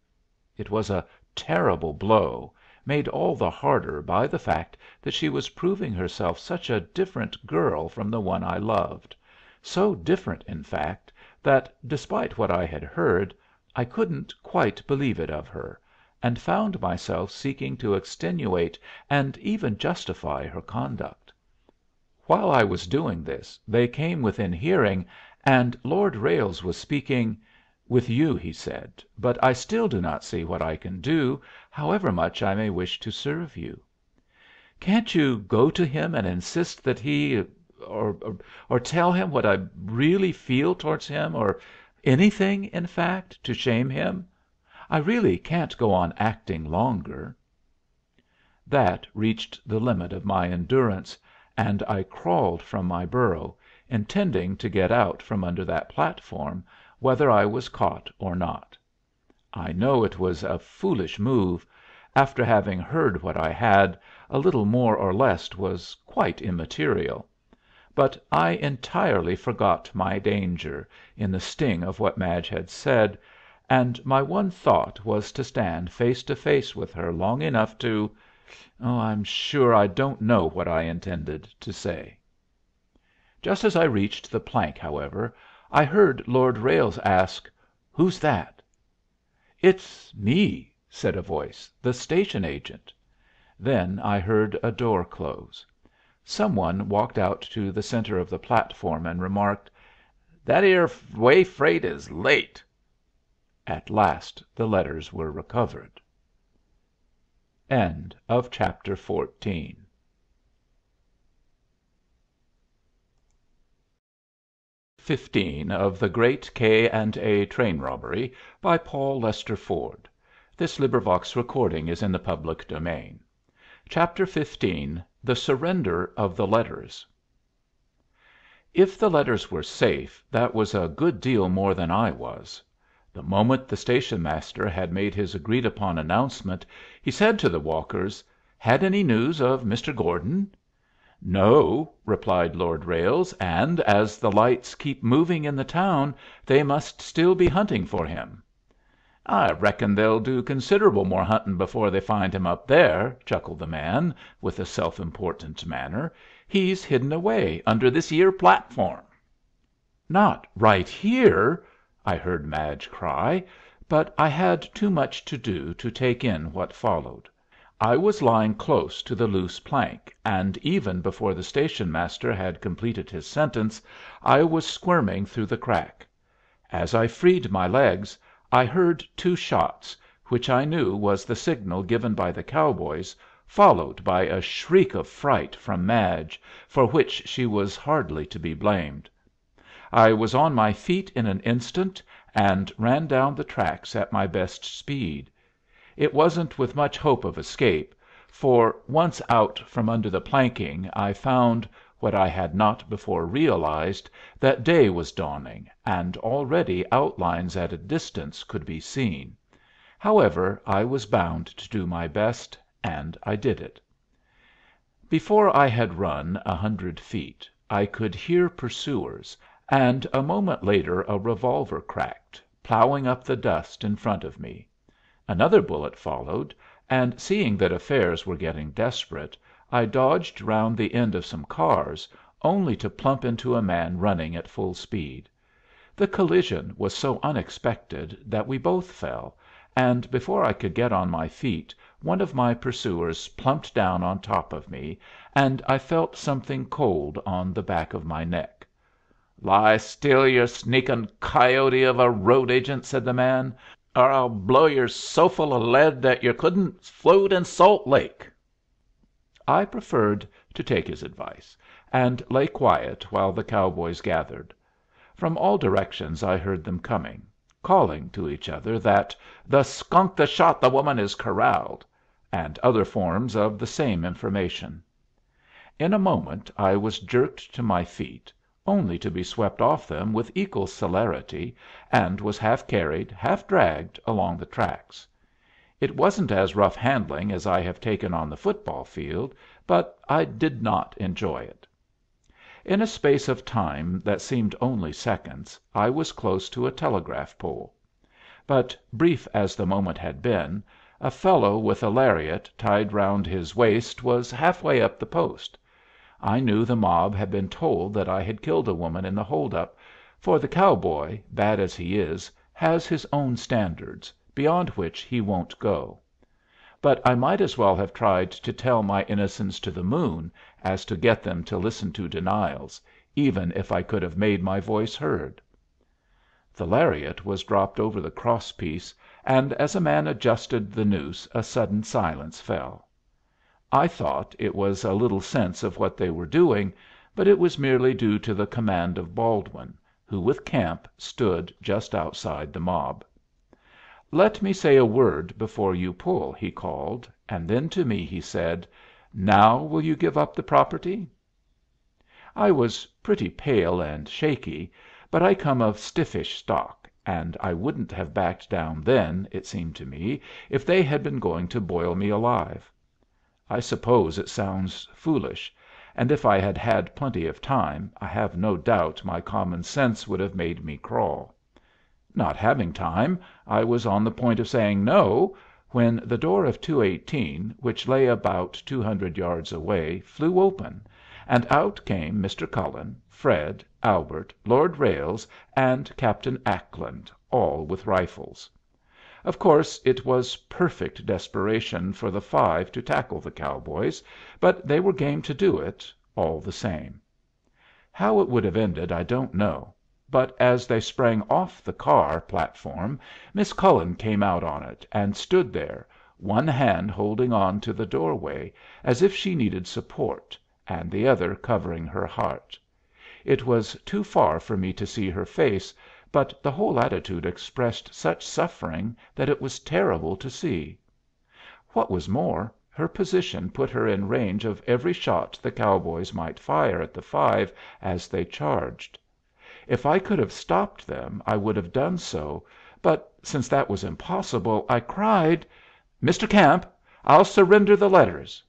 It was a terrible blow, made all the harder by the fact that she was proving herself such a different girl from the one I loved, so different, in fact, that, despite what I had heard, I couldn't quite believe it of her, and found myself seeking to extenuate and even justify her conduct. While I was doing this they came within hearing, and Lord Ralles was speaking. "With you," he said, "but I still do not see what I can do, however much I may wish to serve you." "Can't you go to him and insist that he or tell him what I really feel towards him, or anything, in fact, to shame him? I really can't go on acting longer." That reached the limit of my endurance, and I crawled from my burrow, intending to get out from under that platform, whether I was caught or not. I know it was a foolish move. After having heard what I had, a little more or less was quite immaterial. But I entirely forgot my danger in the sting of what Madge had said, and my one thought was to stand face to face with her long enough to I'm sure I don't know what I intended to say. Just as I reached the plank, however, I heard Lord Ralles ask, "Who's that?" "It's me," said a voice, "the station agent." Then I heard a door close. Some one walked out to the centre of the platform and remarked, "That 'ere way freight is late." At last the letters were recovered. Chapter 15 of the Great K. & A. Train Robbery by Paul Lester Ford. Chapter 15 The Surrender of the Letters. If the letters were safe, that was a good deal more than I was. The moment the station master had made his agreed upon announcement, he said to the walkers, "Had any news of Mr. Gordon?" "No," replied Lord Ralles, "and as the lights keep moving in the town, they must still be hunting for him." "I reckon they'll do considerable more hunting before they find him up there," chuckled the man, with a self important manner. "He's hidden away under this 'ere platform." "Not right here!" I heard Madge cry, but I had too much to do to take in what followed. I was lying close to the loose plank, and even before the station master had completed his sentence I was squirming through the crack. As I freed my legs I heard two shots, which I knew was the signal given by the cowboys, followed by a shriek of fright from Madge, for which she was hardly to be blamed. I was on my feet in an instant, and ran down the tracks at my best speed. It wasn't with much hope of escape, for, once out from under the planking, I found, what I had not before realized, that day was dawning, and already outlines at a distance could be seen. However, I was bound to do my best, and I did it. Before I had run 100 feet I could hear pursuers, and a moment later a revolver cracked, ploughing up the dust in front of me. Another bullet followed, and seeing that affairs were getting desperate, I dodged round the end of some cars, only to plump into a man running at full speed. The collision was so unexpected that we both fell, and before I could get on my feet one of my pursuers plumped down on top of me, and I felt something cold on the back of my neck. "Lie still, yer sneakin' coyote of a road agent," said the man, "or I'll blow yer so full of lead that yer couldn't float in Salt Lake." I preferred to take his advice, and lay quiet while the cowboys gathered. From all directions I heard them coming, calling to each other that "the skunk that shot the woman is corralled," and other forms of the same information. In a moment I was jerked to my feet, only to be swept off them with equal celerity, and was half carried, half dragged along the tracks. It wasn't as rough handling as I have taken on the football field, but I did not enjoy it. In a space of time that seemed only seconds I was close to a telegraph pole. But, brief as the moment had been, a fellow with a lariat tied round his waist was halfway up the post. I knew the mob had been told that I had killed a woman in the hold up, for the cowboy, bad as he is, has his own standards, beyond which he won't go. But I might as well have tried to tell my innocence to the moon as to get them to listen to denials, even if I could have made my voice heard. The lariat was dropped over the cross piece, and as a man adjusted the noose a sudden silence fell. I thought it was a little sense of what they were doing, but it was merely due to the command of Baldwin, who with Camp stood just outside the mob. "Let me say a word before you pull," he called, and then to me he said, "Now will you give up the property?" I was pretty pale and shaky, but I come of stiffish stock, and I wouldn't have backed down then, it seemed to me, if they had been going to boil me alive. I suppose it sounds foolish, and if I had had plenty of time I have no doubt my common sense would have made me crawl. Not having time, I was on the point of saying no, when the door of 218, which lay about 200 yards away, flew open, and out came Mr. Cullen, Fred, Albert, Lord Ralles, and Captain Ackland, all with rifles. Of course it was perfect desperation for the five to tackle the cowboys, but they were game to do it, all the same. How it would have ended I don't know, but as they sprang off the car platform Miss Cullen came out on it, and stood there, one hand holding on to the doorway, as if she needed support, and the other covering her heart. It was too far for me to see her face, but the whole attitude expressed such suffering that it was terrible to see. What was more, her position put her in range of every shot the cowboys might fire at the five as they charged. If I could have stopped them I would have done so, but since that was impossible, I cried, "Mr. Camp, I'll surrender the letters."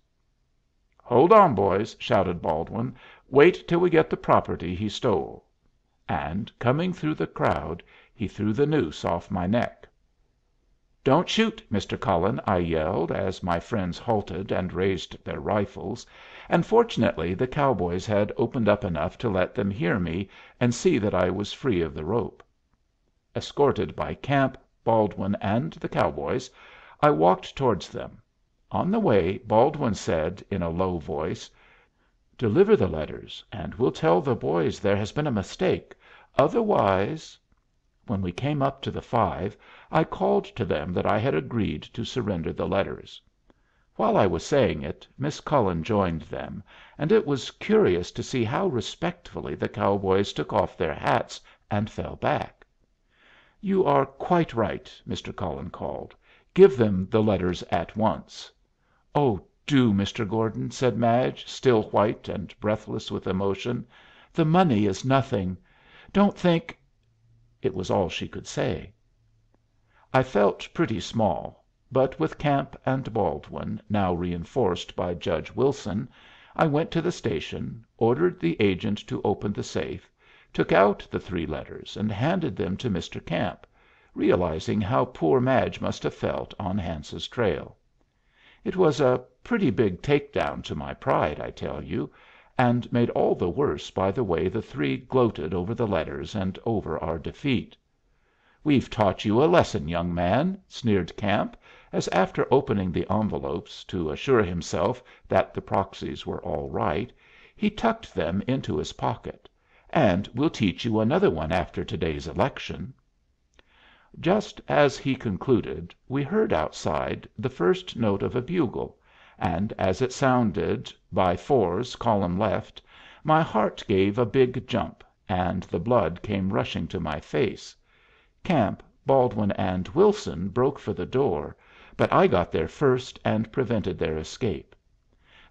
"Hold on, boys," shouted Baldwin. "Wait till we get the property he stole." And, coming through the crowd, he threw the noose off my neck. "Don't shoot, Mr. Cullen," I yelled, as my friends halted and raised their rifles, and fortunately the cowboys had opened up enough to let them hear me and see that I was free of the rope. Escorted by Camp, Baldwin, and the cowboys, I walked towards them. On the way Baldwin said, in a low voice, "Deliver the letters, and we'll tell the boys there has been a mistake. Otherwise " When we came up to the five, I called to them that I had agreed to surrender the letters. While I was saying it, Miss Cullen joined them, and it was curious to see how respectfully the cowboys took off their hats and fell back. "You are quite right," Mr. Cullen called. "Give them the letters at once." "Oh, do, Mr. Gordon," said Madge, still white and breathless with emotion. "The money is nothing. Don't think " It was all she could say. I felt pretty small, but with Camp and Baldwin, now reinforced by Judge Wilson, I went to the station, ordered the agent to open the safe, took out the three letters, and handed them to Mr. Camp, realizing how poor Madge must have felt on Hance's trail. It was a pretty big take down to my pride, I tell you, and made all the worse by the way the three gloated over the letters and over our defeat. "We've taught you a lesson, young man," sneered Camp, as after opening the envelopes, to assure himself that the proxies were all right, he tucked them into his pocket. "And we'll teach you another one after to day's election." Just as he concluded, we heard outside the first note of a bugle, and as it sounded "by fours, column left," my heart gave a big jump, and the blood came rushing to my face. Camp, Baldwin, and Wilson broke for the door, but I got there first and prevented their escape.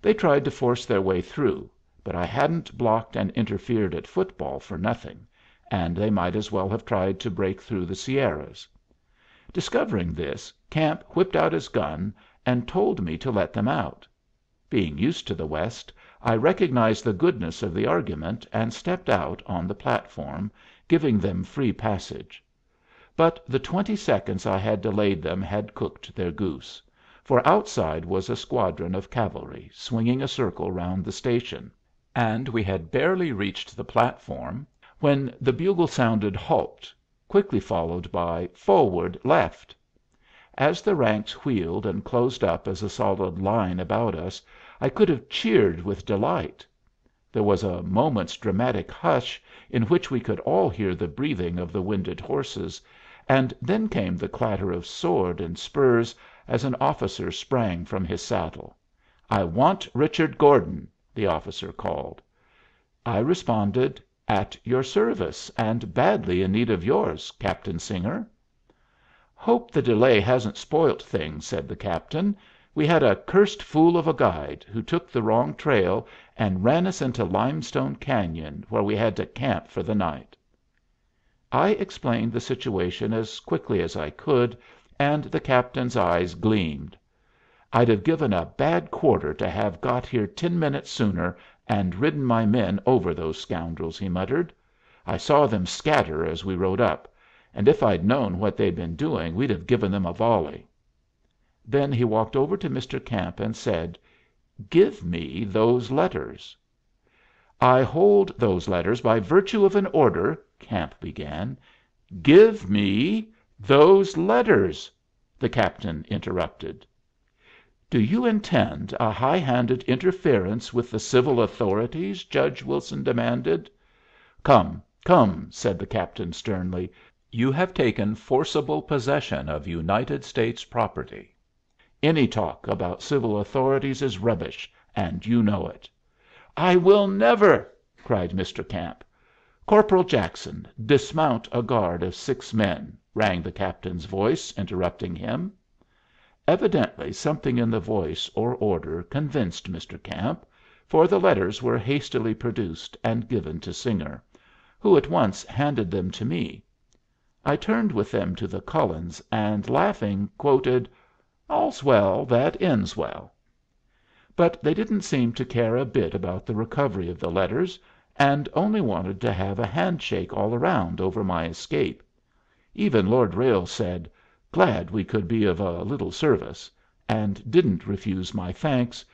They tried to force their way through, but I hadn't blocked and interfered at football for nothing, and they might as well have tried to break through the Sierras. Discovering this, Camp whipped out his gun and told me to let them out. Being used to the West, I recognized the goodness of the argument and stepped out on the platform, giving them free passage. But the 20 seconds I had delayed them had cooked their goose, for outside was a squadron of cavalry swinging a circle round the station, and we had barely reached the platform when the bugle sounded "Halt," quickly followed by "Forward, left." As the ranks wheeled and closed up as a solid line about us, I could have cheered with delight. There was a moment's dramatic hush in which we could all hear the breathing of the winded horses, and then came the clatter of sword and spurs as an officer sprang from his saddle. "I want Richard Gordon," the officer called. I responded, "At your service, and badly in need of yours, Captain Singer." "Hope the delay hasn't spoilt things," said the captain. "We had a cursed fool of a guide, who took the wrong trail and ran us into Limestone Canyon, where we had to camp for the night." I explained the situation as quickly as I could, and the captain's eyes gleamed. "I'd have given a bad quarter to have got here 10 minutes sooner and ridden my men over those scoundrels," he muttered. "I saw them scatter as we rode up, and if I'd known what they'd been doing we'd have given them a volley." Then he walked over to Mr. Camp and said, "Give me those letters." "I hold those letters by virtue of an order," Camp began. "Give me those letters," the captain interrupted. "Do you intend a high handed interference with the civil authorities?" Judge Wilson demanded. "Come, come," said the captain, sternly. "You have taken forcible possession of United States property. Any talk about civil authorities is rubbish, and you know it." "I will never!" cried Mr. Camp. "Corporal Jackson, dismount a guard of 6 men," rang the captain's voice, interrupting him. Evidently something in the voice or order convinced Mr. Camp, for the letters were hastily produced and given to Singer, who at once handed them to me. I turned with them to the Cullens, and, laughing, quoted, "All's well that ends well." But they didn't seem to care a bit about the recovery of the letters, and only wanted to have a hand shake all around over my escape. Even Lord Ralles said, "Glad we could be of a little service," and didn't refuse my thanks,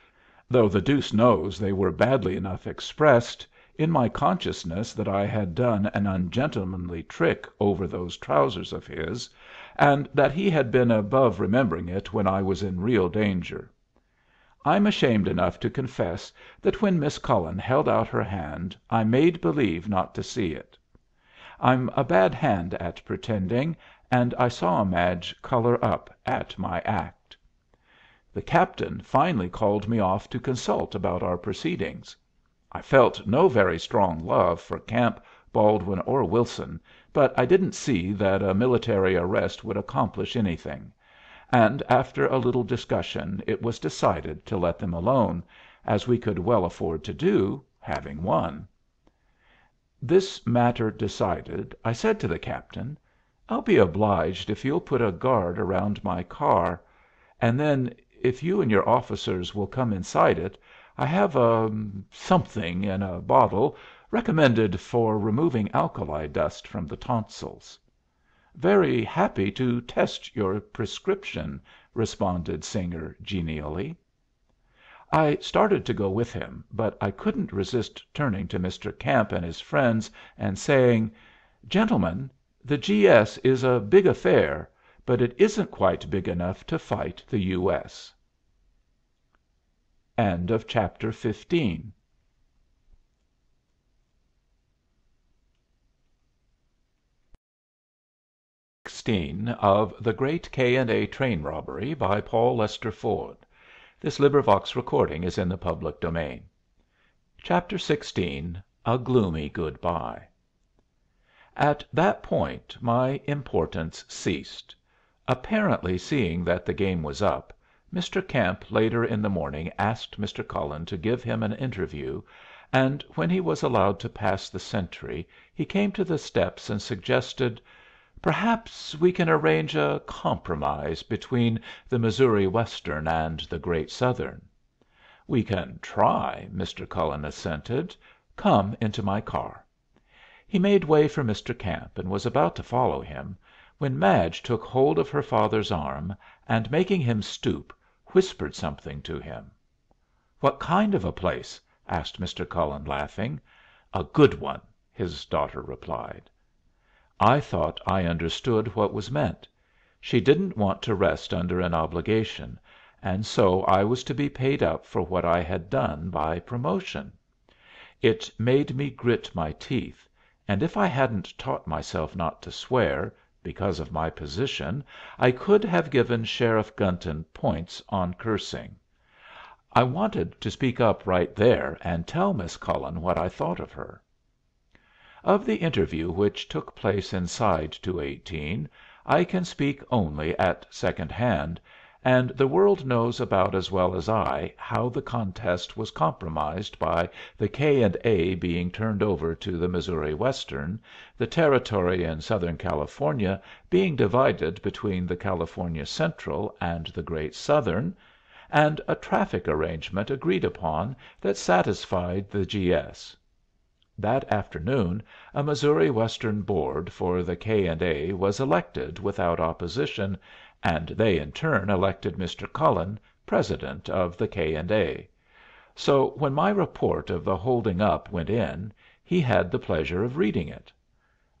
though the deuce knows they were badly enough expressed in my consciousness that I had done an ungentlemanly trick over those trousers of his, and that he had been above remembering it when I was in real danger. I'm ashamed enough to confess that when Miss Cullen held out her hand I made believe not to see it. I'm a bad hand at pretending, and I saw Madge color up at my act. The captain finally called me off to consult about our proceedings. I felt no very strong love for Camp, Baldwin, or Wilson, but I didn't see that a military arrest would accomplish anything, and after a little discussion it was decided to let them alone, as we could well afford to do, having won. This matter decided, I said to the captain, "I'll be obliged if you'll put a guard around my car, and then, if you and your officers will come inside it, I have something in a bottle recommended for removing alkali dust from the tonsils." "Very happy to test your prescription," responded Singer, genially. I started to go with him, but I couldn't resist turning to Mr. Camp and his friends and saying, "Gentlemen, The G.S. is a big affair, but it isn't quite big enough to fight the U.S. Chapter 16 of The Great K&A Train Robbery by Paul Lester Ford. Recording is in the public domain. Chapter 16 A Gloomy Goodbye. At that point my importance ceased. Apparently seeing that the game was up, Mr. Camp later in the morning asked Mr. Cullen to give him an interview, and when he was allowed to pass the sentry he came to the steps and suggested, "Perhaps we can arrange a compromise between the Missouri Western and the Great Southern." "We can try," Mr. Cullen assented. "Come into my car." He made way for Mr. Camp and was about to follow him, when Madge took hold of her father's arm, and making him stoop, whispered something to him. "What kind of a place?" asked Mr. Cullen, laughing. "A good one," his daughter replied. I thought I understood what was meant. She didn't want to rest under an obligation, and so I was to be paid up for what I had done by promotion. It made me grit my teeth, and if I hadn't taught myself not to swear, because of my position, I could have given Sheriff Gunton points on cursing. I wanted to speak up right there and tell Miss Cullen what I thought of her. Of the interview which took place inside 218 I can speak only at second hand, and the world knows about as well as I how the contest was compromised by the K&A being turned over to the Missouri Western, the territory in Southern California being divided between the California Central and the Great Southern, and a traffic arrangement agreed upon that satisfied the G.S. That afternoon a Missouri Western board for the K&A was elected without opposition, and they in turn elected Mr. Cullen president of the K&A. So when my report of the holding up went in, he had the pleasure of reading it.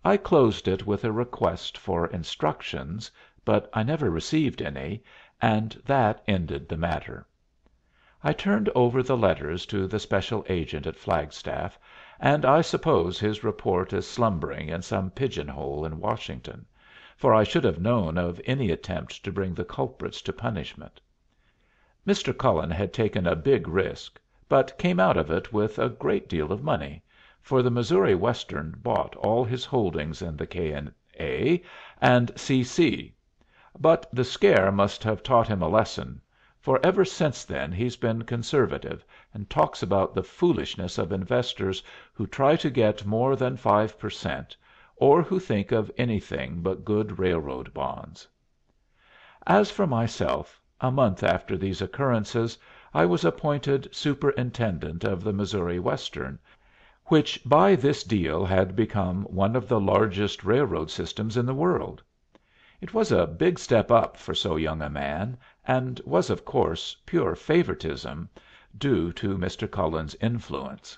I closed it with a request for instructions, but I never received any, and that ended the matter. I turned over the letters to the special agent at Flagstaff, and I suppose his report is slumbering in some pigeon hole in Washington, for I should have known of any attempt to bring the culprits to punishment. Mr. Cullen had taken a big risk, but came out of it with a great deal of money, for the Missouri Western bought all his holdings in the K&A and C.C. But the scare must have taught him a lesson, for ever since then he's been conservative, and talks about the foolishness of investors who try to get more than 5%, or who think of anything but good railroad bonds. As for myself, a month after these occurrences I was appointed superintendent of the Missouri Western, which by this deal had become one of the largest railroad systems in the world. It was a big step up for so young a man, and was of course pure favoritism, due to Mr. Cullen's influence.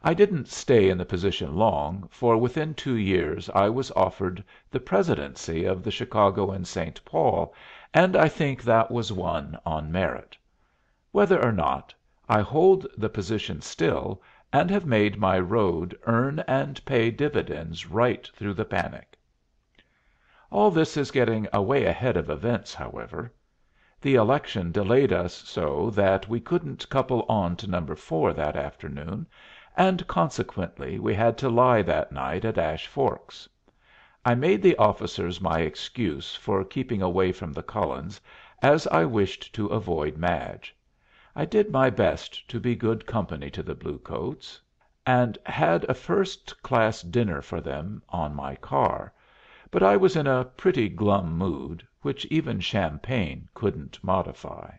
I didn't stay in the position long, for within 2 years I was offered the presidency of the Chicago and St. Paul, and I think that was won on merit. Whether or not, I hold the position still, and have made my road earn and pay dividends right through the panic. All this is getting away ahead of events, however. The election delayed us so that we couldn't couple on to number 4 that afternoon, and consequently we had to lie that night at Ash Forks. I made the officers my excuse for keeping away from the Cullens, as I wished to avoid Madge. I did my best to be good company to the bluecoats, and had a first-class dinner for them on my car, but I was in a pretty glum mood, which even champagne couldn't modify.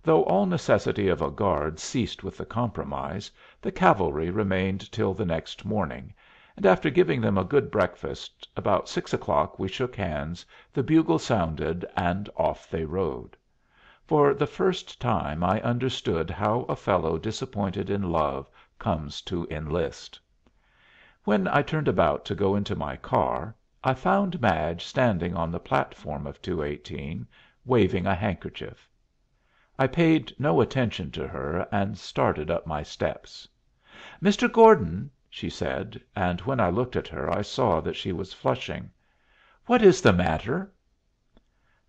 Though all necessity of a guard ceased with the compromise, the cavalry remained till the next morning, and after giving them a good breakfast, about 6 o'clock we shook hands, the bugle sounded, and off they rode. For the first time I understood how a fellow disappointed in love comes to enlist. When I turned about to go into my car, I found Madge standing on the platform of 218, waving a handkerchief. I paid no attention to her, and started up my steps. "Mr. Gordon," she said, and when I looked at her I saw that she was flushing, "what is the matter?"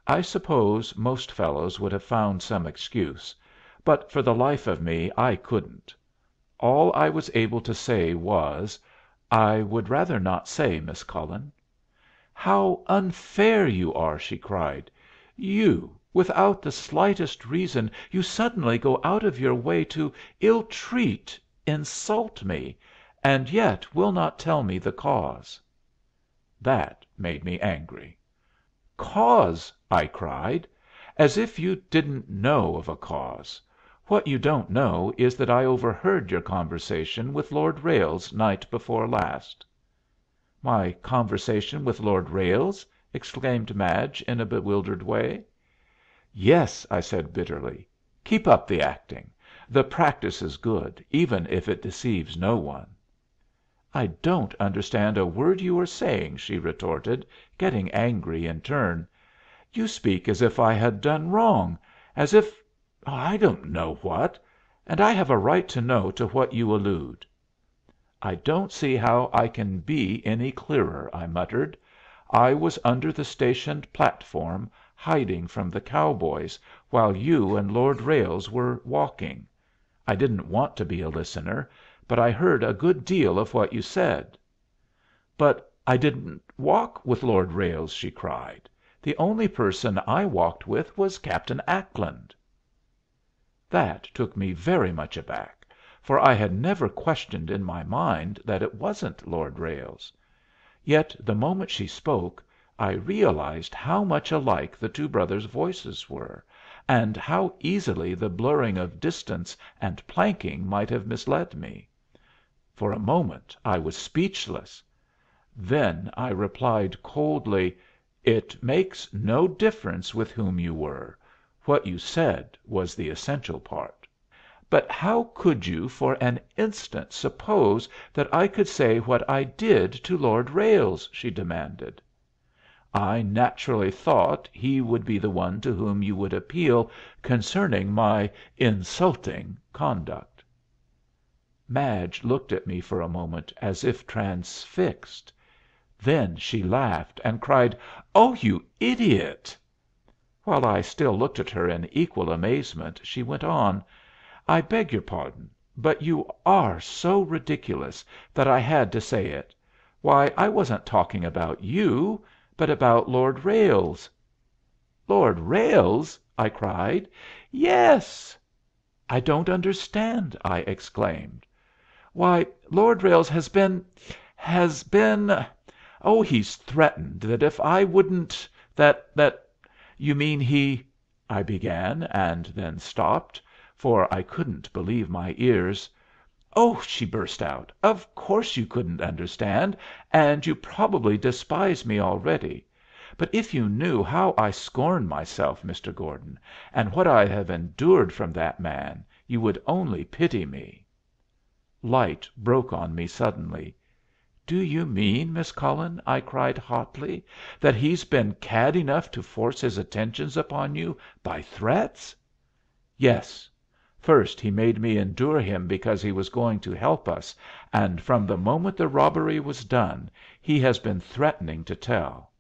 I suppose most fellows would have found some excuse, but for the life of me I couldn't. All I was able to say was, "I would rather not say, Miss Cullen." "How unfair you are!" she cried. "You, without the slightest reason, you suddenly go out of your way to ill treat, insult me, and yet will not tell me the cause." That made me angry. "Cause!" I cried. "As if you didn't know of a cause. What you don't know is that I overheard your conversation with Lord Ralles night before last." "My conversation with Lord Ralles?" exclaimed Madge, in a bewildered way. "Yes," I said bitterly. "Keep up the acting. The practice is good, even if it deceives no one." "I don't understand a word you are saying," she retorted, getting angry in turn. "You speak as if I had done wrong, as if I don't know what, and I have a right to know to what you allude." "I don't see how I can be any clearer," I muttered. "I was under the station platform, hiding from the cowboys, while you and Lord Ralles were walking. I didn't want to be a listener, but I heard a good deal of what you said." "But I didn't walk with Lord Ralles," she cried. "The only person I walked with was Captain Ackland." That took me very much aback, for I had never questioned in my mind that it wasn't Lord Ralles. Yet the moment she spoke I realized how much alike the two brothers' voices were, and how easily the blurring of distance and planking might have misled me. For a moment I was speechless. Then I replied coldly, "It makes no difference with whom you were. What you said was the essential part." "But how could you for an instant suppose that I could say what I did to Lord Ralles?" she demanded. "I naturally thought he would be the one to whom you would appeal concerning my insulting conduct." Madge looked at me for a moment as if transfixed. Then she laughed, and cried, "Oh, you idiot!" While I still looked at her in equal amazement, she went on, "I beg your pardon, but you are so ridiculous that I had to say it. Why, I wasn't talking about you, but about Lord Ralles." "Lord Ralles!" I cried. "Yes." "I don't understand," I exclaimed. "Why, Lord Ralles has been oh, he's threatened that if I wouldn't that you mean he " I began, and then stopped, for I couldn't believe my ears. "Oh," she burst out, "of course you couldn't understand, and you probably despise me already. But if you knew how I scorn myself, Mr. Gordon, and what I have endured from that man, you would only pity me." Light broke on me suddenly. "Do you mean, Miss Cullen," I cried hotly, "that he's been cad enough to force his attentions upon you by threats?" "Yes. First he made me endure him because he was going to help us, and from the moment the robbery was done he has been threatening to tell.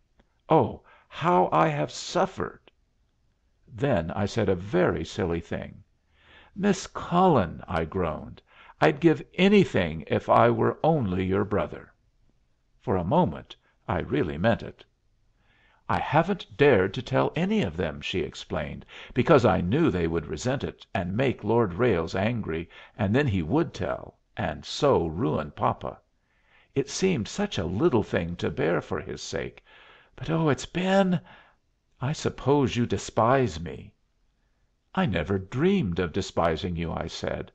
Oh, how I have suffered!" Then I said a very silly thing. "Miss Cullen," I groaned, "I'd give anything if I were only your brother." For a moment I really meant it. "I haven't dared to tell any of them," she explained, "because I knew they would resent it, and make Lord Ralles angry, and then he would tell, and so ruin papa. It seemed such a little thing to bear for his sake, but oh, it's been I suppose you despise me." "I never dreamed of despising you," I said.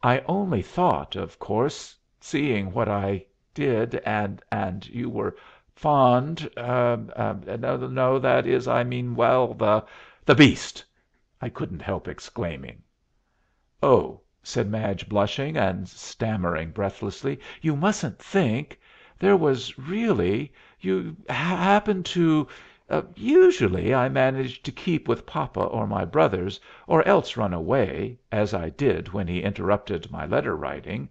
"I only thought, of course, seeing what I did, and you were fond no, that is, I mean, well, the beast!" I couldn't help exclaiming. "Oh," said Madge, blushing and stammering breathlessly, "you mustn't think. there was really you happened to usually I manage to keep with papa or my brothers, or else run away, as I did when he interrupted my letter writing.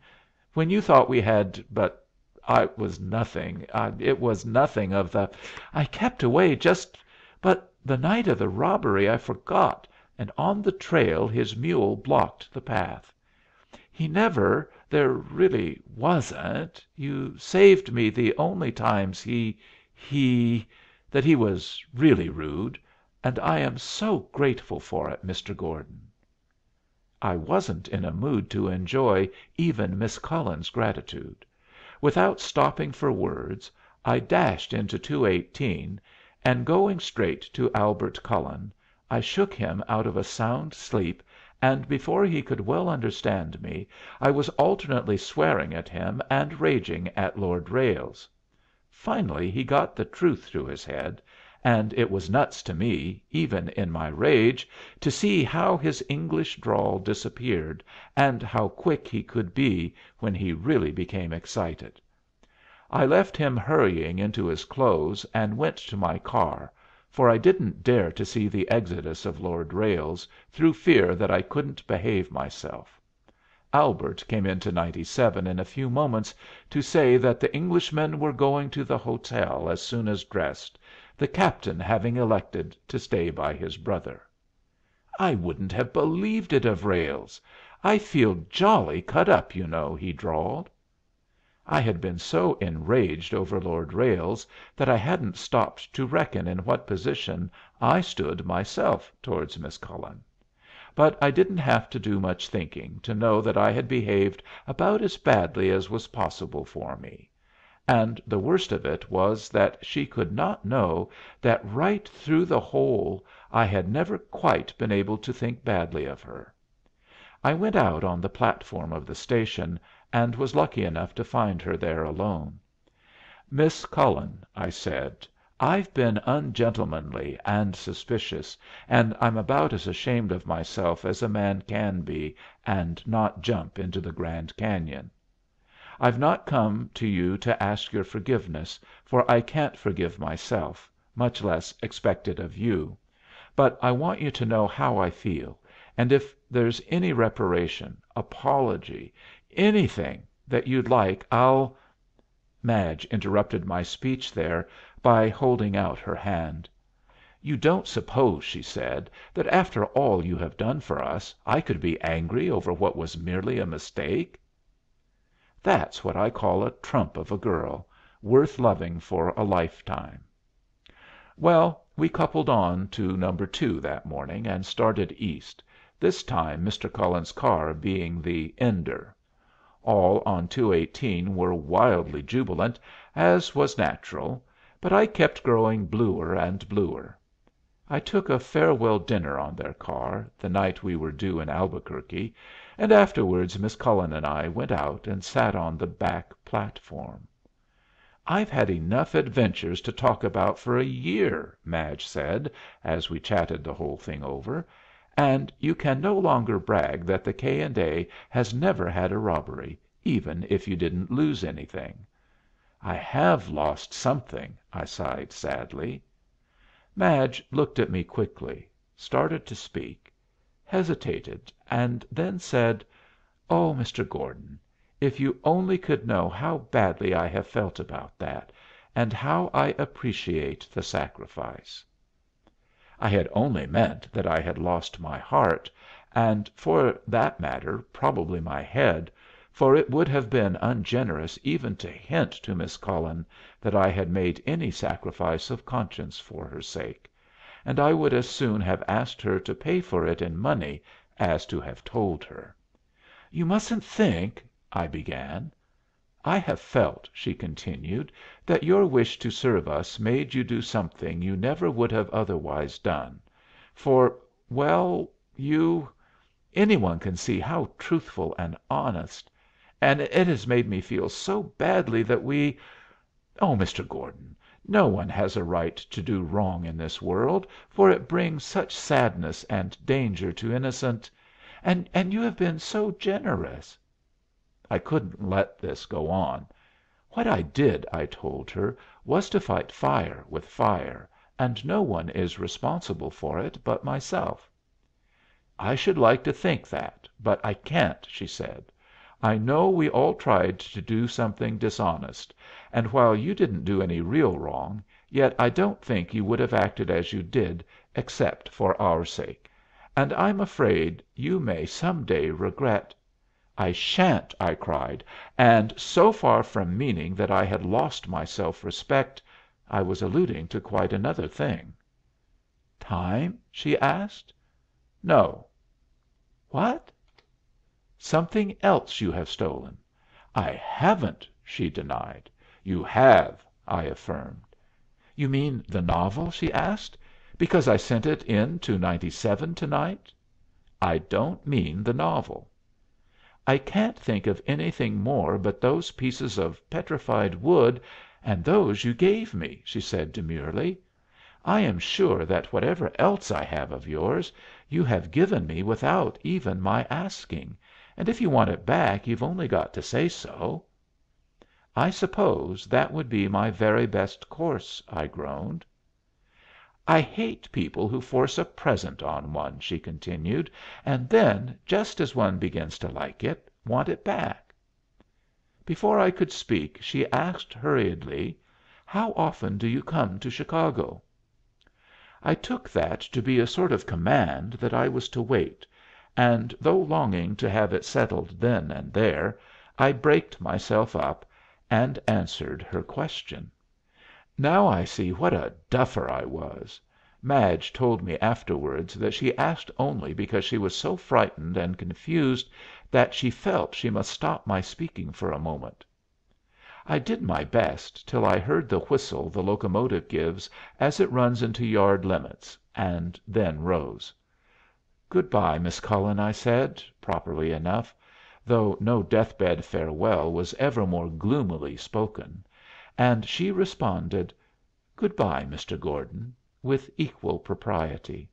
When you thought we had but I was nothing it was nothing of the I kept away just but the night of the robbery I forgot, and on the trail his mule blocked the path. He never there really wasn't you saved me the only times he that he was really rude, and I am so grateful for it, Mr. Gordon." I wasn't in a mood to enjoy even Miss Cullen's gratitude. Without stopping for words, I dashed into 218, and going straight to Albert Cullen, I shook him out of a sound sleep, and before he could well understand me I was alternately swearing at him and raging at Lord Ralles. Finally he got the truth through his head, and it was nuts to me, even in my rage, to see how his English drawl disappeared, and how quick he could be when he really became excited. I left him hurrying into his clothes and went to my car, for I didn't dare to see the exodus of Lord Ralles, through fear that I couldn't behave myself. Albert came into 97 in a few moments to say that the Englishmen were going to the hotel as soon as dressed, the captain having elected to stay by his brother. "I wouldn't have believed it of Ralles. I feel jolly cut up, you know," he drawled. I had been so enraged over Lord Ralles that I hadn't stopped to reckon in what position I stood myself towards Miss Cullen. But I didn't have to do much thinking to know that I had behaved about as badly as was possible for me; and the worst of it was that she could not know that right through the whole I had never quite been able to think badly of her. I went out on the platform of the station, and was lucky enough to find her there alone. "Miss Cullen," I said, "I've been ungentlemanly and suspicious, and I'm about as ashamed of myself as a man can be and not jump into the Grand Cañon. I've not come to you to ask your forgiveness, for I can't forgive myself, much less expect it of you, but I want you to know how I feel, and if there's any reparation, apology, anything that you'd like, I'll " Madge interrupted my speech there by holding out her hand. "You don't suppose," she said, "that after all you have done for us I could be angry over what was merely a mistake?" That's what I call a trump of a girl, worth loving for a lifetime. Well, we coupled on to Number 2 that morning and started east, this time Mr. Cullen's car being the "ender." All on 218 were wildly jubilant, as was natural, but I kept growing bluer and bluer. I took a farewell dinner on their car, the night we were due in Albuquerque, and afterwards Miss Cullen and I went out and sat on the back platform. "I've had enough adventures to talk about for a year," Madge said, as we chatted the whole thing over, "and you can no longer brag that the K. & A. has never had a robbery, even if you didn't lose anything." "I have lost something," I sighed sadly. Madge looked at me quickly, started to speak, hesitated, and then said, "Oh, Mr. Gordon, if you only could know how badly I have felt about that, and how I appreciate the sacrifice." I had only meant that I had lost my heart, and, for that matter, probably my head, for it would have been ungenerous even to hint to Miss Cullen that I had made any sacrifice of conscience for her sake, and I would as soon have asked her to pay for it in money as to have told her. "You mustn't think " I began. "I have felt," she continued, "that your wish to serve us made you do something you never would have otherwise done, for well, you any one can see how truthful and honest and it has made me feel so badly that we oh, Mr. Gordon, no one has a right to do wrong in this world, for it brings such sadness and danger to innocent and you have been so generous." I couldn't let this go on. What I did, I told her, was to fight fire with fire, and no one is responsible for it but myself. "I should like to think that, but I can't," she said. "I know we all tried to do something dishonest, and while you didn't do any real wrong, yet I don't think you would have acted as you did except for our sake. And I'm afraid you may some day regret " "I sha'n't!" I cried, and so far from meaning that I had lost my self respect, I was alluding to quite another thing. "Time?" she asked. "No." "What?" "Something else you have stolen." "I haven't," she denied. "You have," I affirmed. "You mean the novel?" she asked. "Because I sent it in to 97 to night?" "I don't mean the novel." "I can't think of anything more but those pieces of petrified wood, and those you gave me," she said demurely. "I am sure that whatever else I have of yours, you have given me without even my asking, and if you want it back you've only got to say so." "I suppose that would be my very best course," I groaned. "I hate people who force a present on one," she continued, "and then, just as one begins to like it, want it back." Before I could speak she asked hurriedly, "How often do you come to Chicago?" I took that to be a sort of command that I was to wait, and though longing to have it settled then and there, I braked myself up, and answered her question. Now I see what a duffer I was. Madge told me afterwards that she asked only because she was so frightened and confused that she felt she must stop my speaking for a moment. I did my best till I heard the whistle the locomotive gives as it runs into yard limits, and then rose. "Good bye, Miss Cullen," I said, properly enough, though no death bed farewell was ever more gloomily spoken, and she responded, "Good bye, Mr. Gordon," with equal propriety.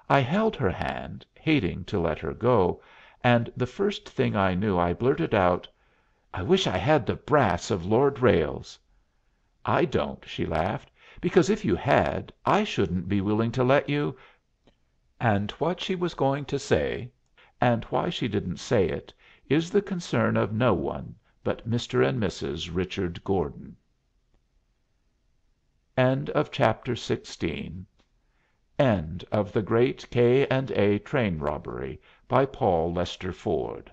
I held her hand, hating to let her go, and the first thing I knew I blurted out, "I wish I had the brass of Lord Ralles." "I don't," she laughed, "because if you had, I shouldn't be willing to let you " And what she was going to say, and why she didn't say it, is the concern of no one but Mr. and Mrs. Richard Gordon. End of Chapter 16. End of the Great K. & A. Train Robbery by Paul Lester Ford.